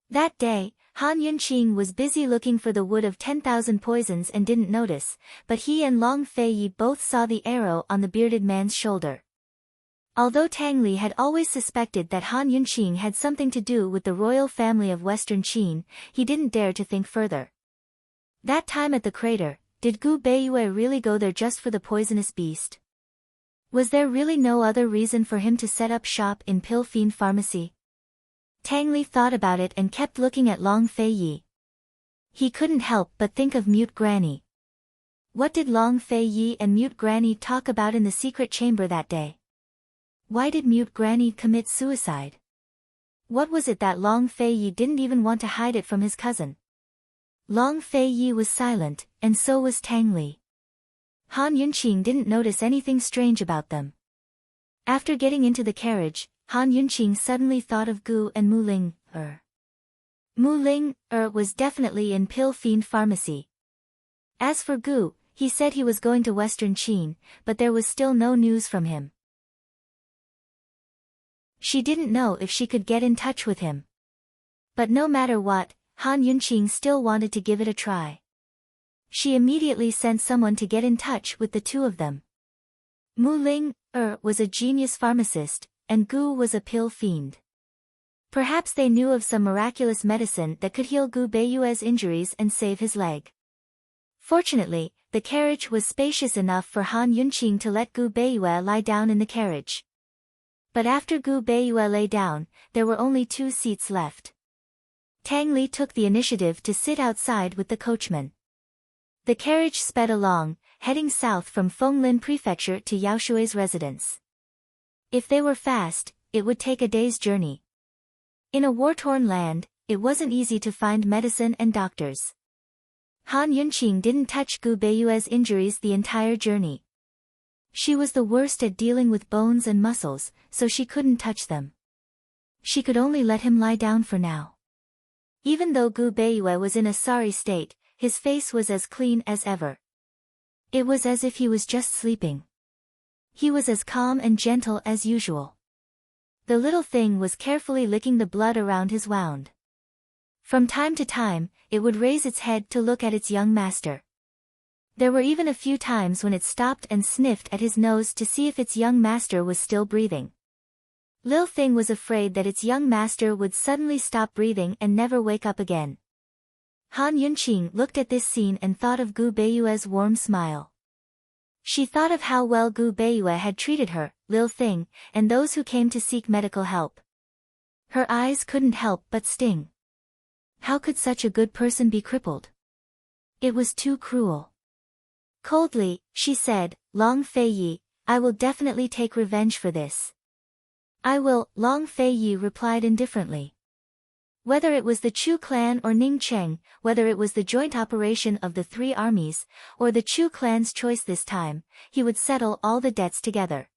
That day, Han Yunqing was busy looking for the wood of 10,000 poisons and didn't notice, but he and Long Feiyi both saw the arrow on the bearded man's shoulder. Although Tang Li had always suspected that Han Yunqing had something to do with the royal family of Western Qin, he didn't dare to think further. That time at the crater, did Gu Beiyue really go there just for the poisonous beast? Was there really no other reason for him to set up shop in Pill Fiend Pharmacy? Tang Li thought about it and kept looking at Long Feiyi. He couldn't help but think of Mute Granny. What did Long Feiyi and Mute Granny talk about in the secret chamber that day? Why did Mute Granny commit suicide? What was it that Long Feiyi didn't even want to hide it from his cousin? Long Feiyi was silent, and so was Tang Li. Han Yunqing didn't notice anything strange about them. After getting into the carriage, Han Yunqing suddenly thought of Gu and Mu Ling. Mu Ling was definitely in Pill Fiend Pharmacy. As for Gu, he said he was going to Western Qin, but there was still no news from him. She didn't know if she could get in touch with him. But no matter what, Han Yunqing still wanted to give it a try. She immediately sent someone to get in touch with the two of them. Mu Ling was a genius pharmacist, and Gu was a pill fiend. Perhaps they knew of some miraculous medicine that could heal Gu Beiyue's injuries and save his leg. Fortunately, the carriage was spacious enough for Han Yunqing to let Gu Beiyue lie down in the carriage. But after Gu Beiyue lay down, there were only 2 seats left. Tang Li took the initiative to sit outside with the coachman. The carriage sped along, heading south from Fenglin Prefecture to Yaoshui's residence. If they were fast, it would take a day's journey. In a war-torn land, it wasn't easy to find medicine and doctors. Han Yunqing didn't touch Gu Beiyue's injuries the entire journey. She was the worst at dealing with bones and muscles, so she couldn't touch them. She could only let him lie down for now. Even though Gu Beiyue was in a sorry state, his face was as clean as ever. It was as if he was just sleeping. He was as calm and gentle as usual. The little thing was carefully licking the blood around his wound. From time to time, it would raise its head to look at its young master. There were even a few times when it stopped and sniffed at his nose to see if its young master was still breathing. Lil Thing was afraid that its young master would suddenly stop breathing and never wake up again. Han Yunqing looked at this scene and thought of Gu Beiyue's warm smile. She thought of how well Gu Beiyue had treated her, Lil Thing, and those who came to seek medical help. Her eyes couldn't help but sting. How could such a good person be crippled? It was too cruel. Coldly, she said, Long Fei Yi, I will definitely take revenge for this. I will, Long Fei Yi replied indifferently. Whether it was the Chu clan or Ning Cheng, whether it was the joint operation of the 3 armies, or the Chu clan's choice this time, he would settle all the debts together.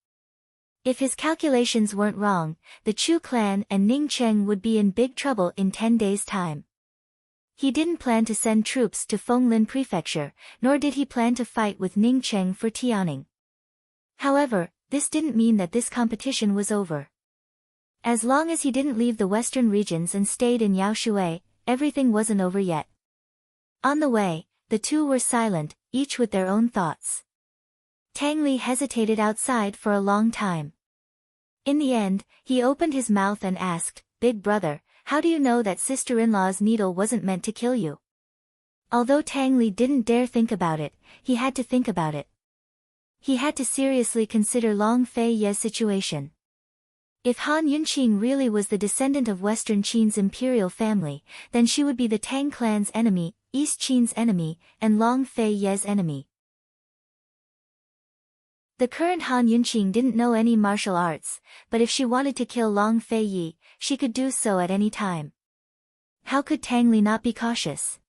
If his calculations weren't wrong, the Chu clan and Ning Cheng would be in big trouble in 10 days' time. He didn't plan to send troops to Fenglin Prefecture, nor did he plan to fight with Ning Cheng for Tianing. However, this didn't mean that this competition was over. As long as he didn't leave the western regions and stayed in Yaoshui, everything wasn't over yet. On the way, the two were silent, each with their own thoughts. Tang Li hesitated outside for a long time. In the end, he opened his mouth and asked, Big brother, how do you know that sister-in-law's needle wasn't meant to kill you? Although Tang Li didn't dare think about it, he had to think about it. He had to seriously consider Long Fei Ye's situation. If Han Yunqing really was the descendant of Western Qin's imperial family, then she would be the Tang clan's enemy, East Qin's enemy, and Long Fei Ye's enemy. The current Han Yunqing didn't know any martial arts, but if she wanted to kill Long Fei Yi, she could do so at any time. How could Tang Li not be cautious?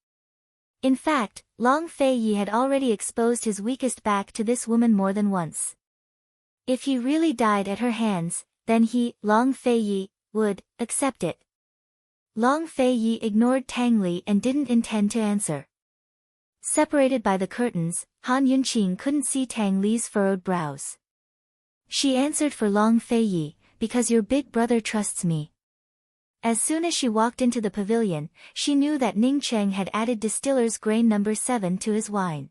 In fact, Long Fei Yi had already exposed his weakest back to this woman more than once. If he really died at her hands, then he, Long Fei Yi, would accept it. Long Fei Yi ignored Tang Li and didn't intend to answer. Separated by the curtains, Han Yunqing couldn't see Tang Li's furrowed brows. She answered for Long Fei Yi, because your big brother trusts me. As soon as she walked into the pavilion, she knew that Ning Cheng had added distiller's grain number 7 to his wine.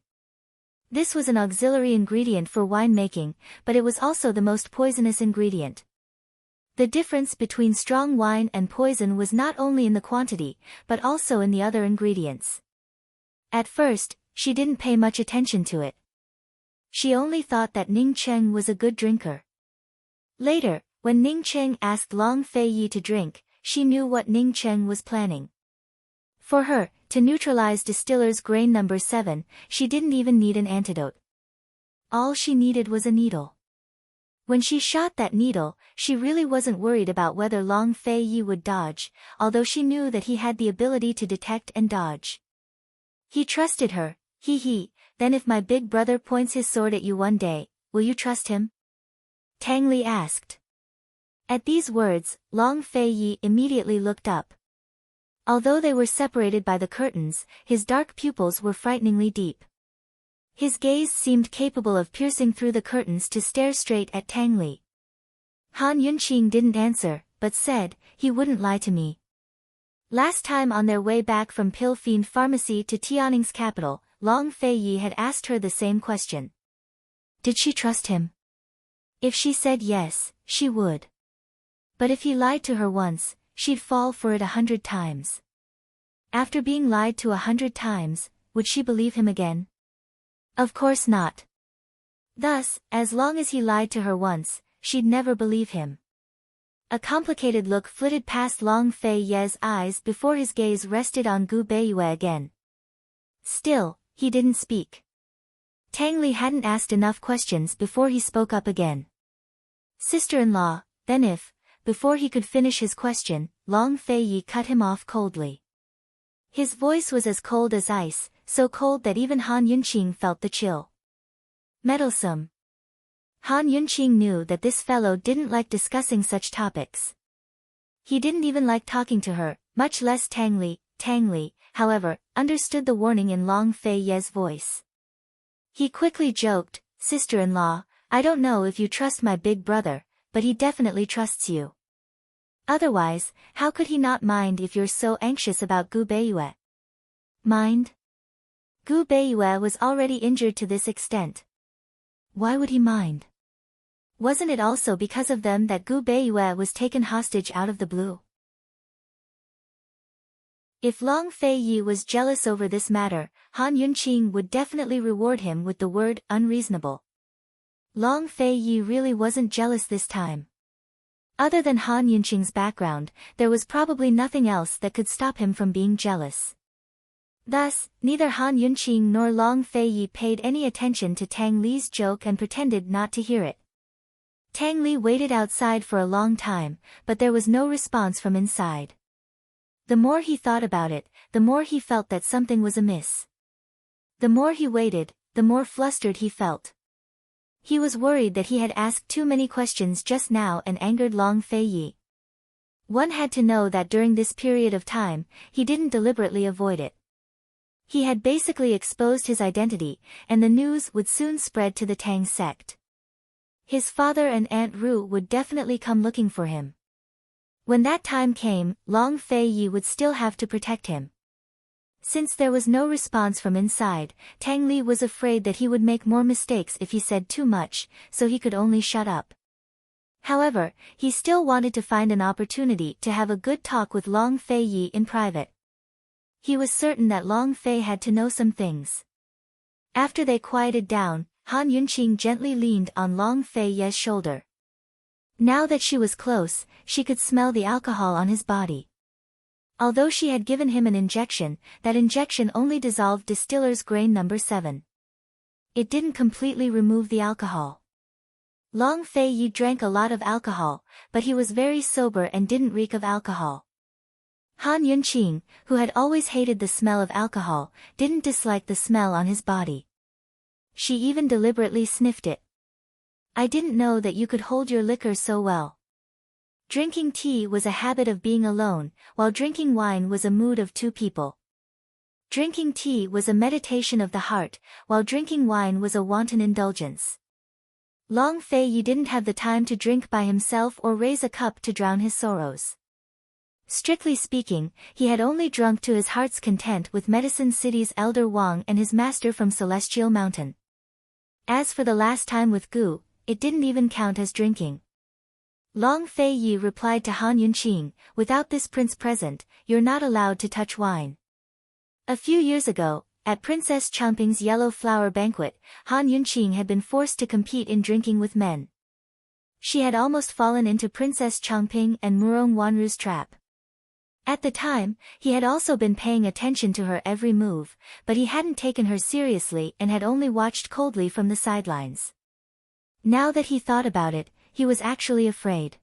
This was an auxiliary ingredient for winemaking, but it was also the most poisonous ingredient. The difference between strong wine and poison was not only in the quantity, but also in the other ingredients. At first, she didn't pay much attention to it. She only thought that Ning Cheng was a good drinker. Later, when Ning Cheng asked Long Fei Yi to drink, she knew what Ning Cheng was planning. For her, to neutralize distiller's grain number 7, she didn't even need an antidote. All she needed was a needle. When she shot that needle, she really wasn't worried about whether Long Fei Yi would dodge, although she knew that he had the ability to detect and dodge. He trusted her, then if my big brother points his sword at you one day, will you trust him? Tang Li asked. At these words, Long Fei Yi immediately looked up. Although they were separated by the curtains, his dark pupils were frighteningly deep. His gaze seemed capable of piercing through the curtains to stare straight at Tang Li. Han Yunqing didn't answer, but said, he wouldn't lie to me. Last time on their way back from Pill Fiend Pharmacy to Tianning's capital, Long Fei Yi had asked her the same question. Did she trust him? If she said yes, she would. But if he lied to her once, she'd fall for it 100 times. After being lied to 100 times, would she believe him again? Of course not. Thus, as long as he lied to her once, she'd never believe him. A complicated look flitted past Long Fei Ye's eyes before his gaze rested on Gu Beiyue again. Still, he didn't speak. Tang Li hadn't asked enough questions before he spoke up again. Sister-in-law, then if, before he could finish his question, Long Fei Yi cut him off coldly. His voice was as cold as ice, so cold that even Han Yunqing felt the chill. Meddlesome. Han Yunqing knew that this fellow didn't like discussing such topics. He didn't even like talking to her, much less Tang Li. Tang Li, however, understood the warning in Long Fei Ye's voice. He quickly joked, Sister-in-law, I don't know if you trust my big brother, but he definitely trusts you. Otherwise, how could he not mind if you're so anxious about Gu Beiyue? Mind? Gu Beiyue was already injured to this extent. Why would he mind? Wasn't it also because of them that Gu Beiyue was taken hostage out of the blue? If Long Fei Yi was jealous over this matter, Han Yunqing would definitely reward him with the word unreasonable. Long Fei Yi really wasn't jealous this time. Other than Han Yunqing's background, there was probably nothing else that could stop him from being jealous. Thus, neither Han Yunqing nor Long Fei Yi paid any attention to Tang Li's joke and pretended not to hear it. Tang Li waited outside for a long time, but there was no response from inside. The more he thought about it, the more he felt that something was amiss. The more he waited, the more flustered he felt. He was worried that he had asked too many questions just now and angered Long Fei Yi. One had to know that during this period of time, he didn't deliberately avoid it. He had basically exposed his identity, and the news would soon spread to the Tang sect. His father and Aunt Ru would definitely come looking for him. When that time came, Long Fei Yi would still have to protect him. Since there was no response from inside, Tang Li was afraid that he would make more mistakes if he said too much, so he could only shut up. However, he still wanted to find an opportunity to have a good talk with Long Fei Yi in private. He was certain that Long Fei had to know some things. After they quieted down, Han Yunqing gently leaned on Long Fei Ye's shoulder. Now that she was close, she could smell the alcohol on his body. Although she had given him an injection, that injection only dissolved distiller's grain number 7. It didn't completely remove the alcohol. Long Fei Yi drank a lot of alcohol, but he was very sober and didn't reek of alcohol. Han Yunqing, who had always hated the smell of alcohol, didn't dislike the smell on his body. She even deliberately sniffed it. I didn't know that you could hold your liquor so well. Drinking tea was a habit of being alone, while drinking wine was a mood of two people. Drinking tea was a meditation of the heart, while drinking wine was a wanton indulgence. Long Fei Yi didn't have the time to drink by himself or raise a cup to drown his sorrows. Strictly speaking, he had only drunk to his heart's content with Medicine City's elder Wang and his master from Celestial Mountain. As for the last time with Gu, it didn't even count as drinking. Long Fei Yi replied to Han Yunqing, without this prince present, you're not allowed to touch wine. A few years ago, at Princess Changping's Yellow Flower Banquet, Han Yunqing had been forced to compete in drinking with men. She had almost fallen into Princess Changping and Murong Wanru's trap. At the time, he had also been paying attention to her every move, but he hadn't taken her seriously and had only watched coldly from the sidelines. Now that he thought about it, he was actually afraid.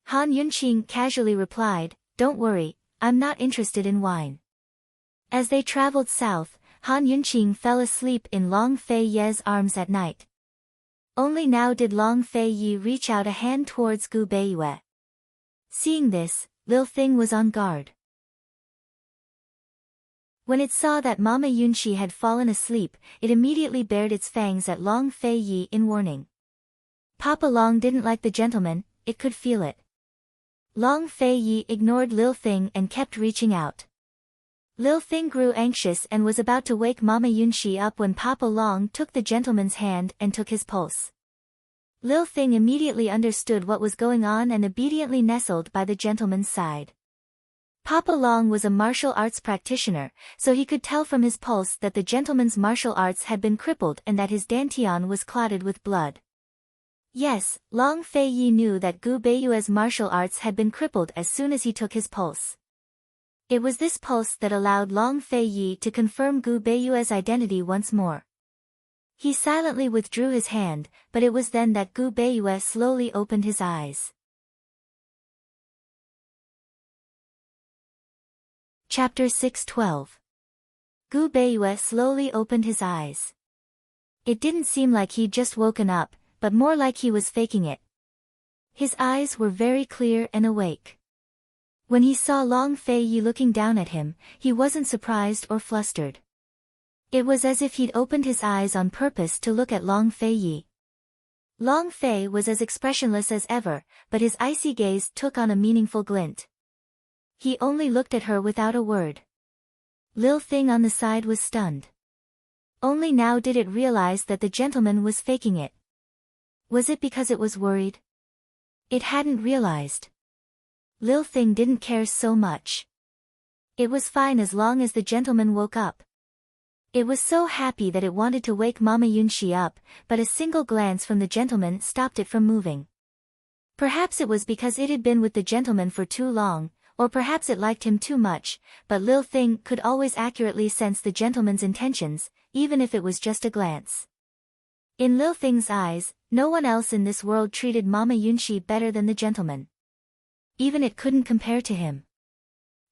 Han Yunqing casually replied, don't worry, I'm not interested in wine. As they traveled south, Han Yunqing fell asleep in Long Fei Ye's arms at night. Only now did Long Fei Yi reach out a hand towards Gu Beiyue. Seeing this, Lil Thing was on guard. When it saw that Mama Yunqi had fallen asleep, it immediately bared its fangs at Long Fei Yi in warning. Papa Long didn't like the gentleman, it could feel it. Long Fei Yi ignored Lil Thing and kept reaching out. Lil Thing grew anxious and was about to wake Mama Yunqi up when Papa Long took the gentleman's hand and took his pulse. Lil Thing immediately understood what was going on and obediently nestled by the gentleman's side. Papa Long was a martial arts practitioner, so he could tell from his pulse that the gentleman's martial arts had been crippled and that his dantian was clotted with blood. Yes, Long Fei Yi knew that Gu Beiyue's martial arts had been crippled as soon as he took his pulse. It was this pulse that allowed Long Fei Yi to confirm Gu Beiyue's identity once more. He silently withdrew his hand, but it was then that Gu Beiyue slowly opened his eyes. Chapter 612. Gu Beiyue slowly opened his eyes. It didn't seem like he'd just woken up, but more like he was faking it. His eyes were very clear and awake. When he saw Long Fei Yi looking down at him, he wasn't surprised or flustered. It was as if he'd opened his eyes on purpose to look at Long Fei Yi. Long Fei was as expressionless as ever, but his icy gaze took on a meaningful glint. He only looked at her without a word. Lil Thing on the side was stunned. Only now did it realize that the gentleman was faking it. Was it because it was worried? It hadn't realized. Lil Thing didn't care so much. It was fine as long as the gentleman woke up. It was so happy that it wanted to wake Mama Yunqi up, but a single glance from the gentleman stopped it from moving. Perhaps it was because it had been with the gentleman for too long, or perhaps it liked him too much, but Lil Thing could always accurately sense the gentleman's intentions, even if it was just a glance. In Lil Thing's eyes, no one else in this world treated Mama Yunqi better than the gentleman. Even it couldn't compare to him.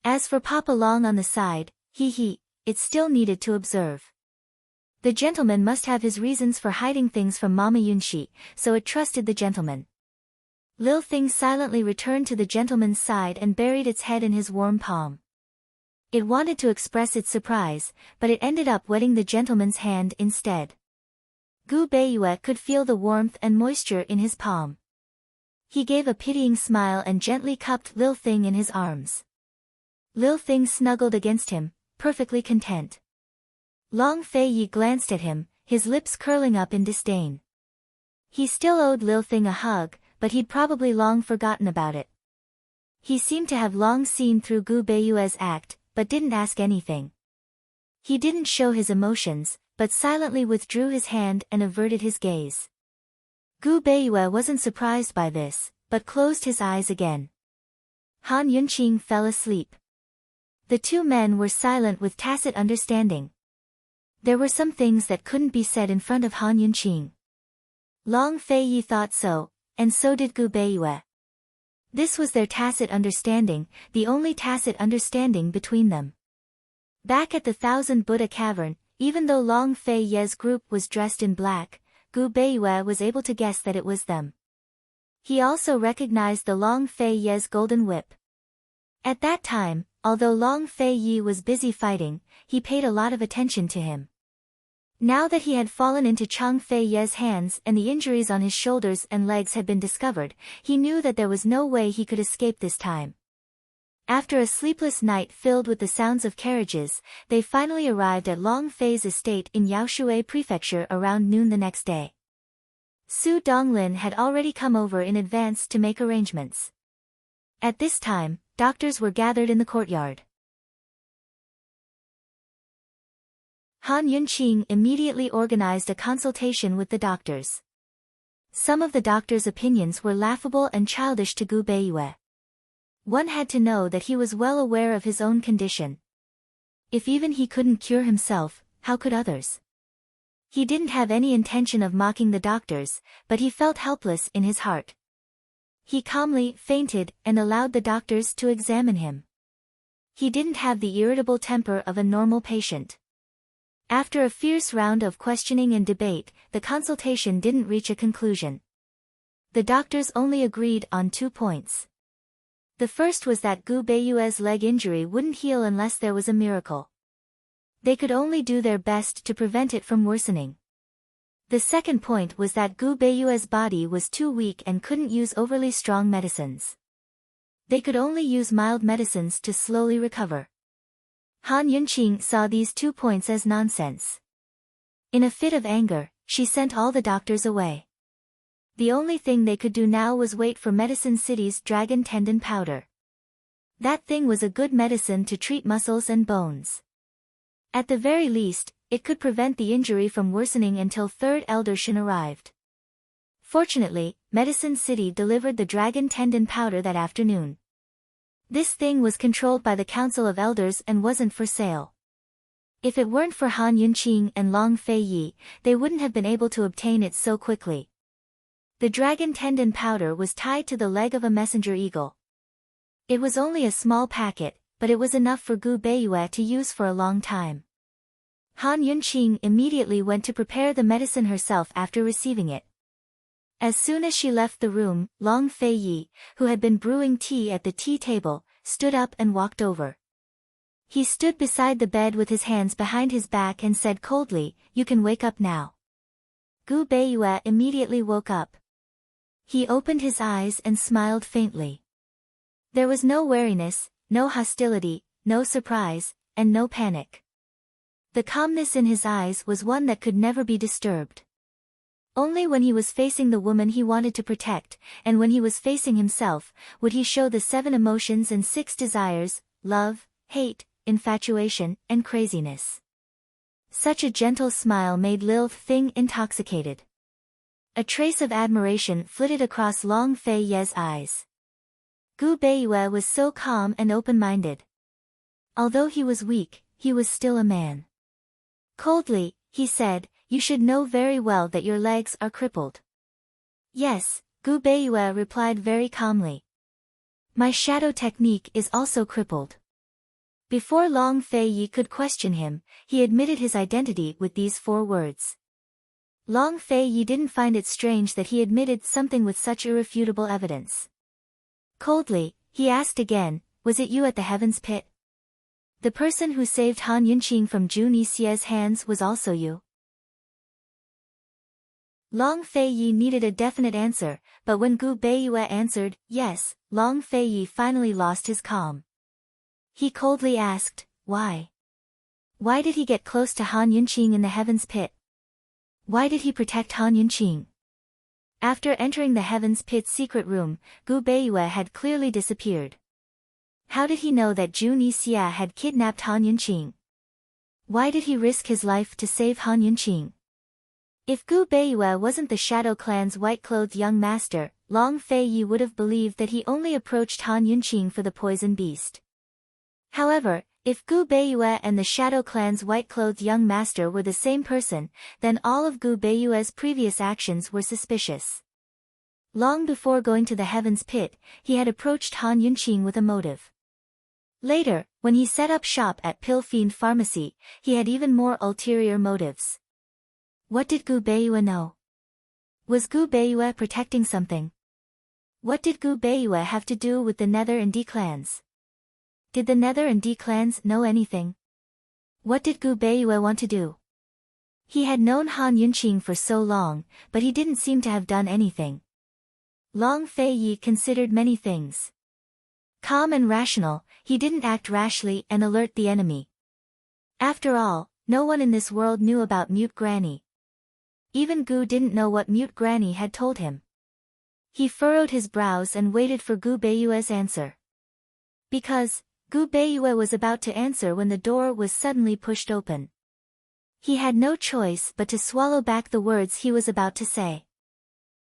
As for Papa Long on the side, it still needed to observe. The gentleman must have his reasons for hiding things from Mama Yunqi, so it trusted the gentleman. Lil Thing silently returned to the gentleman's side and buried its head in his warm palm. It wanted to express its surprise, but it ended up wetting the gentleman's hand instead. Gu Beiyue could feel the warmth and moisture in his palm. He gave a pitying smile and gently cupped Lil Thing in his arms. Lil Thing snuggled against him, perfectly content. Long Fei Yi glanced at him, his lips curling up in disdain. He still owed Lil Thing a hug, but he'd probably long forgotten about it. He seemed to have long seen through Gu Beiyue's act, but didn't ask anything. He didn't show his emotions, but silently withdrew his hand and averted his gaze. Gu Beiyue wasn't surprised by this, but closed his eyes again. Han Yunqing fell asleep. The two men were silent with tacit understanding. There were some things that couldn't be said in front of Han Yunqing. Long Fei Yi thought so, and so did Gu Beiyue. This was their tacit understanding, the only tacit understanding between them. Back at the Thousand Buddha Cavern, even though Long Fei Ye's group was dressed in black, Gu Beiyue was able to guess that it was them. He also recognized the Long Fei Ye's golden whip. At that time, although Long Fei Yi was busy fighting, he paid a lot of attention to him. Now that he had fallen into Chang Fei Ye's hands and the injuries on his shoulders and legs had been discovered, he knew that there was no way he could escape this time. After a sleepless night filled with the sounds of carriages, they finally arrived at Long Fei's estate in Yaoshui Prefecture around noon the next day. Su Donglin had already come over in advance to make arrangements. At this time, doctors were gathered in the courtyard. Han Yunqing immediately organized a consultation with the doctors. Some of the doctors' opinions were laughable and childish to Gu Beiyue. One had to know that he was well aware of his own condition. If even he couldn't cure himself, how could others? He didn't have any intention of mocking the doctors, but he felt helpless in his heart. He calmly fainted and allowed the doctors to examine him. He didn't have the irritable temper of a normal patient. After a fierce round of questioning and debate, the consultation didn't reach a conclusion. The doctors only agreed on 2 points. The first was that Gu Beiyue's leg injury wouldn't heal unless there was a miracle. They could only do their best to prevent it from worsening. The second point was that Gu Beiyue's body was too weak and couldn't use overly strong medicines. They could only use mild medicines to slowly recover. Han Yunqing saw these 2 points as nonsense. In a fit of anger, she sent all the doctors away. The only thing they could do now was wait for Medicine City's dragon tendon powder. That thing was a good medicine to treat muscles and bones. At the very least, it could prevent the injury from worsening until Third Elder Shen arrived. Fortunately, Medicine City delivered the dragon tendon powder that afternoon. This thing was controlled by the Council of Elders and wasn't for sale. If it weren't for Han Yunqing and Long Fei Yi, they wouldn't have been able to obtain it so quickly. The dragon tendon powder was tied to the leg of a messenger eagle. It was only a small packet, but it was enough for Gu Beiyue to use for a long time. Han Yunqing immediately went to prepare the medicine herself after receiving it. As soon as she left the room, Long Fei Yi, who had been brewing tea at the tea table, stood up and walked over. He stood beside the bed with his hands behind his back and said coldly, "You can wake up now." Gu Beiyue immediately woke up. He opened his eyes and smiled faintly. There was no wariness, no hostility, no surprise, and no panic. The calmness in his eyes was one that could never be disturbed. Only when he was facing the woman he wanted to protect, and when he was facing himself, would he show the 7 emotions and 6 desires: love, hate, infatuation, and craziness. Such a gentle smile made Lil Thing intoxicated. A trace of admiration flitted across Long Fei Ye's eyes. Gu Beiyue was so calm and open-minded. Although he was weak, he was still a man. Coldly, he said, "You should know very well that your legs are crippled." "Yes," Gu Beiyue replied very calmly. "My shadow technique is also crippled." Before Long Fei Yi could question him, he admitted his identity with these 4 words. Long Fei Yi didn't find it strange that he admitted something with such irrefutable evidence. Coldly, he asked again, "Was it you at the Heaven's Pit? The person who saved Han Yunqing from Jun Yixie's hands was also you?" Long Fei Yi needed a definite answer, but when Gu Beiyue answered, "Yes," Long Fei Yi finally lost his calm. He coldly asked, "Why? Why did he get close to Han Yunqing in the Heaven's Pit? Why did he protect Han Yunqing?" After entering the Heaven's Pit secret room, Gu Beiyue had clearly disappeared. How did he know that Jun Yixie had kidnapped Han Yunqing? Why did he risk his life to save Han Yunqing? If Gu Beiyue wasn't the Shadow Clan's white-clothed young master, Long Fei Yi would have believed that he only approached Han Yunqing for the poison beast. However, if Gu Beiyue and the Shadow Clan's white-clothed young master were the same person, then all of Gu Beiyue's previous actions were suspicious. Long before going to the Heaven's Pit, he had approached Han Yunqing with a motive. Later, when he set up shop at Pill Fiend Pharmacy, he had even more ulterior motives. What did Gu Beiyue know? Was Gu Beiyue protecting something? What did Gu Beiyue have to do with the Nether and D clans? Did the Nether and D clans know anything? What did Gu Beiyue want to do? He had known Han Yunqing for so long, but he didn't seem to have done anything. Long Fei Yi considered many things. Calm and rational, he didn't act rashly and alert the enemy. After all, no one in this world knew about Mute Granny. Even Gu didn't know what Mute Granny had told him. He furrowed his brows and waited for Gu Beiyue's answer. Because Gu Beiyue was about to answer when the door was suddenly pushed open. He had no choice but to swallow back the words he was about to say.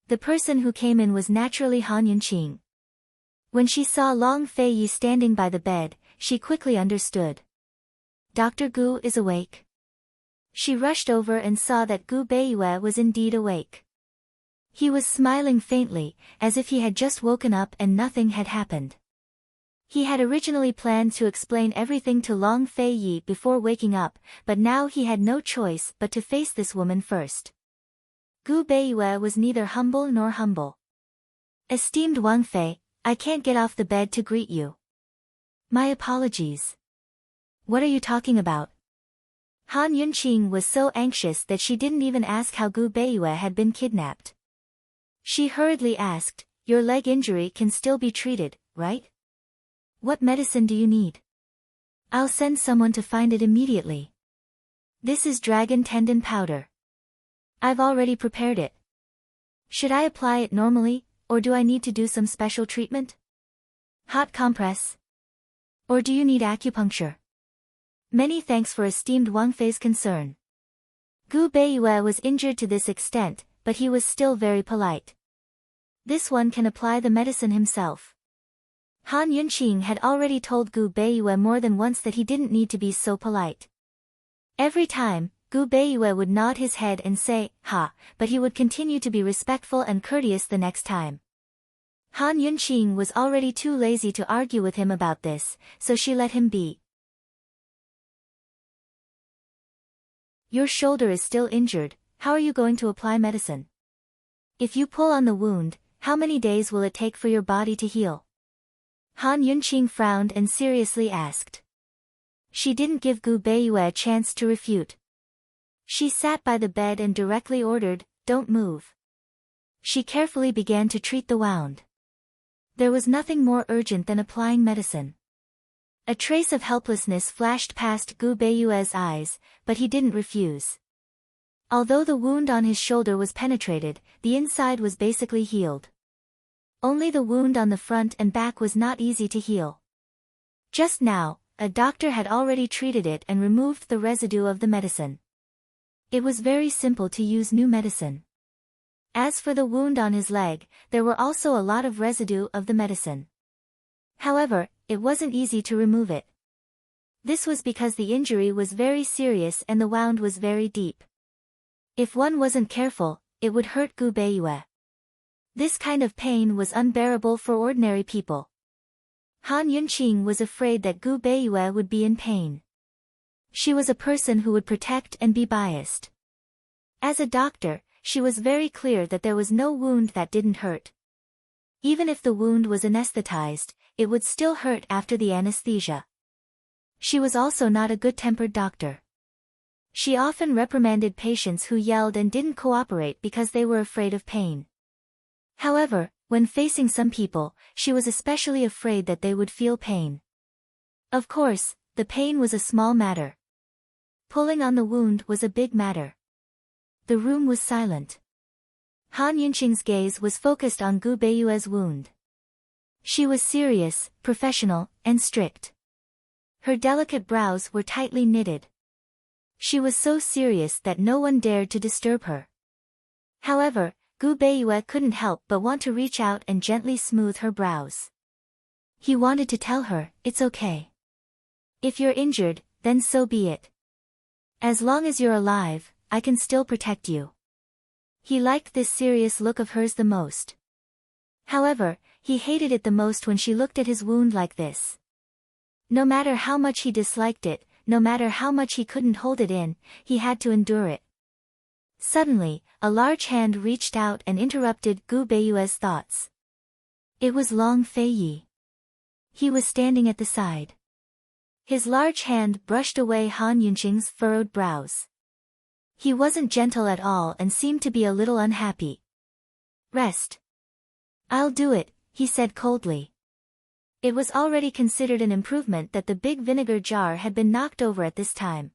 The person who came in was naturally Han Yunqing. When she saw Long Fei Yi standing by the bed, she quickly understood. Dr. Gu is awake. She rushed over and saw that Gu Beiyue was indeed awake. He was smiling faintly, as if he had just woken up and nothing had happened. He had originally planned to explain everything to Long Fei Yi before waking up, but now he had no choice but to face this woman first. Gu Beiyue was neither humble nor humble. Esteemed Wang Fei, I can't get off the bed to greet you. My apologies. What are you talking about? Han Yunqing was so anxious that she didn't even ask how Gu Beiyue had been kidnapped. She hurriedly asked, your leg injury can still be treated, right? What medicine do you need? I'll send someone to find it immediately. This is dragon tendon powder. I've already prepared it. Should I apply it normally, or do I need to do some special treatment? Hot compress? Or do you need acupuncture? Many thanks for esteemed Wang Fei's concern. Gu Beiyue was injured to this extent, but he was still very polite. This one can apply the medicine himself. Han Yunqing had already told Gu Beiyue more than once that he didn't need to be so polite. Every time, Gu Beiyue would nod his head and say, ha, but he would continue to be respectful and courteous the next time. Han Yunqing was already too lazy to argue with him about this, so she let him be. Your shoulder is still injured, how are you going to apply medicine? If you pull on the wound, how many days will it take for your body to heal? Han Yunqing frowned and seriously asked. She didn't give Gu Beiyue a chance to refute. She sat by the bed and directly ordered, don't move. She carefully began to treat the wound. There was nothing more urgent than applying medicine. A trace of helplessness flashed past Gu Beiyue's eyes, but he didn't refuse. Although the wound on his shoulder was penetrated, the inside was basically healed. Only the wound on the front and back was not easy to heal. Just now, a doctor had already treated it and removed the residue of the medicine. It was very simple to use new medicine. As for the wound on his leg, there were also a lot of residue of the medicine. However, it wasn't easy to remove it. This was because the injury was very serious and the wound was very deep. If one wasn't careful, it would hurt Gu Beiyue. This kind of pain was unbearable for ordinary people. Han Yunqing was afraid that Gu Beiyue would be in pain. She was a person who would protect and be biased. As a doctor, she was very clear that there was no wound that didn't hurt. Even if the wound was anesthetized, it would still hurt after the anesthesia. She was also not a good-tempered doctor. She often reprimanded patients who yelled and didn't cooperate because they were afraid of pain. However, when facing some people, she was especially afraid that they would feel pain. Of course, the pain was a small matter. Pulling on the wound was a big matter. The room was silent. Han Yunqing's gaze was focused on Gu Beiyue's wound. She was serious, professional, and strict. Her delicate brows were tightly knitted. She was so serious that no one dared to disturb her. However, Gu Beiyue couldn't help but want to reach out and gently smooth her brows. He wanted to tell her, it's okay. If you're injured, then so be it. As long as you're alive, I can still protect you. He liked this serious look of hers the most. However, he hated it the most when she looked at his wound like this. No matter how much he disliked it, no matter how much he couldn't hold it in, he had to endure it. Suddenly, a large hand reached out and interrupted Gu Beiyue's thoughts. It was Long Fei Yi. He was standing at the side. His large hand brushed away Han Yunqing's furrowed brows. He wasn't gentle at all and seemed to be a little unhappy. Rest. I'll do it, he said coldly. It was already considered an improvement that the big vinegar jar had been knocked over at this time.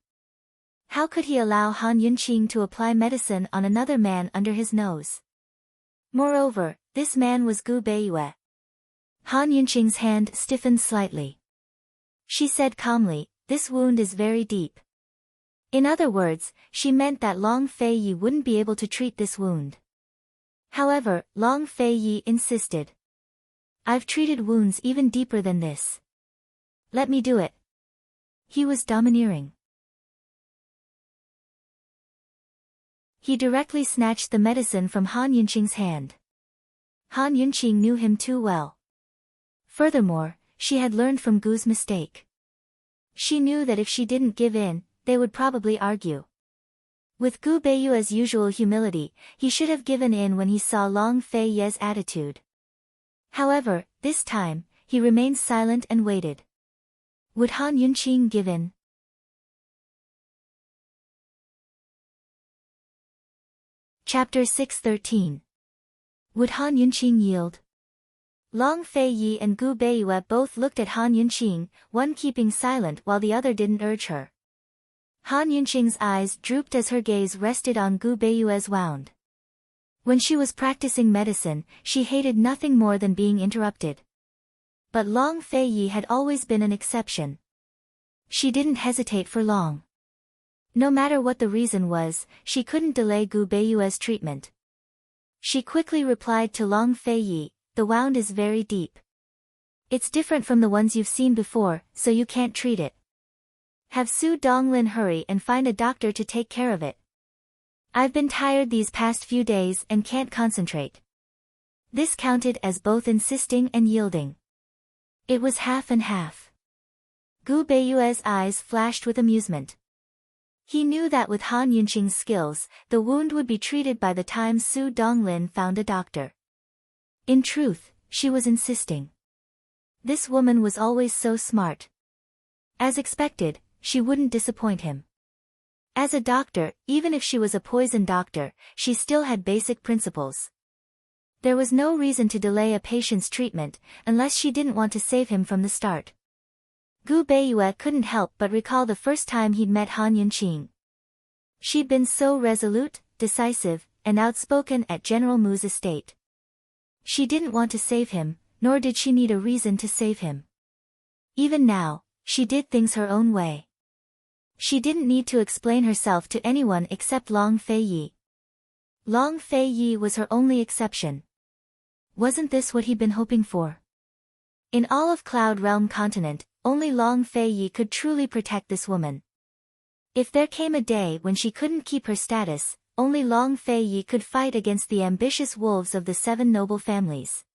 How could he allow Han Yunqing to apply medicine on another man under his nose? Moreover, this man was Gu Beiyue. Han Yunqing's hand stiffened slightly. She said calmly, this wound is very deep. In other words, she meant that Long Fei Yi wouldn't be able to treat this wound. However, Long Fei Yi insisted. I've treated wounds even deeper than this. Let me do it. He was domineering. He directly snatched the medicine from Han Yunqing's hand. Han Yunqing knew him too well. Furthermore, she had learned from Gu's mistake. She knew that if she didn't give in, they would probably argue. With Gu Beiyue's usual humility, he should have given in when he saw Long Fei Ye's attitude. However, this time, he remained silent and waited. Would Han Yunqing give in? Chapter 6:13. Would Han Yunqing yield? Long Fei Yi and Gu Beiyue both looked at Han Yunqing, one keeping silent while the other didn't urge her. Han Yunqing's eyes drooped as her gaze rested on Gu Beiyue's wound. When she was practicing medicine, she hated nothing more than being interrupted. But Long Fei Yi had always been an exception. She didn't hesitate for long. No matter what the reason was, she couldn't delay Gu Beiyue's treatment. She quickly replied to Long Fei Yi, "The wound is very deep. It's different from the ones you've seen before, so you can't treat it. Have Su Donglin hurry and find a doctor to take care of it. I've been tired these past few days and can't concentrate." This counted as both insisting and yielding. It was half and half. Gu Beiyue's eyes flashed with amusement. He knew that with Han Yunqing's skills, the wound would be treated by the time Su Donglin found a doctor. In truth, she was insisting. This woman was always so smart. As expected, she wouldn't disappoint him. As a doctor, even if she was a poison doctor, she still had basic principles. There was no reason to delay a patient's treatment, unless she didn't want to save him from the start. Gu Beiyue couldn't help but recall the first time he'd met Han Yunqing. She'd been so resolute, decisive, and outspoken at General Mu's estate. She didn't want to save him, nor did she need a reason to save him. Even now, she did things her own way. She didn't need to explain herself to anyone except Long Fei Yi. Long Fei Yi was her only exception. Wasn't this what he'd been hoping for? In all of Cloud Realm Continent, only Long Fei Yi could truly protect this woman. If there came a day when she couldn't keep her status, only Long Fei Yi could fight against the ambitious wolves of the 7 noble families.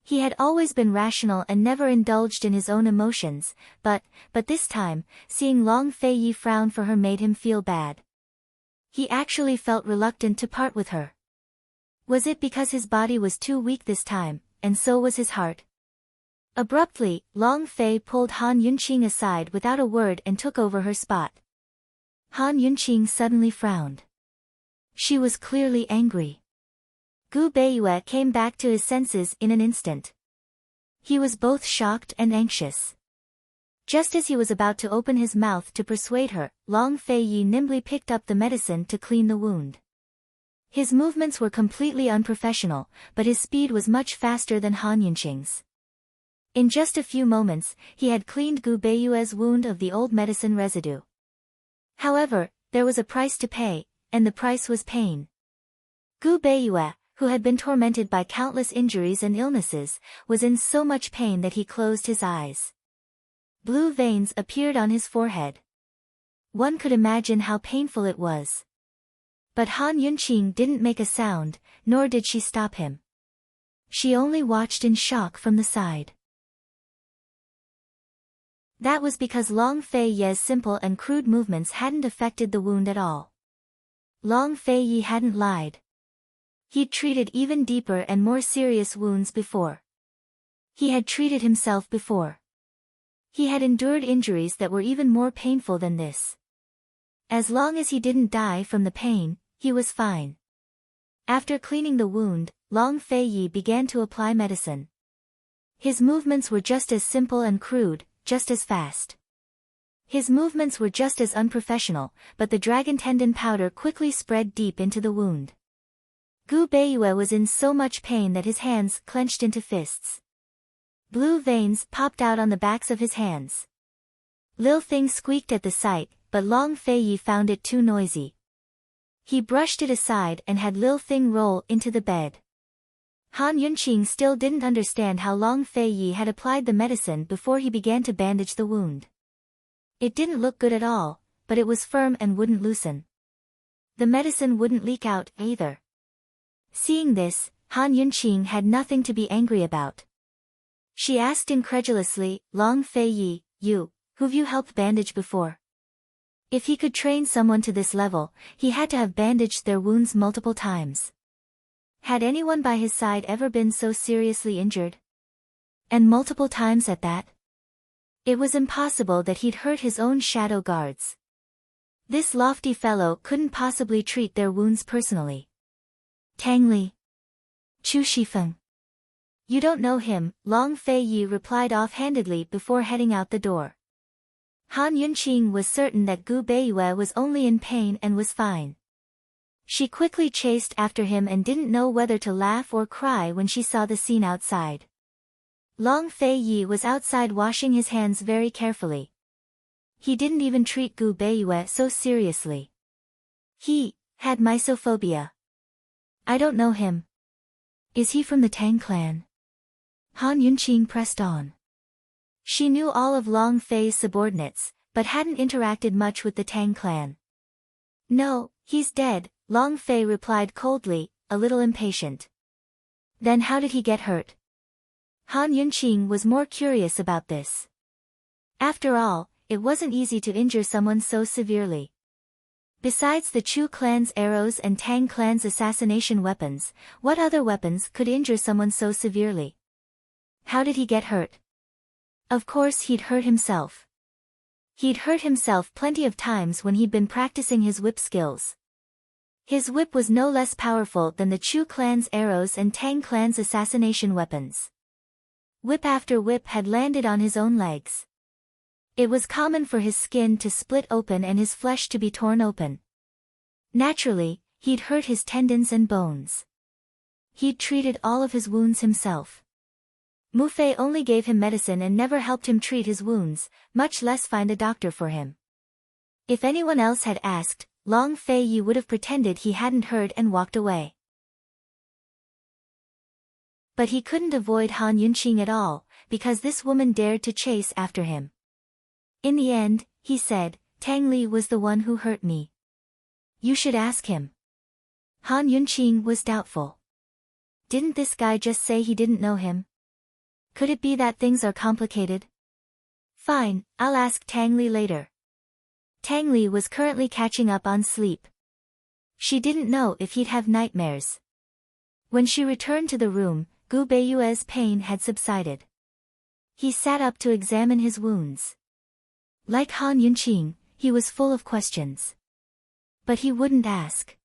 He had always been rational and never indulged in his own emotions, but this time, seeing Long Fei Yi frown for her made him feel bad. He actually felt reluctant to part with her. Was it because his body was too weak this time, and so was his heart? Abruptly, Long Fei pulled Han Yunqing aside without a word and took over her spot. Han Yunqing suddenly frowned. She was clearly angry. Gu Beiyue came back to his senses in an instant. He was both shocked and anxious. Just as he was about to open his mouth to persuade her, Long Fei Yi nimbly picked up the medicine to clean the wound. His movements were completely unprofessional, but his speed was much faster than Han Yunqing's. In just a few moments, he had cleaned Gu Beiyue's wound of the old medicine residue. However, there was a price to pay, and the price was pain. Gu Beiyue, who had been tormented by countless injuries and illnesses, was in so much pain that he closed his eyes. Blue veins appeared on his forehead. One could imagine how painful it was. But Han Yunqing didn't make a sound, nor did she stop him. She only watched in shock from the side. That was because Long Fei Ye's simple and crude movements hadn't affected the wound at all. Long Fei Yi hadn't lied. He'd treated even deeper and more serious wounds before. He had treated himself before. He had endured injuries that were even more painful than this. As long as he didn't die from the pain, he was fine. After cleaning the wound, Long Fei Yi began to apply medicine. His movements were just as simple and crude, just as fast. His movements were just as unprofessional, but the dragon tendon powder quickly spread deep into the wound. Gu Beiyue was in so much pain that his hands clenched into fists. Blue veins popped out on the backs of his hands. Lil Thing squeaked at the sight, but Long Fei Yi found it too noisy. He brushed it aside and had Lil Thing roll into the bed. Han Yunqing still didn't understand how Long Fei Yi had applied the medicine before he began to bandage the wound. It didn't look good at all, but it was firm and wouldn't loosen. The medicine wouldn't leak out, either. Seeing this, Han Yunqing had nothing to be angry about. She asked incredulously, Long Fei Yi, who've you helped bandage before? If he could train someone to this level, he had to have bandaged their wounds multiple times. Had anyone by his side ever been so seriously injured? And multiple times at that? It was impossible that he'd hurt his own shadow guards. This lofty fellow couldn't possibly treat their wounds personally. Tang Li. Chu Shifeng. You don't know him, Long Fei Yi replied offhandedly before heading out the door. Han Yunqing was certain that Gu Beiyue was only in pain and was fine. She quickly chased after him and didn't know whether to laugh or cry when she saw the scene outside. Long Fei Yi was outside washing his hands very carefully. He didn't even treat Gu Beiyue so seriously. He had mysophobia. I don't know him. Is he from the Tang clan? Han Yunqing pressed on. She knew all of Long Fei's subordinates, but hadn't interacted much with the Tang clan. No, he's dead, Long Fei replied coldly, a little impatient. Then how did he get hurt? Han Yunqing was more curious about this. After all, it wasn't easy to injure someone so severely. Besides the Chu clan's arrows and Tang clan's assassination weapons, what other weapons could injure someone so severely? How did he get hurt? Of course he'd hurt himself. He'd hurt himself plenty of times when he'd been practicing his whip skills. His whip was no less powerful than the Chu clan's arrows and Tang clan's assassination weapons. Whip after whip had landed on his own legs. It was common for his skin to split open and his flesh to be torn open. Naturally, he'd hurt his tendons and bones. He'd treated all of his wounds himself. Mu Fei only gave him medicine and never helped him treat his wounds, much less find a doctor for him. If anyone else had asked, Long Fei Yi would have pretended he hadn't heard and walked away. But he couldn't avoid Han Yunqing at all, because this woman dared to chase after him. In the end, he said, Tang Li was the one who hurt me. You should ask him. Han Yunqing was doubtful. Didn't this guy just say he didn't know him? Could it be that things are complicated? Fine, I'll ask Tang Li later. Tang Li was currently catching up on sleep. She didn't know if he'd have nightmares. When she returned to the room, Gu Beiyue's pain had subsided. He sat up to examine his wounds. Like Han Yunqing, he was full of questions. But he wouldn't ask.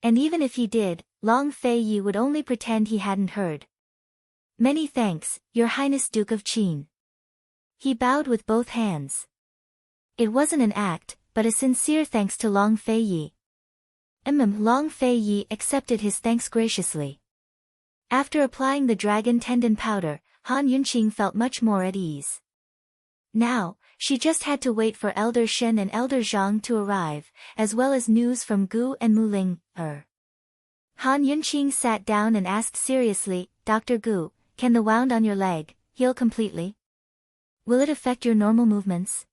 And even if he did, Long Fei Yi would only pretend he hadn't heard. Many thanks, Your Highness Duke of Qin. He bowed with both hands. It wasn't an act, but a sincere thanks to Long Fei Yi. Long Fei Yi accepted his thanks graciously. After applying the dragon tendon powder, Han Yunqing felt much more at ease. Now, she just had to wait for Elder Shen and Elder Zhang to arrive, as well as news from Gu and Muling. Han Yunqing sat down and asked seriously, Dr. Gu, can the wound on your leg heal completely? Will it affect your normal movements?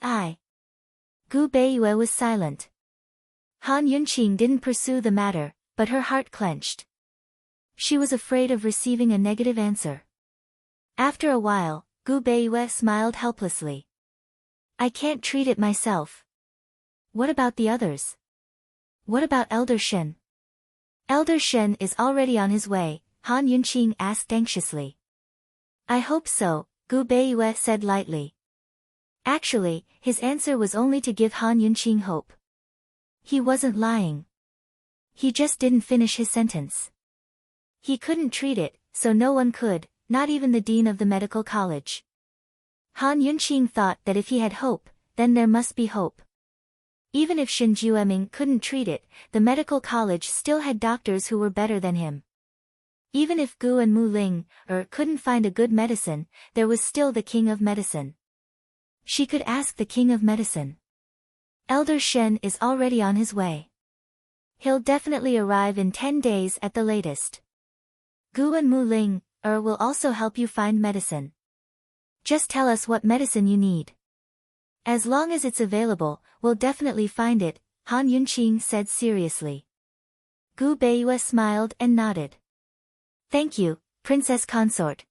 Gu Beiyue was silent. Han Yunqing didn't pursue the matter, but her heart clenched. She was afraid of receiving a negative answer. After a while, Gu Beiyue smiled helplessly. I can't treat it myself. What about the others? What about Elder Shen? Elder Shen is already on his way, Han Yunqing asked anxiously. I hope so, Gu Beiyue said lightly. Actually, his answer was only to give Han Yunqing hope. He wasn't lying. He just didn't finish his sentence. He couldn't treat it, so no one could, not even the dean of the medical college. Han Yunqing thought that if he had hope, then there must be hope. Even if Shen Jueming couldn't treat it, the medical college still had doctors who were better than him. Even if Gu and Mu Ling couldn't find a good medicine, there was still the king of medicine. She could ask the king of medicine. Elder Shen is already on his way. He'll definitely arrive in 10 days at the latest. Gu and Mu Ling will also help you find medicine. Just tell us what medicine you need. As long as it's available, we'll definitely find it, Han Yunqing said seriously. Gu Beiyue smiled and nodded. Thank you, Princess Consort.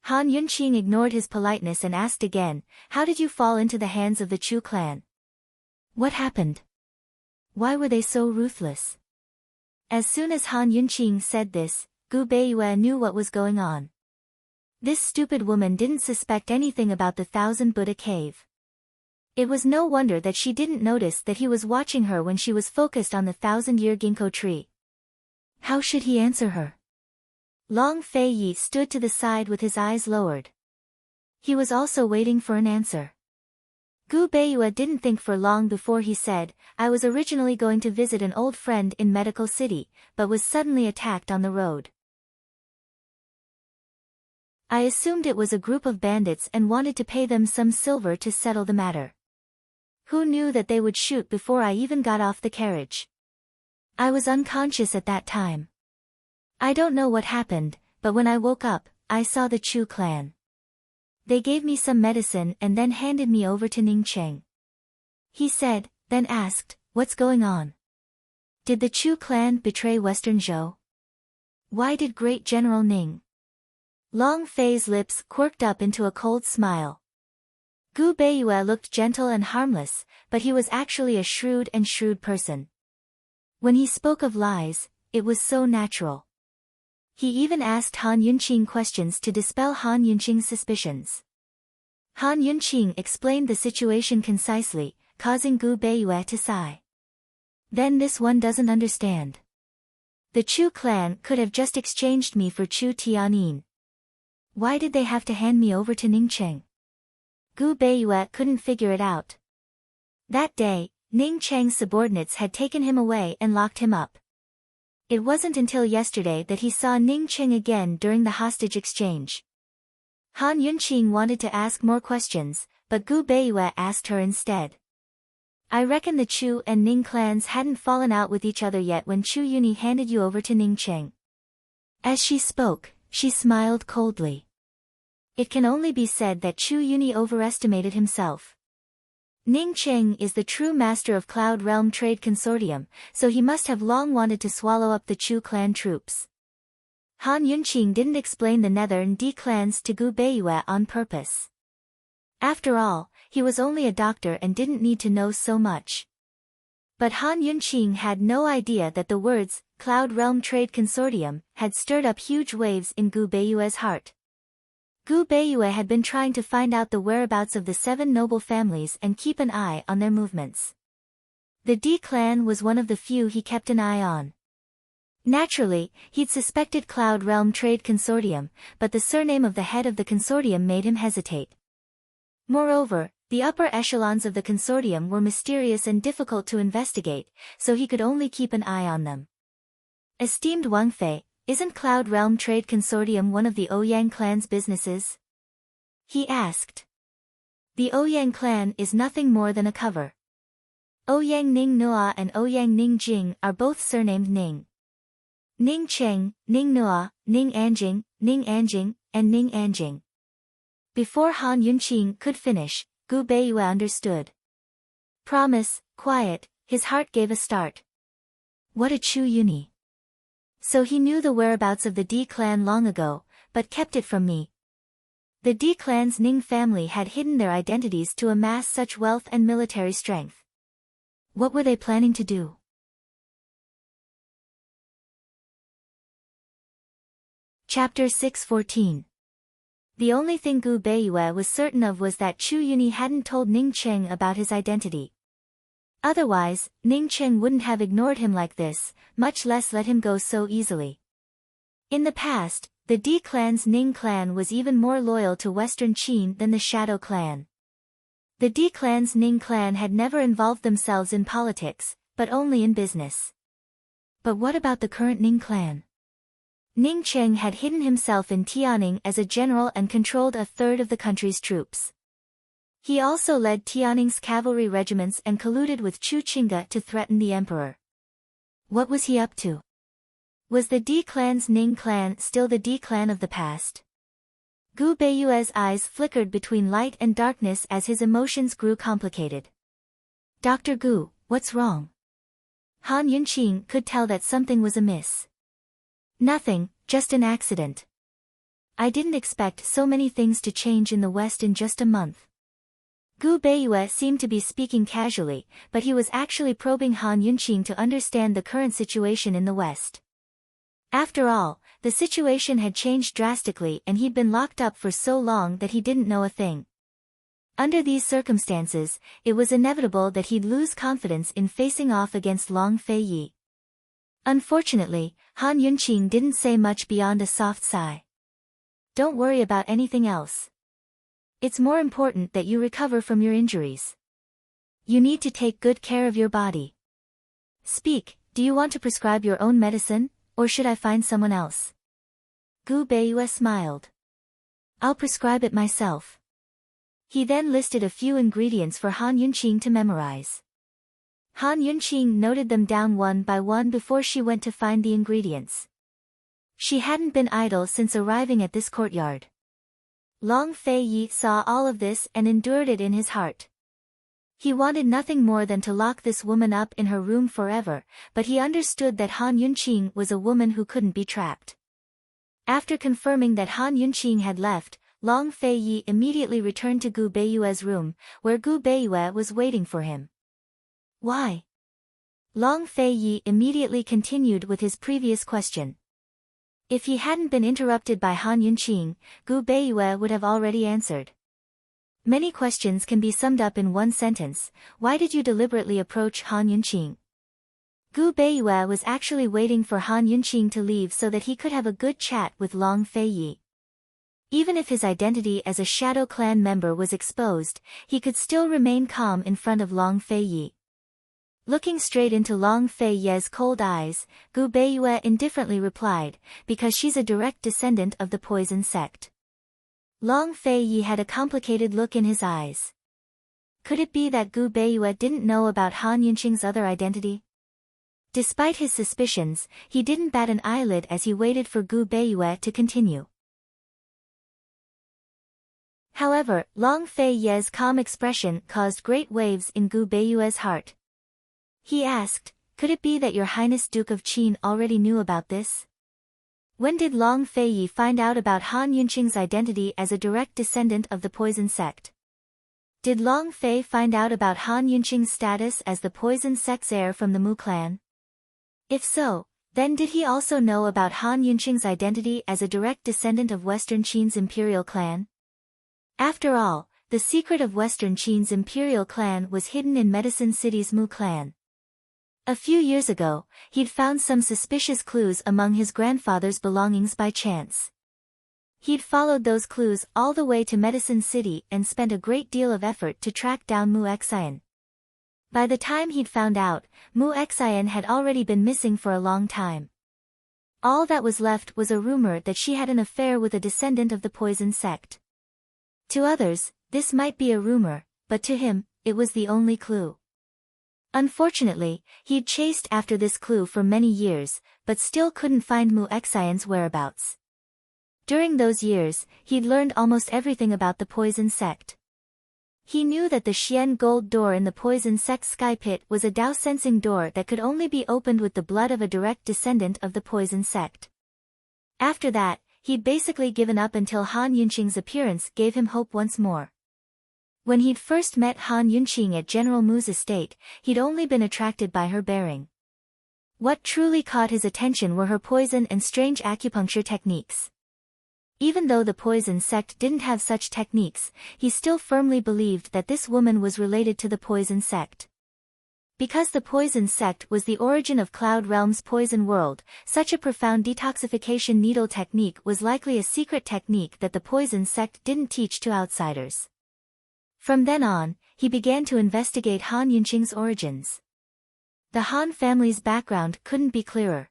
Han Yunqing ignored his politeness and asked again, "How did you fall into the hands of the Chu clan? What happened? Why were they so ruthless?" As soon as Han Yunqing said this, Gu Beiyue knew what was going on. This stupid woman didn't suspect anything about the Thousand Buddha Cave. It was no wonder that she didn't notice that he was watching her when she was focused on the 1,000-year ginkgo tree. How should he answer her? Long Fei Yi stood to the side with his eyes lowered. He was also waiting for an answer. Gu Beiyue didn't think for long before he said, "I was originally going to visit an old friend in Medical City, but was suddenly attacked on the road. I assumed it was a group of bandits and wanted to pay them some silver to settle the matter. Who knew that they would shoot before I even got off the carriage? I was unconscious at that time. I don't know what happened, but when I woke up, I saw the Chu clan. They gave me some medicine and then handed me over to Ning Cheng." He said, then asked, "What's going on? Did the Chu clan betray Western Zhou? Why did Great General Ning?" Long Fei's lips quirked up into a cold smile. Gu Beiyue looked gentle and harmless, but he was actually a shrewd person. When he spoke of lies, it was so natural. He even asked Han Yunqing questions to dispel Han Yunqing's suspicions. Han Yunqing explained the situation concisely, causing Gu Beiyue to sigh. "Then this one doesn't understand. The Chu clan could have just exchanged me for Chu Tianyin. Why did they have to hand me over to Ning Cheng?" Gu Beiyue couldn't figure it out. That day, Ning Cheng's subordinates had taken him away and locked him up. It wasn't until yesterday that he saw Ning Cheng again during the hostage exchange. Han Yunqing wanted to ask more questions, but Gu Beiyue asked her instead. "I reckon the Chu and Ning clans hadn't fallen out with each other yet when Chu Yuni handed you over to Ning Cheng." As she spoke, she smiled coldly. It can only be said that Chu Yuni overestimated himself. Ning Cheng is the true master of Cloud Realm Trade Consortium, so he must have long wanted to swallow up the Chu clan troops. Han Yunqing didn't explain the Nether and D clans to Gu Beiyue on purpose. After all, he was only a doctor and didn't need to know so much. But Han Yunqing had no idea that the words, Cloud Realm Trade Consortium, had stirred up huge waves in Gu Beiyue's heart. Gu Beiyue had been trying to find out the whereabouts of the 7 noble families and keep an eye on their movements. The D clan was one of the few he kept an eye on. Naturally, he'd suspected Cloud Realm Trade Consortium, but the surname of the head of the consortium made him hesitate. Moreover, the upper echelons of the consortium were mysterious and difficult to investigate, so he could only keep an eye on them. "Esteemed Wang Fei, isn't Cloud Realm Trade Consortium one of the Ouyang clan's businesses?" he asked. The Ouyang clan is nothing more than a cover. Ouyang Ning Nua and Ouyang Ning Jing are both surnamed Ning. Ning Cheng, Ning Nua, Ning Anjing, and Ning Anjing. Before Han Yunqing could finish, Gu Beiyue understood. Promise, quiet, his heart gave a start. What a Chu Yuni. So he knew the whereabouts of the D clan long ago, but kept it from me. The D clan's Ning family had hidden their identities to amass such wealth and military strength. What were they planning to do? Chapter 614. The only thing Gu Beiyue was certain of was that Chu Yuni hadn't told Ning Cheng about his identity. Otherwise, Ning Cheng wouldn't have ignored him like this, much less let him go so easily. In the past, the D clan's Ning clan was even more loyal to Western Qin than the Shadow clan. The D clan's Ning clan had never involved themselves in politics, but only in business. But what about the current Ning clan? Ning Cheng had hidden himself in Tianning as a general and controlled a third of the country's troops. He also led Tianning's cavalry regiments and colluded with Chu Qingge to threaten the emperor. What was he up to? Was the D clan's Ning clan still the D clan of the past? Gu Beiyue's eyes flickered between light and darkness as his emotions grew complicated. "Dr. Gu, what's wrong?" Han Yunqing could tell that something was amiss. "Nothing, just an accident." I didn't expect so many things to change in the West in just a month. Gu Beiyue seemed to be speaking casually, but he was actually probing Han Yunqing to understand the current situation in the West. After all, the situation had changed drastically and he'd been locked up for so long that he didn't know a thing. Under these circumstances, it was inevitable that he'd lose confidence in facing off against Long Feiyi. Unfortunately, Han Yunqing didn't say much beyond a soft sigh. Don't worry about anything else. It's more important that you recover from your injuries. You need to take good care of your body. Speak, do you want to prescribe your own medicine, or should I find someone else? Gu Beiyue smiled. I'll prescribe it myself. He then listed a few ingredients for Han Yunqing to memorize. Han Yunqing noted them down one by one before she went to find the ingredients. She hadn't been idle since arriving at this courtyard. Long Feiyi saw all of this and endured it in his heart. He wanted nothing more than to lock this woman up in her room forever, but he understood that Han Yunqing was a woman who couldn't be trapped. After confirming that Han Yunqing had left, Long Feiyi immediately returned to Gu Beiyue's room, where Gu Beiyue was waiting for him. Why? Long Feiyi immediately continued with his previous question. If he hadn't been interrupted by Han Yunqing, Gu Beiyue would have already answered. Many questions can be summed up in one sentence. Why did you deliberately approach Han Yunqing? Gu Beiyue was actually waiting for Han Yunqing to leave so that he could have a good chat with Long Feiyi. Even if his identity as a Shadow Clan member was exposed, he could still remain calm in front of Long Feiyi. Looking straight into Long Feiyi's cold eyes, Gu Beiyue indifferently replied, because she's a direct descendant of the poison sect. Long Feiyi had a complicated look in his eyes. Could it be that Gu Beiyue didn't know about Han Yunqing's other identity? Despite his suspicions, he didn't bat an eyelid as he waited for Gu Beiyue to continue. However, Long Feiyi's calm expression caused great waves in Gu Beiyue's heart. He asked, could it be that Your Highness Duke of Qin already knew about this? When did Long Feiyi find out about Han Yunqing's identity as a direct descendant of the poison sect? Did Long Fei find out about Han Yunqing's status as the poison sect's heir from the Mu clan? If so, then did he also know about Han Yunqing's identity as a direct descendant of Western Qin's imperial clan? After all, the secret of Western Qin's imperial clan was hidden in Medicine City's Mu clan. A few years ago, he'd found some suspicious clues among his grandfather's belongings by chance. He'd followed those clues all the way to Medicine City and spent a great deal of effort to track down Mu Xian. By the time he'd found out, Mu Xian had already been missing for a long time. All that was left was a rumor that she had an affair with a descendant of the poison sect. To others, this might be a rumor, but to him, it was the only clue. Unfortunately, he'd chased after this clue for many years, but still couldn't find Mu Xian's whereabouts. During those years, he'd learned almost everything about the poison sect. He knew that the Xian gold door in the poison sect's sky pit was a Dao-sensing door that could only be opened with the blood of a direct descendant of the poison sect. After that, he'd basically given up until Han Yunqing's appearance gave him hope once more. When he'd first met Han Yunqing at General Mu's estate, he'd only been attracted by her bearing. What truly caught his attention were her poison and strange acupuncture techniques. Even though the poison sect didn't have such techniques, he still firmly believed that this woman was related to the poison sect. Because the poison sect was the origin of Cloud Realm's poison world, such a profound detoxification needle technique was likely a secret technique that the poison sect didn't teach to outsiders. From then on, he began to investigate Han Yunqing's origins. The Han family's background couldn't be clearer.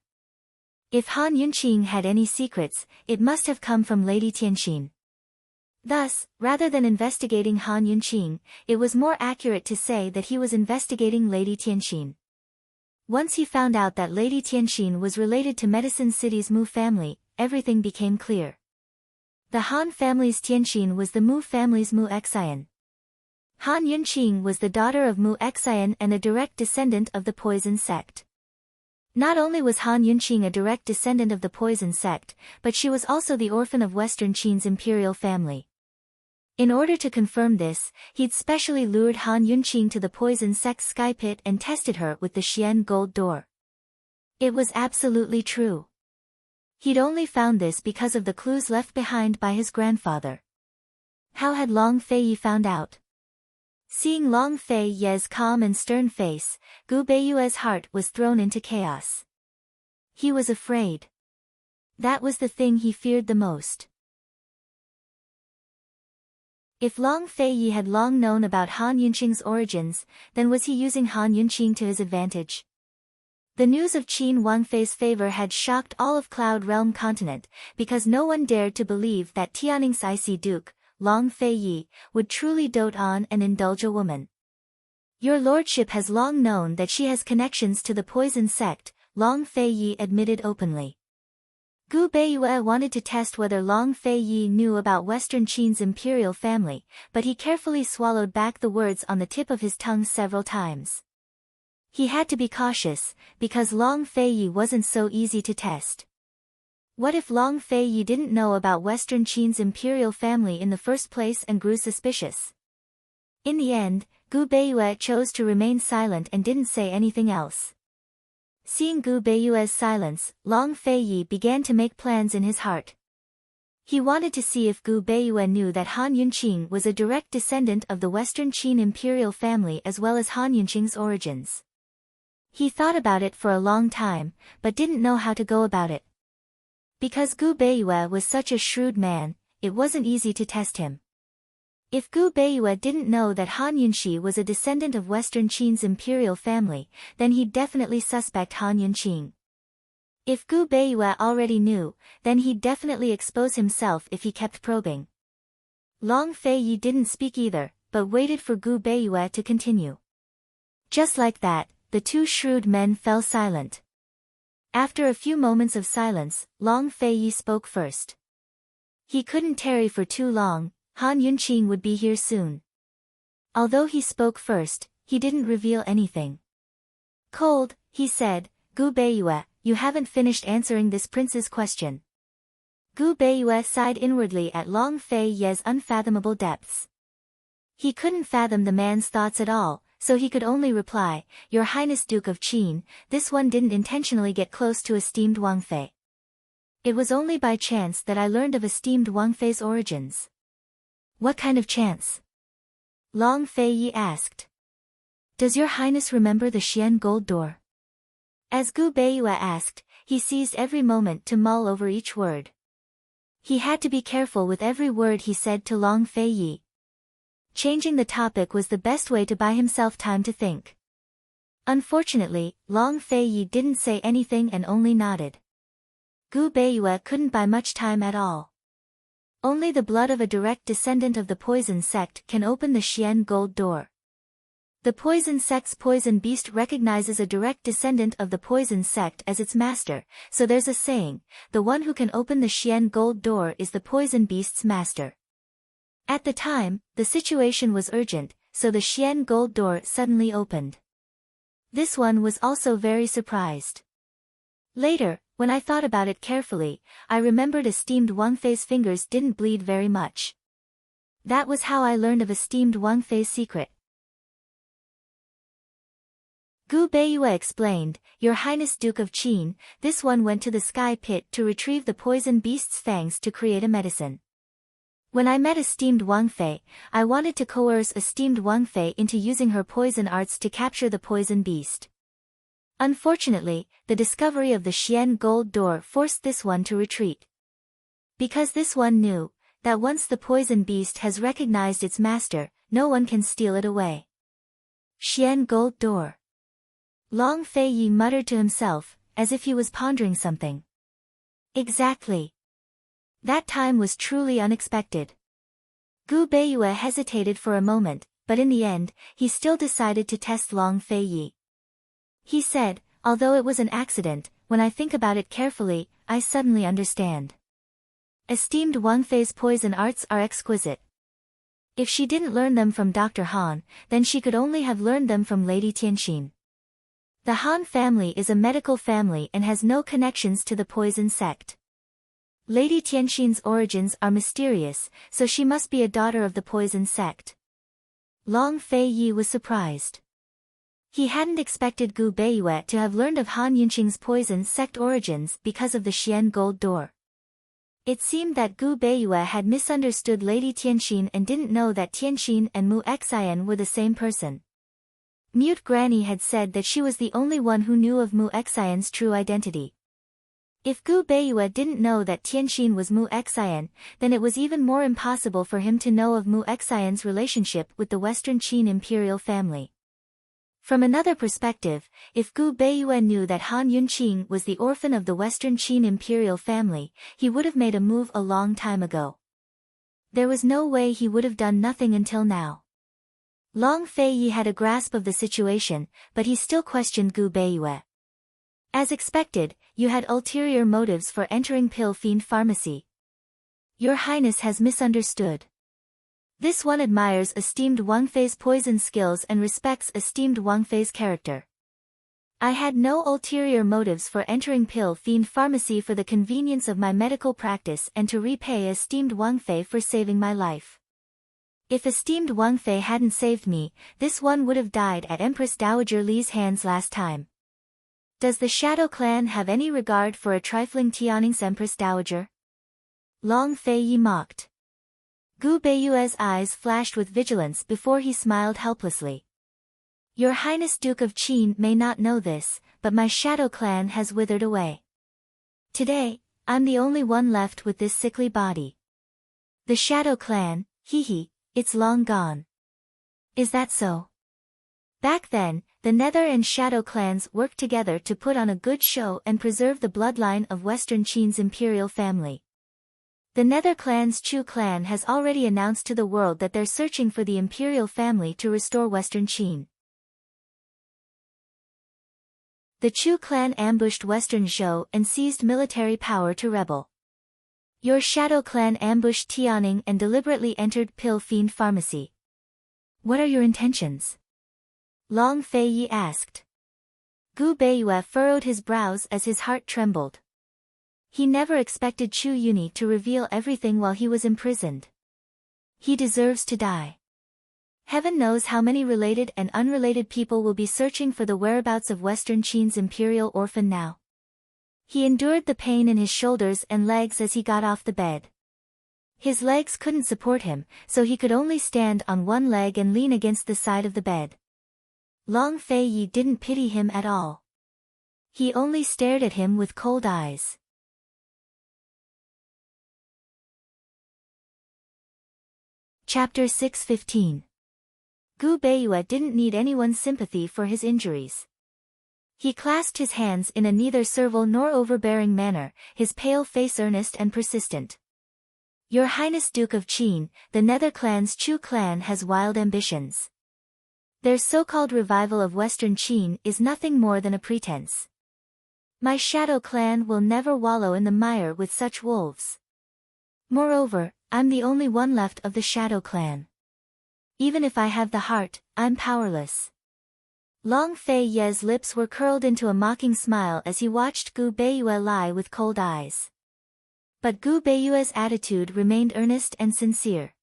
If Han Yunqing had any secrets, it must have come from Lady Tianxin. Thus, rather than investigating Han Yunqing, it was more accurate to say that he was investigating Lady Tianxin. Once he found out that Lady Tianxin was related to Medicine City's Mu family, everything became clear. The Han family's Tianxin was the Mu family's Mu Xian. Han Yunqing was the daughter of Mu Xian and a direct descendant of the poison sect. Not only was Han Yunqing a direct descendant of the poison sect, but she was also the orphan of Western Qin's imperial family. In order to confirm this, he'd specially lured Han Yunqing to the poison sect's sky pit and tested her with the Xian gold door. It was absolutely true. He'd only found this because of the clues left behind by his grandfather. How had Long Feiyi found out? Seeing Long Feiyi's calm and stern face, Gu Beiyue's heart was thrown into chaos. He was afraid. That was the thing he feared the most. If Long Feiyi had long known about Han Yunqing's origins, then was he using Han Yunqing to his advantage? The news of Qin Wangfei's favor had shocked all of Cloud Realm continent, because no one dared to believe that Tianning's icy duke, Long Feiyi, would truly dote on and indulge a woman. Your lordship has long known that she has connections to the poison sect, Long Feiyi admitted openly. Gu Beiyue wanted to test whether Long Feiyi knew about Western Qin's imperial family, but he carefully swallowed back the words on the tip of his tongue several times. He had to be cautious, because Long Feiyi wasn't so easy to test. What if Long Feiyi didn't know about Western Qin's imperial family in the first place and grew suspicious? In the end, Gu Beiyue chose to remain silent and didn't say anything else. Seeing Gu Beiyue's silence, Long Feiyi began to make plans in his heart. He wanted to see if Gu Beiyue knew that Han Yunqing was a direct descendant of the Western Qin imperial family as well as Han Yunqing's origins. He thought about it for a long time, but didn't know how to go about it. Because Gu Beiyue was such a shrewd man, it wasn't easy to test him. If Gu Beiyue didn't know that Han Yunqi was a descendant of Western Qin's imperial family, then he'd definitely suspect Han Yunqing. If Gu Beiyue already knew, then he'd definitely expose himself if he kept probing. Long Feiyi didn't speak either, but waited for Gu Beiyue to continue. Just like that, the two shrewd men fell silent. After a few moments of silence, Long Feiyi spoke first. He couldn't tarry for too long, Han Yunqing would be here soon. Although he spoke first, he didn't reveal anything. Cold, he said, Gu Beiyue, you haven't finished answering this prince's question. Gu Beiyue sighed inwardly at Long Feiyi's unfathomable depths. He couldn't fathom the man's thoughts at all, so he could only reply, Your Highness Duke of Qin, this one didn't intentionally get close to esteemed Wangfei. It was only by chance that I learned of esteemed Wangfei's origins. What kind of chance? Long Feiyi asked. Does your highness remember the Xian gold door? As Gu Beiyue asked, he seized every moment to mull over each word. He had to be careful with every word he said to Long Feiyi. Changing the topic was the best way to buy himself time to think. Unfortunately, Long Feiyi didn't say anything and only nodded. Gu Beiyue couldn't buy much time at all. Only the blood of a direct descendant of the poison sect can open the Xian gold door. The poison sect's poison beast recognizes a direct descendant of the poison sect as its master, so there's a saying, the one who can open the Xian gold door is the poison beast's master. At the time, the situation was urgent, so the Xian gold door suddenly opened. This one was also very surprised. Later, when I thought about it carefully, I remembered esteemed Wangfei's fingers didn't bleed very much. That was how I learned of esteemed Wangfei's secret. Gu Beiyue explained, Your Highness Duke of Qin, this one went to the sky pit to retrieve the poison beast's fangs to create a medicine. When I met esteemed Wangfei, I wanted to coerce esteemed Wangfei into using her poison arts to capture the poison beast. Unfortunately, the discovery of the Xian gold door forced this one to retreat. Because this one knew that once the poison beast has recognized its master, no one can steal it away. Xian gold door. Long Feiyi muttered to himself, as if he was pondering something. Exactly. That time was truly unexpected. Gu Beiyue hesitated for a moment, but in the end, he still decided to test Long Feiyi. He said, although it was an accident, when I think about it carefully, I suddenly understand. Esteemed Wangfei's poison arts are exquisite. If she didn't learn them from Dr. Han, then she could only have learned them from Lady Tianxin. The Han family is a medical family and has no connections to the poison sect. Lady Tianxin's origins are mysterious, so she must be a daughter of the poison sect. Long Fei Yi was surprised. He hadn't expected Gu Beiyue to have learned of Han Yunqing's poison sect origins because of the Xian gold door. It seemed that Gu Beiyue had misunderstood Lady Tianxin and didn't know that Tianxin and Mu Xian were the same person. Mute Granny had said that she was the only one who knew of Mu Xian's true identity. If Gu Beiyue didn't know that Tianxin was Mu Xian, then it was even more impossible for him to know of Mu Xian's relationship with the Western Qin imperial family. From another perspective, if Gu Beiyue knew that Han Yunqing was the orphan of the Western Qin imperial family, he would have made a move a long time ago. There was no way he would have done nothing until now. Long Fei Yi had a grasp of the situation, but he still questioned Gu Beiyue. As expected, you had ulterior motives for entering Pill Fiend Pharmacy. Your Highness has misunderstood. This one admires esteemed Wang Fei's poison skills and respects esteemed Wang Fei's character. I had no ulterior motives for entering Pill Fiend Pharmacy for the convenience of my medical practice and to repay esteemed Wang Fei for saving my life. If esteemed Wang Fei hadn't saved me, this one would have died at Empress Dowager Li's hands last time. Does the Shadow Clan have any regard for a trifling Tianning's Empress Dowager? Long Fei Yi mocked. Gu Beiyue's eyes flashed with vigilance before he smiled helplessly. Your Highness Duke of Qin may not know this, but my Shadow Clan has withered away. Today, I'm the only one left with this sickly body. The Shadow Clan, it's long gone. Is that so? Back then, the Nether and Shadow clans worked together to put on a good show and preserve the bloodline of Western Qin's imperial family. The Nether clan's Chu clan has already announced to the world that they're searching for the imperial family to restore Western Qin. The Chu clan ambushed Western Zhou and seized military power to rebel. Your Shadow clan ambushed Tianning and deliberately entered Pill Fiend Pharmacy. What are your intentions? Long Fei Yi asked. Gu Beiyue furrowed his brows as his heart trembled. He never expected Chu Yuni to reveal everything while he was imprisoned. He deserves to die. Heaven knows how many related and unrelated people will be searching for the whereabouts of Western Qin's imperial orphan now. He endured the pain in his shoulders and legs as he got off the bed. His legs couldn't support him, so he could only stand on one leg and lean against the side of the bed. Long Fei Yi didn't pity him at all. He only stared at him with cold eyes. Chapter 615. Gu Beiyue didn't need anyone's sympathy for his injuries. He clasped his hands in a neither servile nor overbearing manner, his pale face earnest and persistent. Your Highness Duke of Qin, the Nether clan's Chu clan has wild ambitions. Their so-called revival of Western Qin is nothing more than a pretense. My Shadow clan will never wallow in the mire with such wolves. Moreover, I'm the only one left of the Shadow clan. Even if I have the heart, I'm powerless. Long Fei Ye's lips were curled into a mocking smile as he watched Gu Beiyue lie with cold eyes. But Gu Beiyue's attitude remained earnest and sincere.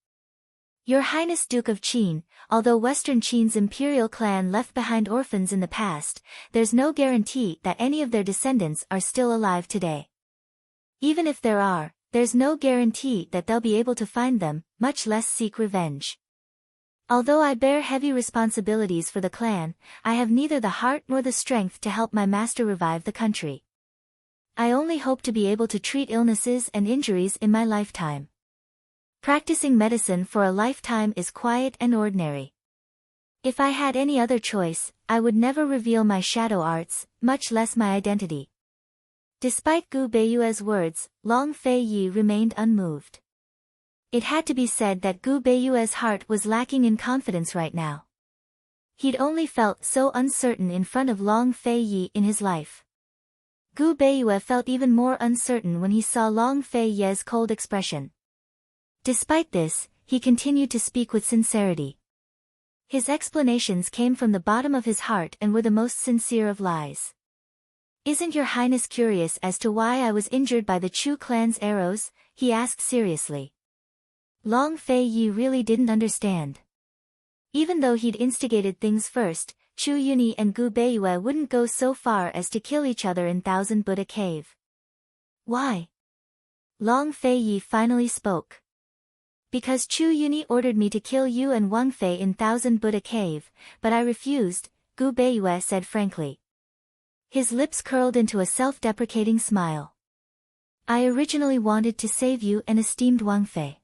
Your Highness Duke of Qin, although Western Qin's imperial clan left behind orphans in the past, there's no guarantee that any of their descendants are still alive today. Even if there are, there's no guarantee that they'll be able to find them, much less seek revenge. Although I bear heavy responsibilities for the clan, I have neither the heart nor the strength to help my master revive the country. I only hope to be able to treat illnesses and injuries in my lifetime. Practicing medicine for a lifetime is quiet and ordinary. If I had any other choice, I would never reveal my shadow arts, much less my identity. Despite Gu Beiyue's words, Long Fei Yi remained unmoved. It had to be said that Gu Beiyue's heart was lacking in confidence right now. He'd only felt so uncertain in front of Long Fei Yi in his life. Gu Beiyue felt even more uncertain when he saw Long Fei Yi's cold expression. Despite this, he continued to speak with sincerity. His explanations came from the bottom of his heart and were the most sincere of lies. "Isn't your highness curious as to why I was injured by the Chu clan's arrows?" he asked seriously. Long Fei Yi really didn't understand. Even though he'd instigated things first, Chu Yuni and Gu Beiyue wouldn't go so far as to kill each other in Thousand Buddha Cave. "Why?" Long Fei Yi finally spoke. "Because Chu Yuni ordered me to kill you and Wang Fei in Thousand Buddha Cave, but I refused," Gu Beiyue said frankly. His lips curled into a self-deprecating smile. "I originally wanted to save you and esteemed Wang Fei.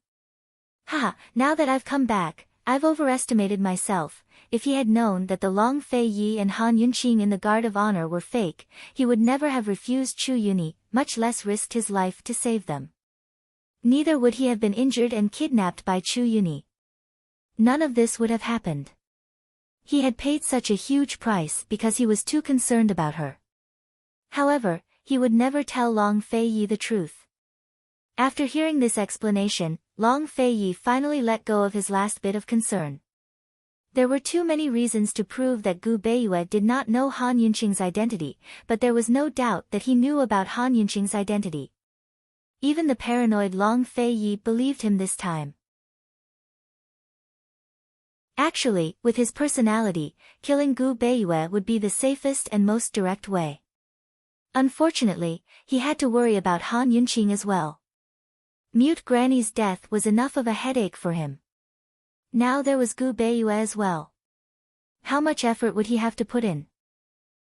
Ha, now that I've come back, I've overestimated myself. If he had known that the Long Fei Yi and Han Yunqing in the Guard of Honor were fake, he would never have refused Chu Yuni, much less risked his life to save them. Neither would he have been injured and kidnapped by Chu Yuni. None of this would have happened. He had paid such a huge price because he was too concerned about her. However, he would never tell Long Fei Yi the truth." After hearing this explanation, Long Fei Yi finally let go of his last bit of concern. There were too many reasons to prove that Gu Beiyue did not know Han Yunqing's identity, but there was no doubt that he knew about Han Yunqing's identity. Even the paranoid Long Fei Yi believed him this time. Actually, with his personality, killing Gu Beiyue would be the safest and most direct way. Unfortunately, he had to worry about Han Yunqing as well. Mute Granny's death was enough of a headache for him. Now there was Gu Beiyue as well. How much effort would he have to put in?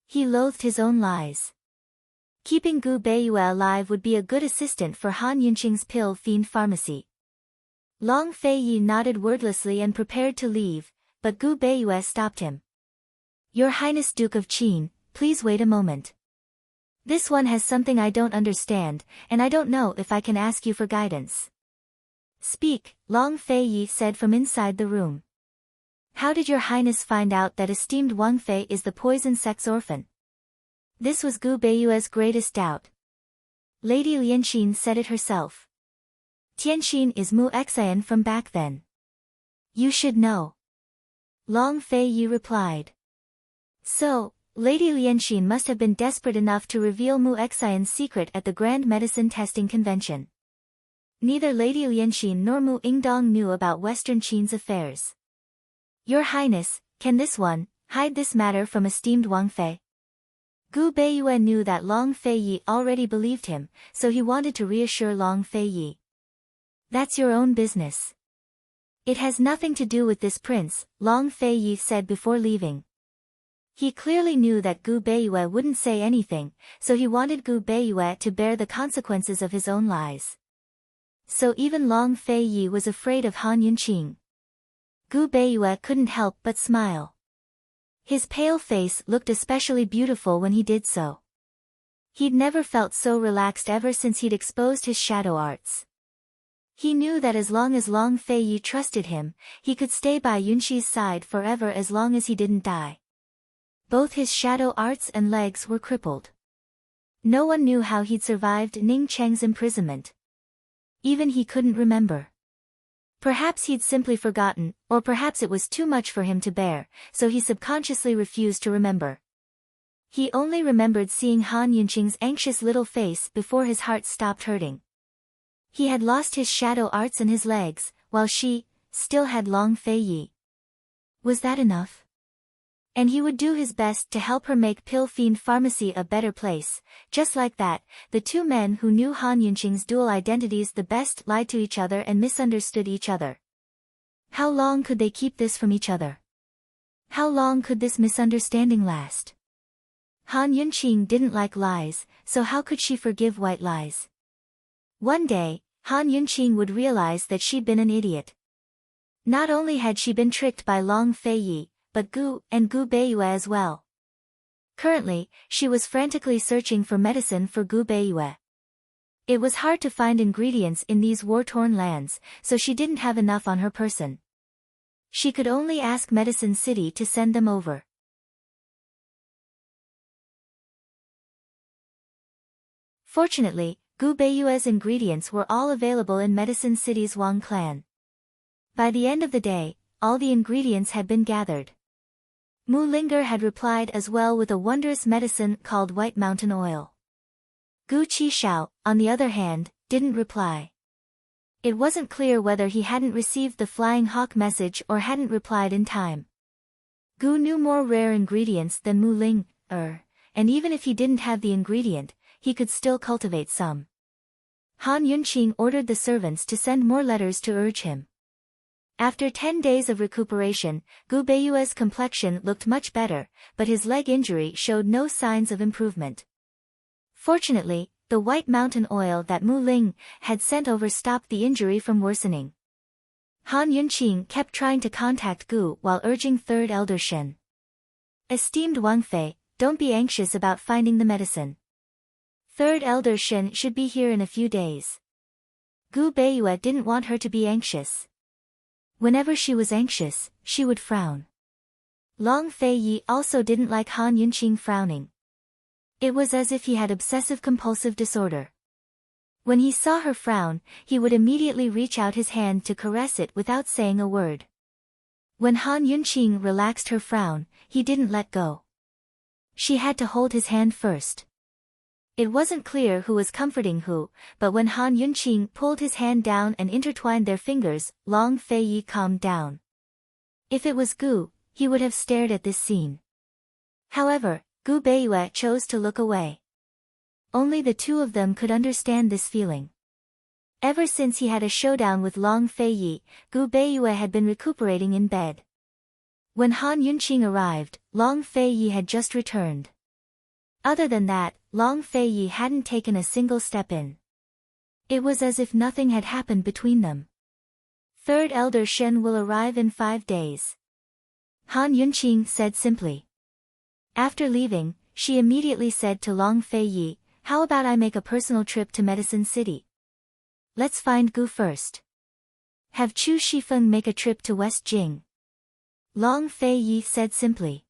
He loathed his own lies. Keeping Gu Beiyue alive would be a good assistant for Han Yunqing's pill fiend pharmacy. Long Fei Yi nodded wordlessly and prepared to leave, but Gu Beiyue stopped him. "Your Highness Duke of Qin, please wait a moment. This one has something I don't understand, and I don't know if I can ask you for guidance." "Speak," Long Fei Yi said from inside the room. "How did your highness find out that esteemed Wang Fei is the poison sex orphan?" This was Gu Beiyue's greatest doubt. Lady Lianxin said it herself. "Tianxin is Mu Xian from back then. You should know." Long Fei Yi replied. So, Lady Lianxin must have been desperate enough to reveal Mu Xian's secret at the Grand Medicine Testing Convention. Neither Lady Lianxin nor Mu Yingdong knew about Western Qin's affairs. "Your Highness, can this one hide this matter from esteemed Wang Fei?" Gu Beiyue knew that Long Fei Yi already believed him, so he wanted to reassure Long Fei Yi. "That's your own business. It has nothing to do with this prince," Long Fei Yi said before leaving. He clearly knew that Gu Beiyue wouldn't say anything, so he wanted Gu Beiyue to bear the consequences of his own lies. So even Long Fei Yi was afraid of Han Yunqing. Gu Beiyue couldn't help but smile. His pale face looked especially beautiful when he did so. He'd never felt so relaxed ever since he'd exposed his shadow arts. He knew that as long as Long Fei Yi trusted him, he could stay by Yunxi's side forever as long as he didn't die. Both his shadow arts and legs were crippled. No one knew how he'd survived Ning Cheng's imprisonment. Even he couldn't remember. Perhaps he'd simply forgotten, or perhaps it was too much for him to bear, so he subconsciously refused to remember. He only remembered seeing Han Yunqing's anxious little face before his heart stopped hurting. He had lost his shadow arts and his legs, while she still had Long Fei Yi. Was that enough? And he would do his best to help her make Pill Fiend Pharmacy a better place. Just like that, the two men who knew Han Yunqing's dual identities the best lied to each other and misunderstood each other. How long could they keep this from each other? How long could this misunderstanding last? Han Yunqing didn't like lies, so how could she forgive white lies? One day, Han Yunqing would realize that she'd been an idiot. Not only had she been tricked by Long Fei Yi, but Gu Beiyue as well. Currently, she was frantically searching for medicine for Gu Beiyue. It was hard to find ingredients in these war-torn lands, so she didn't have enough on her person. She could only ask Medicine City to send them over. Fortunately, Gu Beiyue's ingredients were all available in Medicine City's Wang clan. By the end of the day, all the ingredients had been gathered. Mu Linger had replied as well with a wondrous medicine called White Mountain Oil. Gu Qishao, on the other hand, didn't reply. It wasn't clear whether he hadn't received the Flying Hawk message or hadn't replied in time. Gu knew more rare ingredients than Mu Linger, and even if he didn't have the ingredient, he could still cultivate some. Han Yunqing ordered the servants to send more letters to urge him. After 10 days of recuperation, Gu Beiyue's complexion looked much better, but his leg injury showed no signs of improvement. Fortunately, the White Mountain Oil that Mu Ling had sent over stopped the injury from worsening. Han Yunqing kept trying to contact Gu while urging Third Elder Shen. Esteemed Wang Fei, don't be anxious about finding the medicine. Third Elder Shen should be here in a few days. Gu Beiyue didn't want her to be anxious. Whenever she was anxious, she would frown. Long Fei Yi also didn't like Han Yunqing frowning. It was as if he had obsessive-compulsive disorder. When he saw her frown, he would immediately reach out his hand to caress it without saying a word. When Han Yunqing relaxed her frown, he didn't let go. She had to hold his hand first. It wasn't clear who was comforting who, but when Han Yunqing pulled his hand down and intertwined their fingers, Long Fei Yi calmed down. If it was Gu, he would have stared at this scene. However, Gu Beiyue chose to look away. Only the two of them could understand this feeling. Ever since he had a showdown with Long Fei Yi, Gu Beiyue had been recuperating in bed. When Han Yunqing arrived, Long Fei Yi had just returned. Other than that, Long Fei Yi hadn't taken a single step in. It was as if nothing had happened between them. Third Elder Shen will arrive in 5 days. Han Yunqing said simply. After leaving, she immediately said to Long Fei Yi, how about I make a personal trip to Medicine City? Let's find Gu first. Have Chu Shifeng make a trip to West Jing. Long Fei Yi said simply.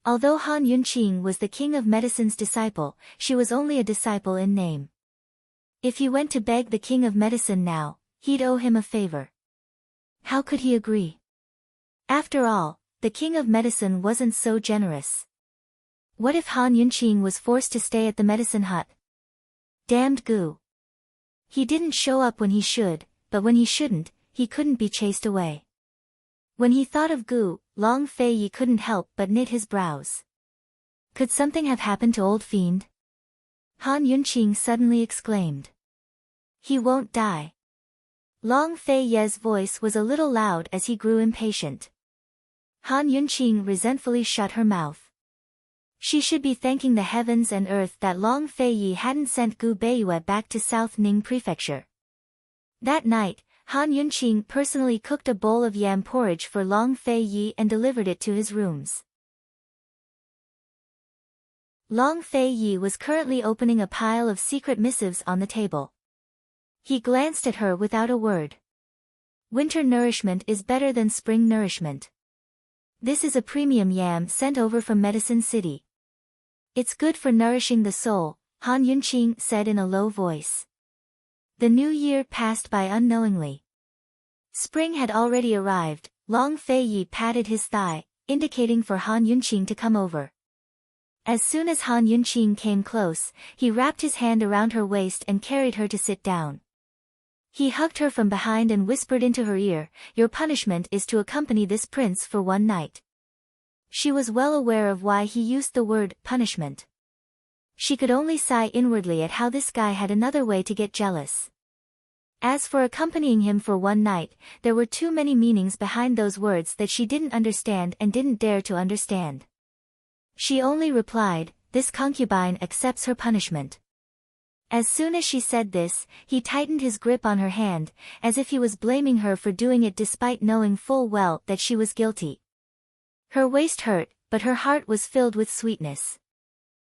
Although Han Yunqing was the king of medicine's disciple, she was only a disciple in name. If he went to beg the king of medicine now, he'd owe him a favor. How could he agree? After all, the king of medicine wasn't so generous. What if Han Yunqing was forced to stay at the medicine hut? Damned Gu. He didn't show up when he should, but when he shouldn't, he couldn't be chased away. When he thought of Gu, Long Fei Yi couldn't help but knit his brows. Could something have happened to old fiend? Han Yunqing suddenly exclaimed. He won't die. Long Fei Ye's voice was a little loud as he grew impatient. Han Yunqing resentfully shut her mouth. She should be thanking the heavens and earth that Long Fei Yi hadn't sent Gu Beiyue back to South Ning Prefecture. That night, Han Yunqing personally cooked a bowl of yam porridge for Long Fei Yi and delivered it to his rooms. Long Fei Yi was currently opening a pile of secret missives on the table. He glanced at her without a word. Winter nourishment is better than spring nourishment. This is a premium yam sent over from Medicine City. It's good for nourishing the soul, Han Yunqing said in a low voice. The new year passed by unknowingly. Spring had already arrived. Long Fei Yi patted his thigh, indicating for Han Yunqing to come over. As soon as Han Yunqing came close, he wrapped his hand around her waist and carried her to sit down. He hugged her from behind and whispered into her ear, "Your punishment is to accompany this prince for one night." She was well aware of why he used the word punishment. She could only sigh inwardly at how this guy had another way to get jealous. As for accompanying him for one night, there were too many meanings behind those words that she didn't understand and didn't dare to understand. She only replied, "This concubine accepts her punishment." As soon as she said this, he tightened his grip on her hand, as if he was blaming her for doing it despite knowing full well that she was guilty. Her waist hurt, but her heart was filled with sweetness.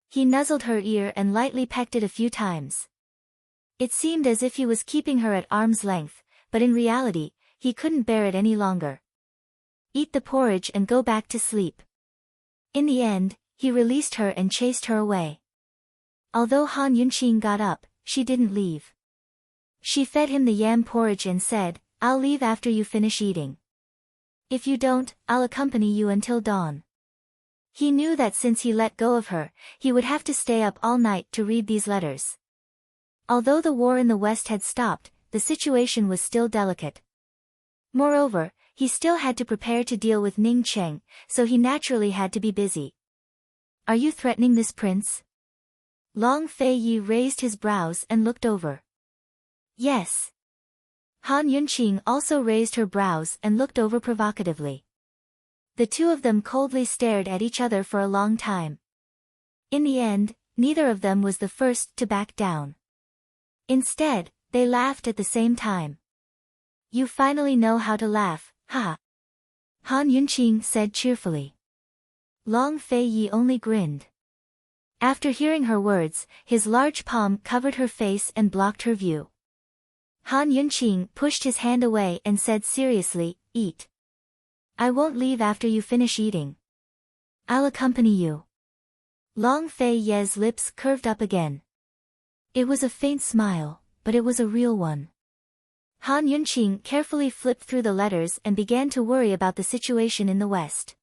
He nuzzled her ear and lightly pecked it a few times. It seemed as if he was keeping her at arm's length, but in reality, he couldn't bear it any longer. "Eat the porridge and go back to sleep." In the end, he released her and chased her away. Although Han Yunqing got up, she didn't leave. She fed him the yam porridge and said, "I'll leave after you finish eating." If you don't, I'll accompany you until dawn. He knew that since he let go of her, he would have to stay up all night to read these letters. Although the war in the West had stopped, the situation was still delicate. Moreover, he still had to prepare to deal with Ning Cheng, so he naturally had to be busy. Are you threatening this prince? Long Fei Yi raised his brows and looked over. Yes. Han Yunqing also raised her brows and looked over provocatively. The two of them coldly stared at each other for a long time. In the end, neither of them was the first to back down. Instead, they laughed at the same time. You finally know how to laugh, haha. Han Yunqing said cheerfully. Long Fei Yi only grinned. After hearing her words, his large palm covered her face and blocked her view. Han Yunqing pushed his hand away and said seriously, eat. I won't leave after you finish eating. I'll accompany you. Long Fei Yi's lips curved up again. It was a faint smile, but it was a real one. Han Yunqing carefully flipped through the letters and began to worry about the situation in the West.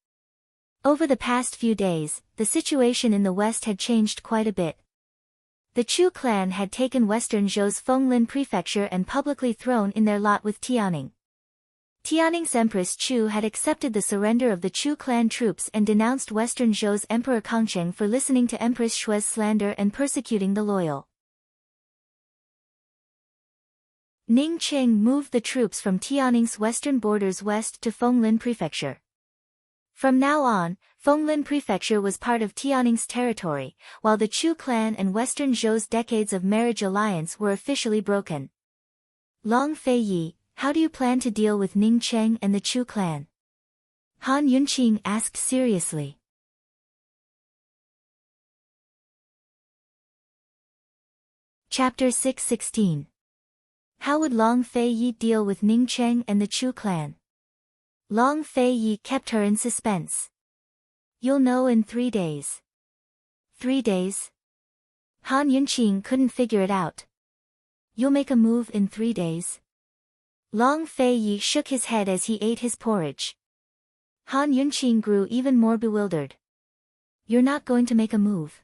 Over the past few days, the situation in the West had changed quite a bit. The Chu clan had taken Western Zhou's Fenglin prefecture and publicly thrown in their lot with Tianning. Tianning's Empress Chu had accepted the surrender of the Chu clan troops and denounced Western Zhou's Emperor Kangcheng for listening to Empress Shui's slander and persecuting the loyal. Ning Cheng moved the troops from Tianning's western borders west to Fenglin prefecture. From now on, Fenglin prefecture was part of Tianning's territory, while the Chu clan and Western Zhou's decades of marriage alliance were officially broken. Long Fei Yi, how do you plan to deal with Ning Cheng and the Chu clan? Han Yunqing asked seriously. Chapter 616. How would Long Fei Yi deal with Ning Cheng and the Chu clan? Long Fei Yi kept her in suspense. You'll know in 3 days. 3 days? Han Yunqing couldn't figure it out. You'll make a move in 3 days? Long Fei Yi shook his head as he ate his porridge. Han Yunqing grew even more bewildered. You're not going to make a move?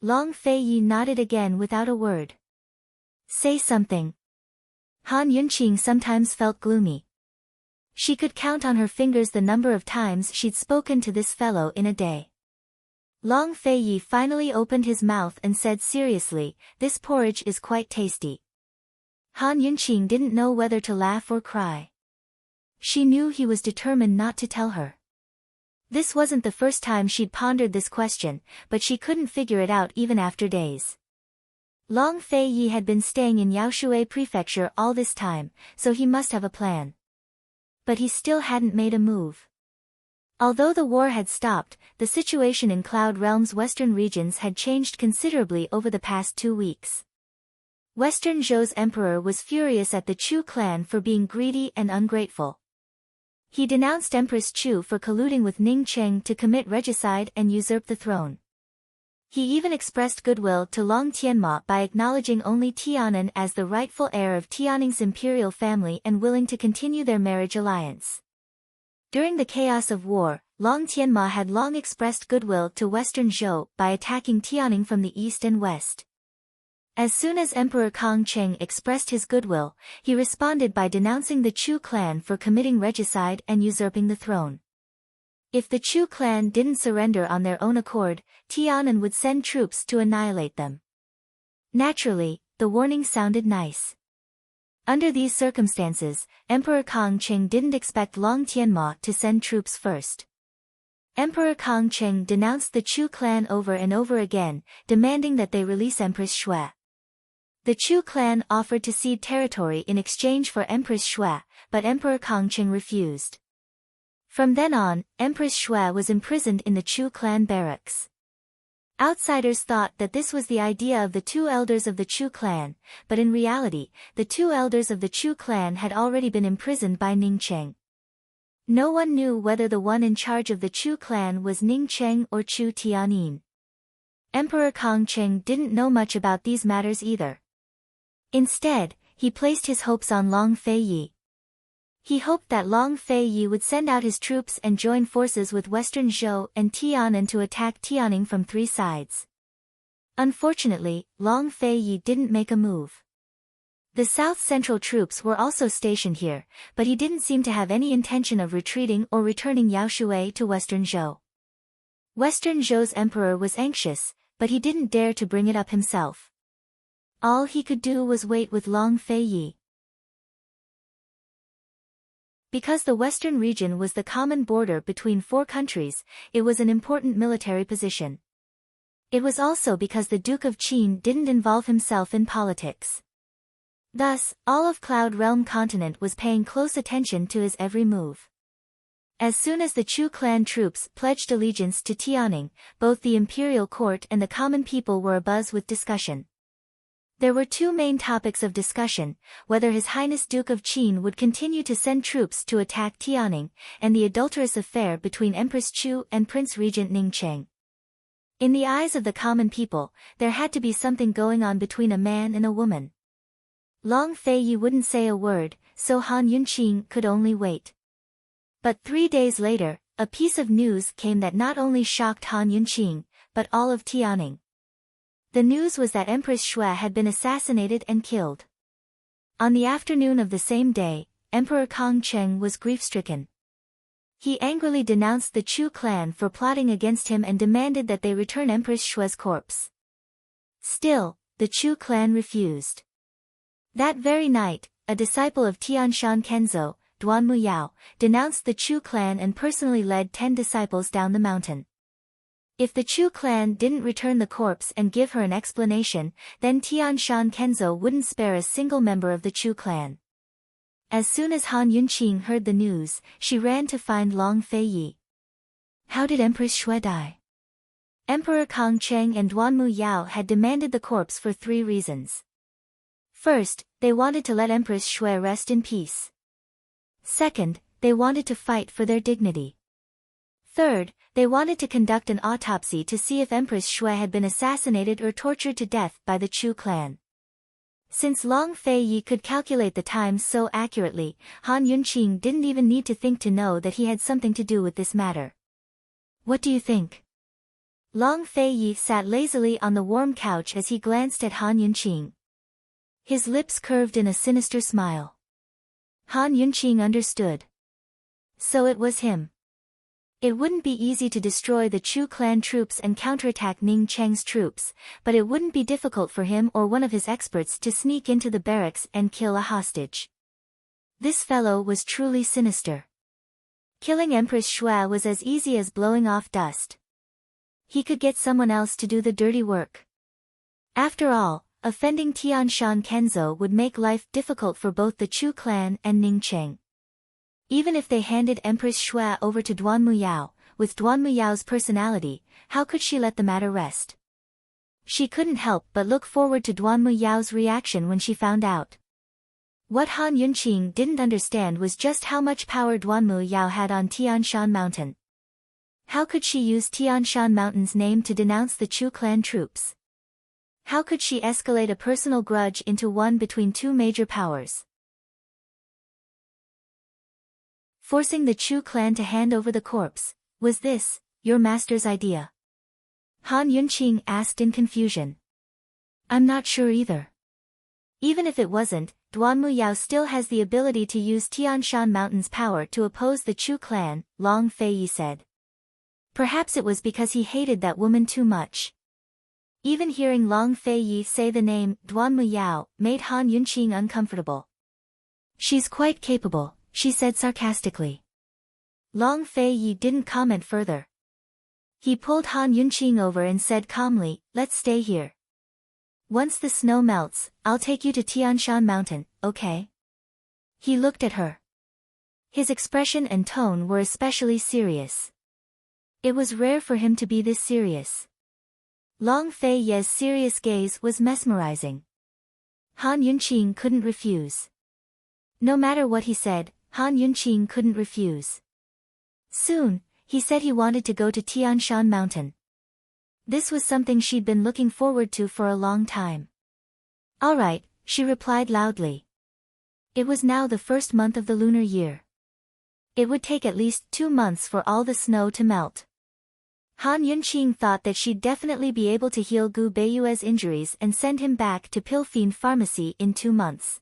Long Fei Yi nodded again without a word. Say something. Han Yunqing sometimes felt gloomy. She could count on her fingers the number of times she'd spoken to this fellow in a day. Long Fei Yi finally opened his mouth and said seriously, this porridge is quite tasty. Han Yunqing didn't know whether to laugh or cry. She knew he was determined not to tell her. This wasn't the first time she'd pondered this question, but she couldn't figure it out even after days. Long Fei Yi had been staying in Yaoshui prefecture all this time, so he must have a plan. But he still hadn't made a move. Although the war had stopped, the situation in Cloud Realm's western regions had changed considerably over the past 2 weeks. Western Zhou's emperor was furious at the Chu clan for being greedy and ungrateful. He denounced Empress Chu for colluding with Ning Cheng to commit regicide and usurp the throne. He even expressed goodwill to Long Tianma by acknowledging only Tianan as the rightful heir of Tianning's imperial family and willing to continue their marriage alliance. During the chaos of war, Long Tianma had long expressed goodwill to Western Zhou by attacking Tianning from the east and west. As soon as Emperor Kangcheng expressed his goodwill, he responded by denouncing the Chu clan for committing regicide and usurping the throne. If the Chu clan didn't surrender on their own accord, Tianan would send troops to annihilate them. Naturally, the warning sounded nice. Under these circumstances, Emperor Kangcheng didn't expect Long Tianma to send troops first. Emperor Kangcheng denounced the Chu clan over and over again, demanding that they release Empress Shui. The Chu clan offered to cede territory in exchange for Empress Shui, but Emperor Kangcheng refused. From then on, Empress Shui was imprisoned in the Chu clan barracks. Outsiders thought that this was the idea of the 2 elders of the Chu clan, but in reality, the 2 elders of the Chu clan had already been imprisoned by Ning Cheng. No one knew whether the one in charge of the Chu clan was Ning Cheng or Chu Tianin. Emperor Kangcheng didn't know much about these matters either. Instead, he placed his hopes on Long Fei Yi. He hoped that Long Feiyi would send out his troops and join forces with Western Zhou and Tian'an to attack Tianning from 3 sides. Unfortunately, Long Feiyi didn't make a move. The South Central troops were also stationed here, but he didn't seem to have any intention of retreating or returning Yao Shui to Western Zhou. Western Zhou's emperor was anxious, but he didn't dare to bring it up himself. All he could do was wait with Long Feiyi. Because the western region was the common border between 4 countries, it was an important military position. It was also because the Duke of Qin didn't involve himself in politics. Thus, all of Cloud Realm continent was paying close attention to his every move. As soon as the Chu clan troops pledged allegiance to Tianning, both the imperial court and the common people were abuzz with discussion. There were 2 main topics of discussion: whether His Highness Duke of Qin would continue to send troops to attack Tianning, and the adulterous affair between Empress Chu and Prince Regent Ningcheng. In the eyes of the common people, there had to be something going on between a man and a woman. Long Feiyi wouldn't say a word, so Han Yunqing could only wait. But 3 days later, a piece of news came that not only shocked Han Yunqing, but all of Tianning. The news was that Empress Shui had been assassinated and killed. On the afternoon of the same day, Emperor Kongcheng was grief-stricken. He angrily denounced the Chu clan for plotting against him and demanded that they return Empress Shui's corpse. Still, the Chu clan refused. That very night, a disciple of Tianshan Kenzo, Duanmu Yao, denounced the Chu clan and personally led 10 disciples down the mountain. If the Chu clan didn't return the corpse and give her an explanation, then Tianshan Kenzo wouldn't spare a single member of the Chu clan. As soon as Han Yunqing heard the news, she ran to find Long Feiyi. How did Empress Shui die? Emperor Kongcheng and Duanmu Yao had demanded the corpse for 3 reasons. First, they wanted to let Empress Shui rest in peace. Second, they wanted to fight for their dignity. Third, they wanted to conduct an autopsy to see if Empress Shui had been assassinated or tortured to death by the Chu clan. Since Long Feiyi could calculate the times so accurately, Han Yunqing didn't even need to think to know that he had something to do with this matter. What do you think? Long Feiyi sat lazily on the warm couch as he glanced at Han Yunqing. His lips curved in a sinister smile. Han Yunqing understood. So it was him. It wouldn't be easy to destroy the Chu clan troops and counterattack Ning Cheng's troops, but it wouldn't be difficult for him or one of his experts to sneak into the barracks and kill a hostage. This fellow was truly sinister. Killing Empress Shui was as easy as blowing off dust. He could get someone else to do the dirty work. After all, offending Tianshan Kenzo would make life difficult for both the Chu clan and Ning Cheng. Even if they handed Empress Shui over to Duanmu Yao, with Duanmu Yao's personality, how could she let the matter rest? She couldn't help but look forward to Duanmu Yao's reaction when she found out. What Han Yunqing didn't understand was just how much power Duanmu Yao had on Tianshan Mountain. How could she use Tianshan Mountain's name to denounce the Chu clan troops? How could she escalate a personal grudge into one between 2 major powers? Forcing the Chu clan to hand over the corpse, was this your master's idea? Han Yunqing asked in confusion. I'm not sure either. Even if it wasn't, Duanmu Yao still has the ability to use Tianshan Mountain's power to oppose the Chu clan, Long Feiyi said. Perhaps it was because he hated that woman too much. Even hearing Long Feiyi say the name Duanmu Yao made Han Yunqing uncomfortable. She's quite capable, she said sarcastically. Long Feiyi didn't comment further. He pulled Han Yunqing over and said calmly, let's stay here. Once the snow melts, I'll take you to Tianshan Mountain, okay? He looked at her. His expression and tone were especially serious. It was rare for him to be this serious. Long Feiyi's serious gaze was mesmerizing. Han Yunqing couldn't refuse. No matter what he said, Han Yunqing couldn't refuse. Soon, he said he wanted to go to Tianshan Mountain. This was something she'd been looking forward to for a long time. All right, she replied loudly. It was now the first month of the lunar year. It would take at least 2 months for all the snow to melt. Han Yunqing thought that she'd definitely be able to heal Gu Beiyue's injuries and send him back to Pilfine Pharmacy in 2 months.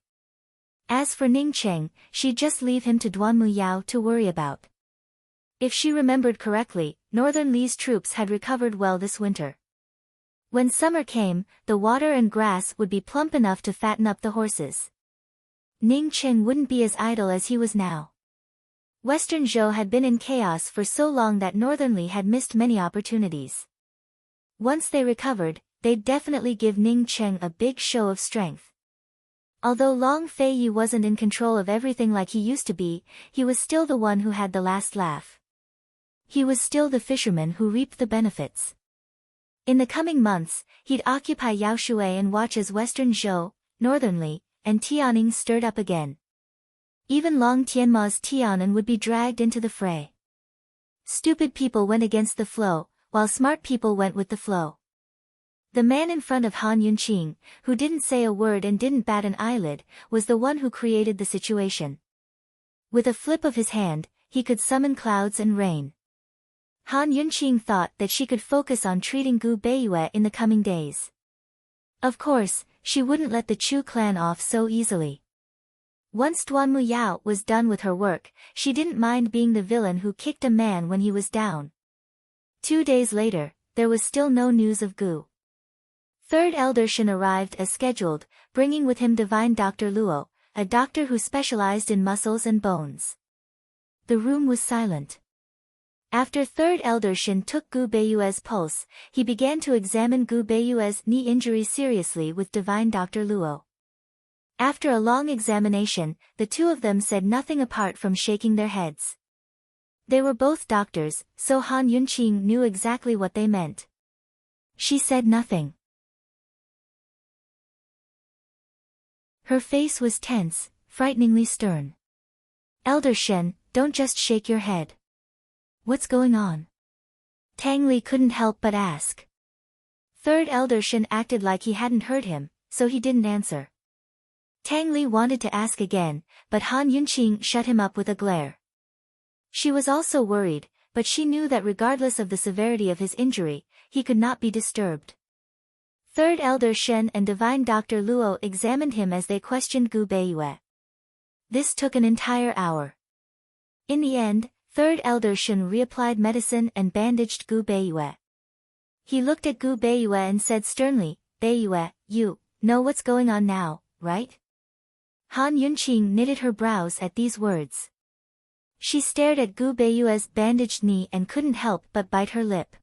As for Ning Cheng, she'd just leave him to Duanmu Yao to worry about. If she remembered correctly, Northern Li's troops had recovered well this winter. When summer came, the water and grass would be plump enough to fatten up the horses. Ning Cheng wouldn't be as idle as he was now. Western Zhou had been in chaos for so long that Northern Li had missed many opportunities. Once they recovered, they'd definitely give Ning Cheng a big show of strength. Although Long Feiyi wasn't in control of everything like he used to be, he was still the one who had the last laugh. He was still the fisherman who reaped the benefits. In the coming months, he'd occupy Yaoshui and watch as Western Zhou, Northern Li, and Tianning stirred up again. Even Long Tianma's Tianan would be dragged into the fray. Stupid people went against the flow, while smart people went with the flow. The man in front of Han Yunqing, who didn't say a word and didn't bat an eyelid, was the one who created the situation. With a flip of his hand, he could summon clouds and rain. Han Yunqing thought that she could focus on treating Gu Beiyue in the coming days. Of course, she wouldn't let the Chu clan off so easily. Once Duanmu Yao was done with her work, she didn't mind being the villain who kicked a man when he was down. 2 days later, there was still no news of Gu. Third Elder Shen arrived as scheduled, bringing with him Divine Dr. Luo, a doctor who specialized in muscles and bones. The room was silent. After Third Elder Shen took Gu Beiyue's pulse, he began to examine Gu Beiyue's knee injury seriously with Divine Dr. Luo. After a long examination, the two of them said nothing apart from shaking their heads. They were both doctors, so Han Yunqing knew exactly what they meant. She said nothing. Her face was tense, frighteningly stern. Elder Shen, don't just shake your head. What's going on? Tang Li couldn't help but ask. Third Elder Shen acted like he hadn't heard him, so he didn't answer. Tang Li wanted to ask again, but Han Yunqing shut him up with a glare. She was also worried, but she knew that regardless of the severity of his injury, he could not be disturbed. Third Elder Shen and Divine Dr. Luo examined him as they questioned Gu Beiyue. This took an entire hour. In the end, Third Elder Shen reapplied medicine and bandaged Gu Beiyue. He looked at Gu Beiyue and said sternly, "Beiyue, you know what's going on now, right?" Han Yunqing knitted her brows at these words. She stared at Gu Beiyue's bandaged knee and couldn't help but bite her lip.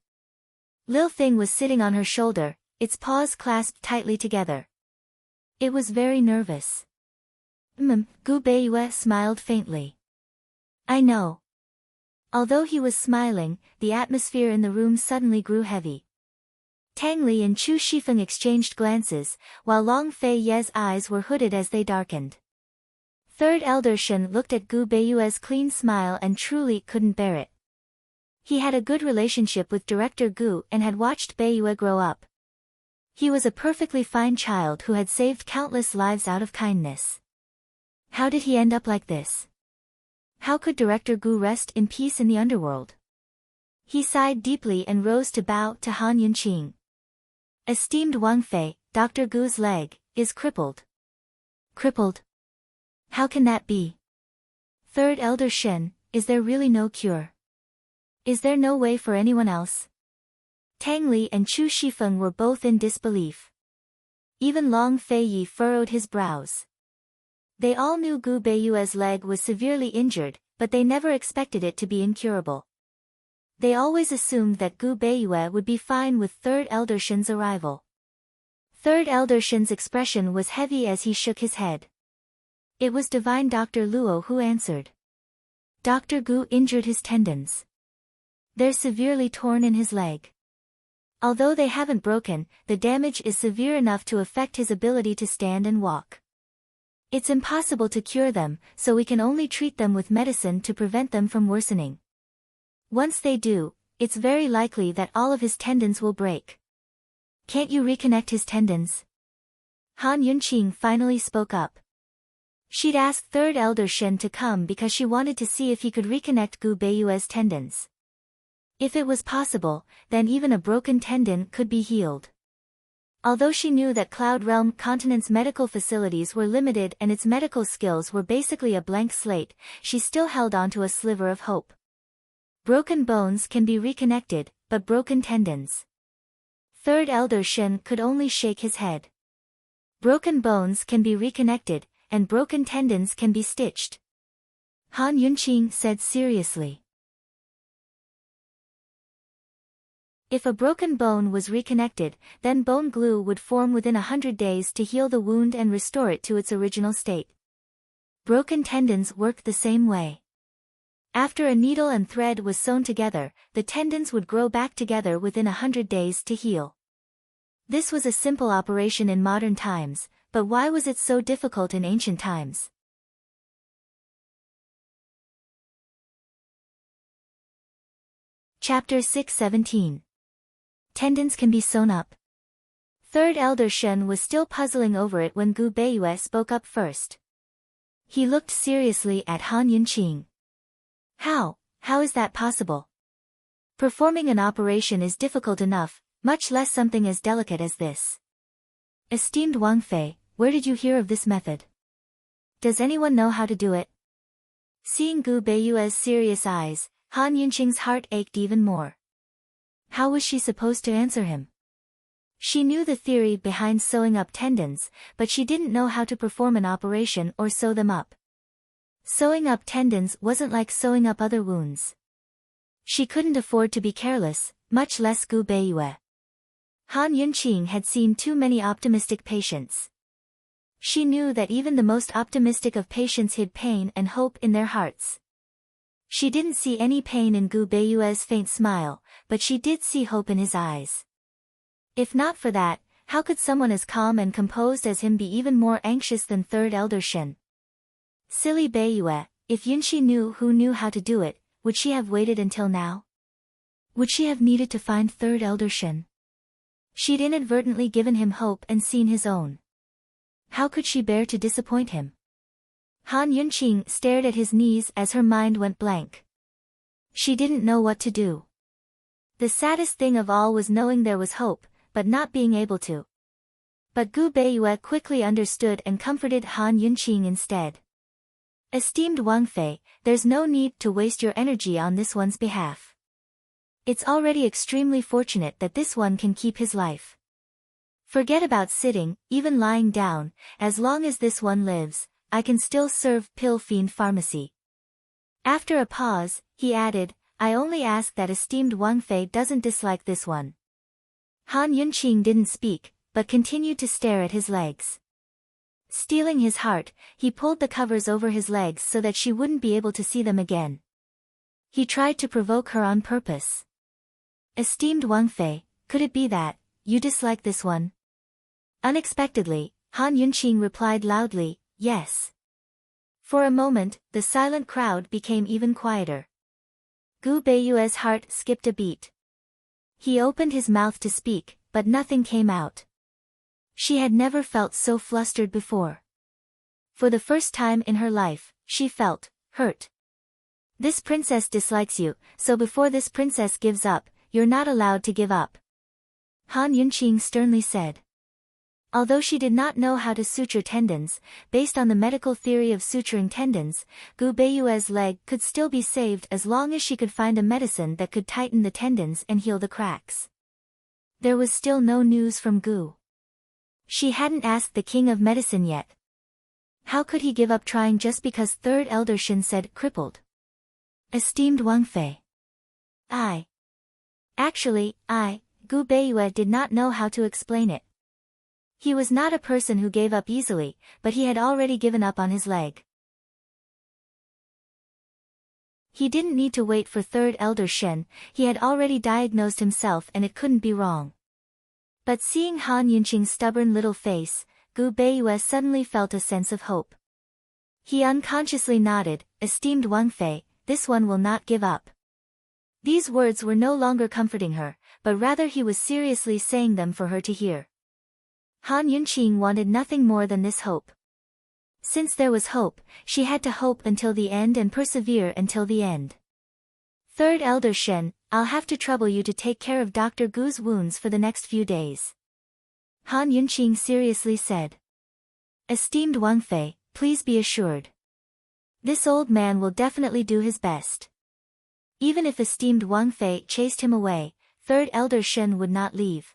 Lil Thing was sitting on her shoulder, its paws clasped tightly together. It was very nervous. Gu Beiyue smiled faintly. I know. Although he was smiling, the atmosphere in the room suddenly grew heavy. Tang Li and Chu Shifeng exchanged glances, while Long Fei Ye's eyes were hooded as they darkened. Third Elder Shen looked at Gu Beiyue's clean smile and truly couldn't bear it. He had a good relationship with Director Gu and had watched Beiyue grow up. He was a perfectly fine child who had saved countless lives out of kindness. How did he end up like this? How could Director Gu rest in peace in the underworld? He sighed deeply and rose to bow to Han Yunqing. Esteemed Wang Fei, Dr. Gu's leg is crippled. Crippled? How can that be? Third Elder Shen, is there really no cure? Is there no way for anyone else? Tang Li and Chu Shifeng were both in disbelief. Even Long Feiyi furrowed his brows. They all knew Gu Beiyue's leg was severely injured, but they never expected it to be incurable. They always assumed that Gu Beiyue would be fine with Third Elder Shen's arrival. Third Elder Shen's expression was heavy as he shook his head. It was Divine Dr. Luo who answered. Dr. Gu injured his tendons. They're severely torn in his leg. Although they haven't broken, the damage is severe enough to affect his ability to stand and walk. It's impossible to cure them, so we can only treat them with medicine to prevent them from worsening. Once they do, it's very likely that all of his tendons will break. Can't you reconnect his tendons? Han Yunqing finally spoke up. She'd asked Third Elder Shen to come because she wanted to see if he could reconnect Gu Beiyue's tendons. If it was possible, then even a broken tendon could be healed. Although she knew that Cloud Realm Continent's medical facilities were limited and its medical skills were basically a blank slate, she still held on to a sliver of hope. Broken bones can be reconnected, but broken tendons. Third Elder Shen could only shake his head. Broken bones can be reconnected, and broken tendons can be stitched. Han Yunqing said seriously. If a broken bone was reconnected, then bone glue would form within 100 days to heal the wound and restore it to its original state. Broken tendons worked the same way. After a needle and thread was sewn together, the tendons would grow back together within 100 days to heal. This was a simple operation in modern times, but why was it so difficult in ancient times? Chapter 617. Tendons can be sewn up. Third Elder Shen was still puzzling over it when Gu Beiyue spoke up first. He looked seriously at Han Yunqing. How is that possible? Performing an operation is difficult enough, much less something as delicate as this. Esteemed Wang Fei, where did you hear of this method? Does anyone know how to do it? Seeing Gu Beiyue's serious eyes, Han Yunqing's heart ached even more. How was she supposed to answer him? She knew the theory behind sewing up tendons, but she didn't know how to perform an operation or sew them up. Sewing up tendons wasn't like sewing up other wounds. She couldn't afford to be careless, much less Gu Beiyue. Han Yunqing had seen too many optimistic patients. She knew that even the most optimistic of patients hid pain and hope in their hearts. She didn't see any pain in Gu Beiyue's faint smile, but she did see hope in his eyes. If not for that, how could someone as calm and composed as him be even more anxious than Third Elder Shen? Silly Beiyue, if Yunqi knew who knew how to do it, would she have waited until now? Would she have needed to find Third Elder Shen? She'd inadvertently given him hope and seen his own. How could she bear to disappoint him? Han Yunqing stared at his knees as her mind went blank. She didn't know what to do. The saddest thing of all was knowing there was hope, but not being able to. But Gu Beiyue quickly understood and comforted Han Yunqing instead. Esteemed Wang Fei, there's no need to waste your energy on this one's behalf. It's already extremely fortunate that this one can keep his life. Forget about sitting, even lying down, as long as this one lives, I can still serve Pill Fiend Pharmacy. After a pause, he added, I only ask that esteemed Wang Fei doesn't dislike this one. Han Yunqing didn't speak, but continued to stare at his legs. Stealing his heart, he pulled the covers over his legs so that she wouldn't be able to see them again. He tried to provoke her on purpose. Esteemed Wang Fei, could it be that you dislike this one? Unexpectedly, Han Yunqing replied loudly, yes. For a moment, the silent crowd became even quieter. Gu Beiyue's heart skipped a beat. He opened his mouth to speak, but nothing came out. She had never felt so flustered before. For the first time in her life, she felt hurt. This princess dislikes you, so before this princess gives up, you're not allowed to give up. Han Yunqing sternly said. Although she did not know how to suture tendons, based on the medical theory of suturing tendons, Gu Beiyue's leg could still be saved as long as she could find a medicine that could tighten the tendons and heal the cracks. There was still no news from Gu. She hadn't asked the king of medicine yet. How could he give up trying just because Third Elder Shen said crippled? Esteemed Wang Fei. Gu Beiyue did not know how to explain it. He was not a person who gave up easily, but he had already given up on his leg. He didn't need to wait for Third Elder Shen, he had already diagnosed himself and it couldn't be wrong. But seeing Han Yunqing's stubborn little face, Gu Beiyue suddenly felt a sense of hope. He unconsciously nodded, esteemed Wang Fei, this one will not give up. These words were no longer comforting her, but rather he was seriously saying them for her to hear. Han Yunqing wanted nothing more than this hope. Since there was hope, she had to hope until the end and persevere until the end. Third Elder Shen, I'll have to trouble you to take care of Dr. Gu's wounds for the next few days. Han Yunqing seriously said. Esteemed Wang Fei, please be assured. This old man will definitely do his best. Even if esteemed Wang Fei chased him away, Third Elder Shen would not leave.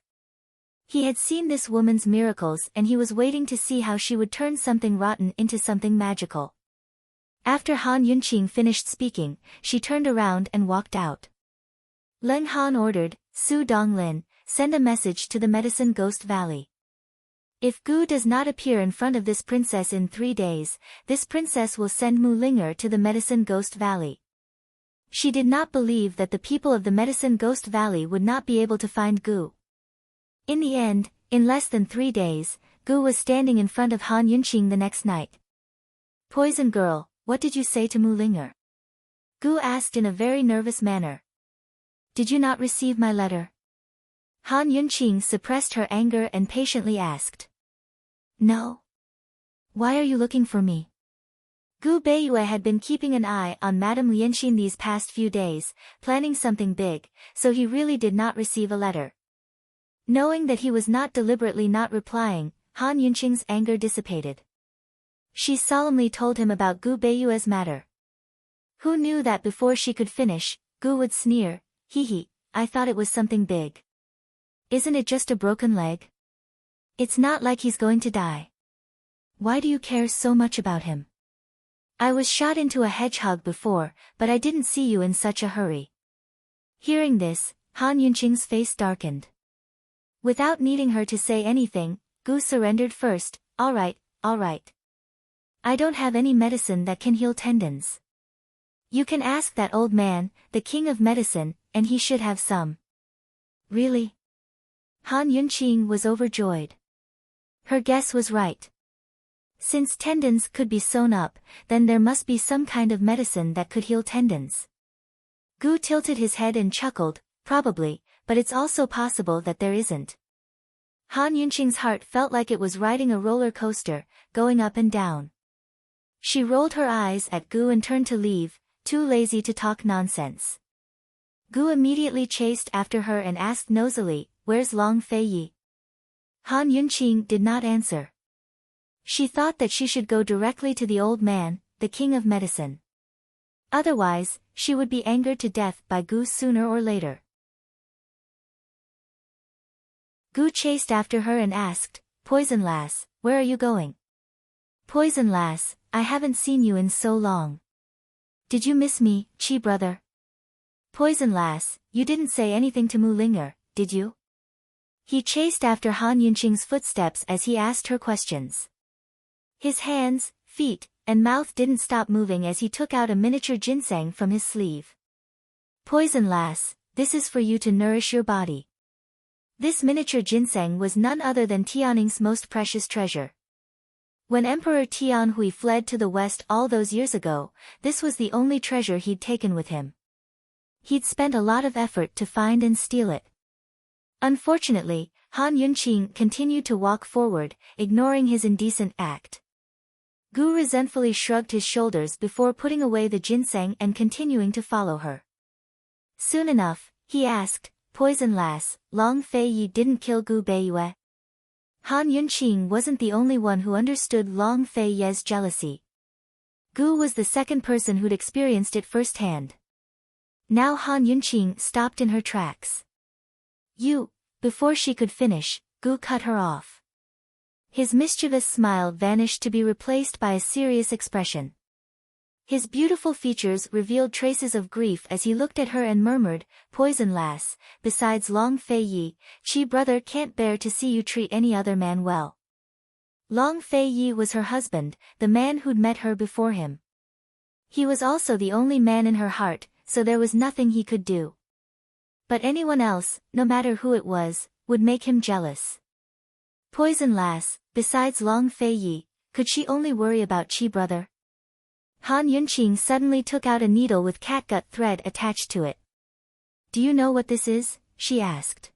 He had seen this woman's miracles and he was waiting to see how she would turn something rotten into something magical. After Han Yunqing finished speaking, she turned around and walked out. Leng Han ordered, Su Donglin, send a message to the Medicine Ghost Valley. If Gu does not appear in front of this princess in 3 days, this princess will send Mu Linger to the Medicine Ghost Valley. She did not believe that the people of the Medicine Ghost Valley would not be able to find Gu. In the end, in less than 3 days, Gu was standing in front of Han Yunqing the next night. Poison girl, what did you say to Mu Linger? Gu asked in a very nervous manner. Did you not receive my letter? Han Yunqing suppressed her anger and patiently asked. No. Why are you looking for me? Gu Beiyue had been keeping an eye on Madame Lianxin these past few days, planning something big, so he really did not receive a letter. Knowing that he was not deliberately not replying, Han Yunqing's anger dissipated. She solemnly told him about Gu Beiyue's matter. Who knew that before she could finish, Gu would sneer, hee, I thought it was something big. Isn't it just a broken leg? It's not like he's going to die. Why do you care so much about him? I was shot into a hedgehog before, but I didn't see you in such a hurry. Hearing this, Han Yunqing's face darkened. Without needing her to say anything, Gu surrendered first. All right. I don't have any medicine that can heal tendons. You can ask that old man, the king of medicine, and he should have some. Really? Han Yunqing was overjoyed. Her guess was right. Since tendons could be sewn up, then there must be some kind of medicine that could heal tendons. Gu tilted his head and chuckled, probably, but it's also possible that there isn't. Han Yunqing's heart felt like it was riding a roller coaster, going up and down. She rolled her eyes at Gu and turned to leave, too lazy to talk nonsense. Gu immediately chased after her and asked nosily, Where's Long Fei Yi? Han Yunqing did not answer. She thought that she should go directly to the old man, the king of medicine. Otherwise, she would be angered to death by Gu sooner or later. Gu chased after her and asked, Poison lass, where are you going? Poison lass, I haven't seen you in so long. Did you miss me, Chi brother? Poison lass, you didn't say anything to Mu Linger, did you? He chased after Han Yunqing's footsteps as he asked her questions. His hands, feet, and mouth didn't stop moving as he took out a miniature ginseng from his sleeve. Poison lass, this is for you to nourish your body. This miniature ginseng was none other than Tianning's most precious treasure. When Emperor Tianhui fled to the west all those years ago, this was the only treasure he'd taken with him. He'd spent a lot of effort to find and steal it. Unfortunately, Han Yunqing continued to walk forward, ignoring his indecent act. Gu resentfully shrugged his shoulders before putting away the ginseng and continuing to follow her. Soon enough, he asked, Poison lass, Long Fei Yi didn't kill Gu Beiyue? Han Yunqing wasn't the only one who understood Long Fei Ye's jealousy. Gu was the second person who'd experienced it firsthand. Now Han Yunqing stopped in her tracks. Before she could finish, Gu cut her off. His mischievous smile vanished to be replaced by a serious expression. His beautiful features revealed traces of grief as he looked at her and murmured, Poison lass, besides Long Fei Yi, Chi brother can't bear to see you treat any other man well. Long Fei Yi was her husband, the man who'd met her before him. He was also the only man in her heart, so there was nothing he could do. But anyone else, no matter who it was, would make him jealous. Poison lass, besides Long Fei Yi, could she only worry about Chi brother? Han Yunqing suddenly took out a needle with catgut thread attached to it. Do you know what this is? She asked.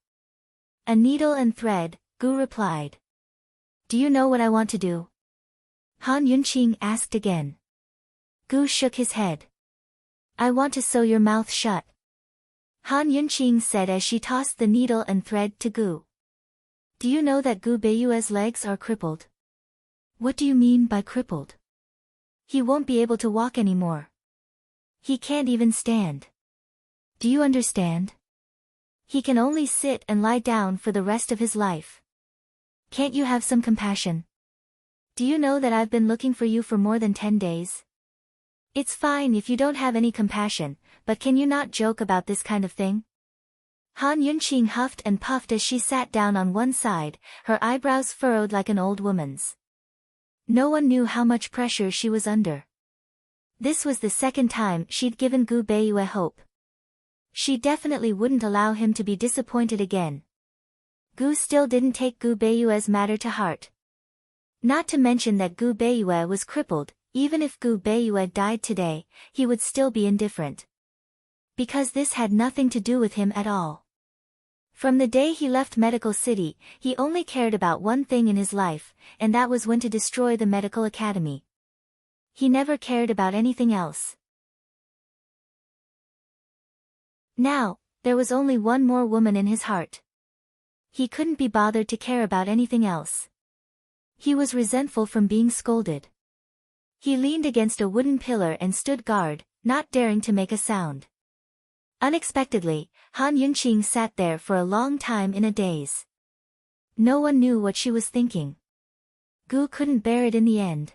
A needle and thread, Gu replied. Do you know what I want to do? Han Yunqing asked again. Gu shook his head. I want to sew your mouth shut, Han Yunqing said as she tossed the needle and thread to Gu. Do you know that Gu Beiyue's legs are crippled? What do you mean by crippled? He won't be able to walk anymore. He can't even stand. Do you understand? He can only sit and lie down for the rest of his life. Can't you have some compassion? Do you know that I've been looking for you for more than 10 days? It's fine if you don't have any compassion, but can you not joke about this kind of thing? Han Yunqing huffed and puffed as she sat down on one side, her eyebrows furrowed like an old woman's. No one knew how much pressure she was under. This was the second time she'd given Gu Beiyue hope. She definitely wouldn't allow him to be disappointed again. Gu still didn't take Gu Beiyue's matter to heart. Not to mention that Gu Beiyue was crippled. Even if Gu Beiyue died today, he would still be indifferent. Because this had nothing to do with him at all. From the day he left Medical City, he only cared about one thing in his life, and that was when to destroy the medical academy. He never cared about anything else. Now, there was only one more woman in his heart. He couldn't be bothered to care about anything else. He was resentful from being scolded. He leaned against a wooden pillar and stood guard, not daring to make a sound. Unexpectedly, Han Yunqing sat there for a long time in a daze. No one knew what she was thinking. Gu couldn't bear it in the end.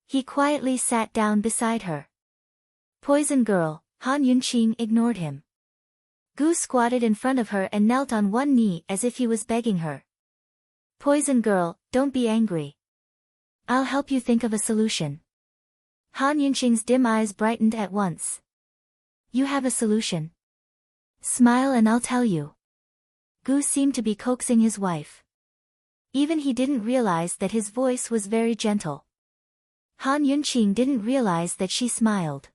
He quietly sat down beside her. Poison girl, Han Yunqing ignored him. Gu squatted in front of her and knelt on one knee as if he was begging her. Poison girl, don't be angry. I'll help you think of a solution. Han Yunqing's dim eyes brightened at once. You have a solution? Smile and I'll tell you. Gu seemed to be coaxing his wife. Even he didn't realize that his voice was very gentle. Han Yunqing didn't realize that she smiled.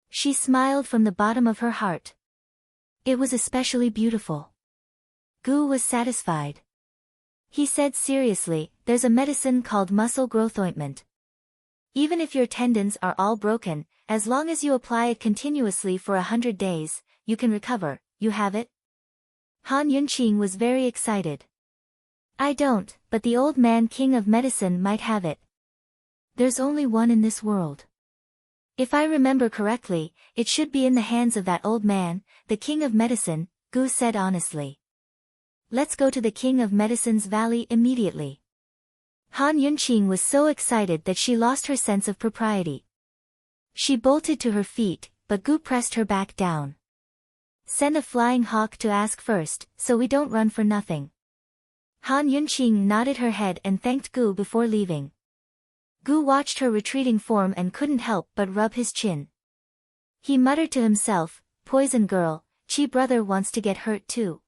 She smiled from the bottom of her heart. It was especially beautiful. Gu was satisfied. He said seriously, there's a medicine called muscle growth ointment. Even if your tendons are all broken, as long as you apply it continuously for 100 days, you can recover. You have it? Han Yunqing was very excited. I don't, but the old man king of medicine might have it. There's only one in this world. If I remember correctly, it should be in the hands of that old man, the king of medicine, Gu said honestly. Let's go to the king of medicine's valley immediately. Han Yunqing was so excited that she lost her sense of propriety. She bolted to her feet, but Gu pressed her back down. Send a flying hawk to ask first, so we don't run for nothing. Han Yunqing nodded her head and thanked Gu before leaving. Gu watched her retreating form and couldn't help but rub his chin. He muttered to himself, poison girl, Chi brother wants to get hurt too.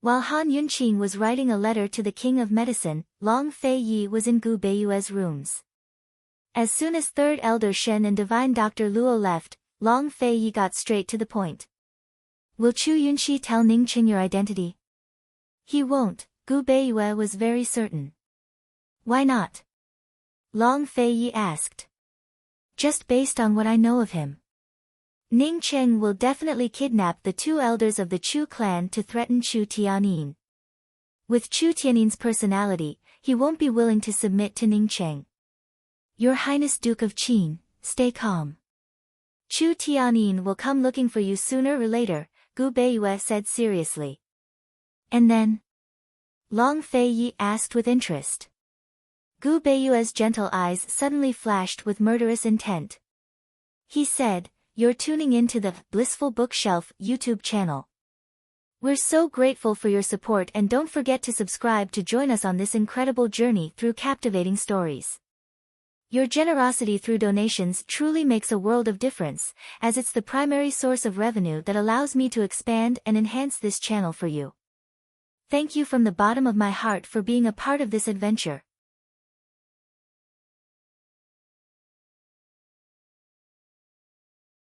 While Han Yunqing was writing a letter to the king of medicine, Long Fei Yi was in Gu Beiyue's rooms. As soon as Third Elder Shen and Divine Dr. Luo left, Long Fei Yi got straight to the point. Will Chu Yunxi tell Ningqing your identity? He won't, Gu Beiyue was very certain. Why not? Long Fei Yi asked. Just based on what I know of him. Ningqing will definitely kidnap the 2 elders of the Chu clan to threaten Chu Tianyin. With Chu Tiannin's personality, he won't be willing to submit to Ningqing. Your Highness Duke of Qin, stay calm. Chu Tianyin will come looking for you sooner or later, Gu Beiyue said seriously. And then? Long Fei Yi asked with interest. Gu Beiyue's gentle eyes suddenly flashed with murderous intent. He said, you're tuning into the Blissful Bookshelf YouTube channel. We're so grateful for your support and don't forget to subscribe to join us on this incredible journey through captivating stories. Your generosity through donations truly makes a world of difference, as it's the primary source of revenue that allows me to expand and enhance this channel for you. Thank you from the bottom of my heart for being a part of this adventure.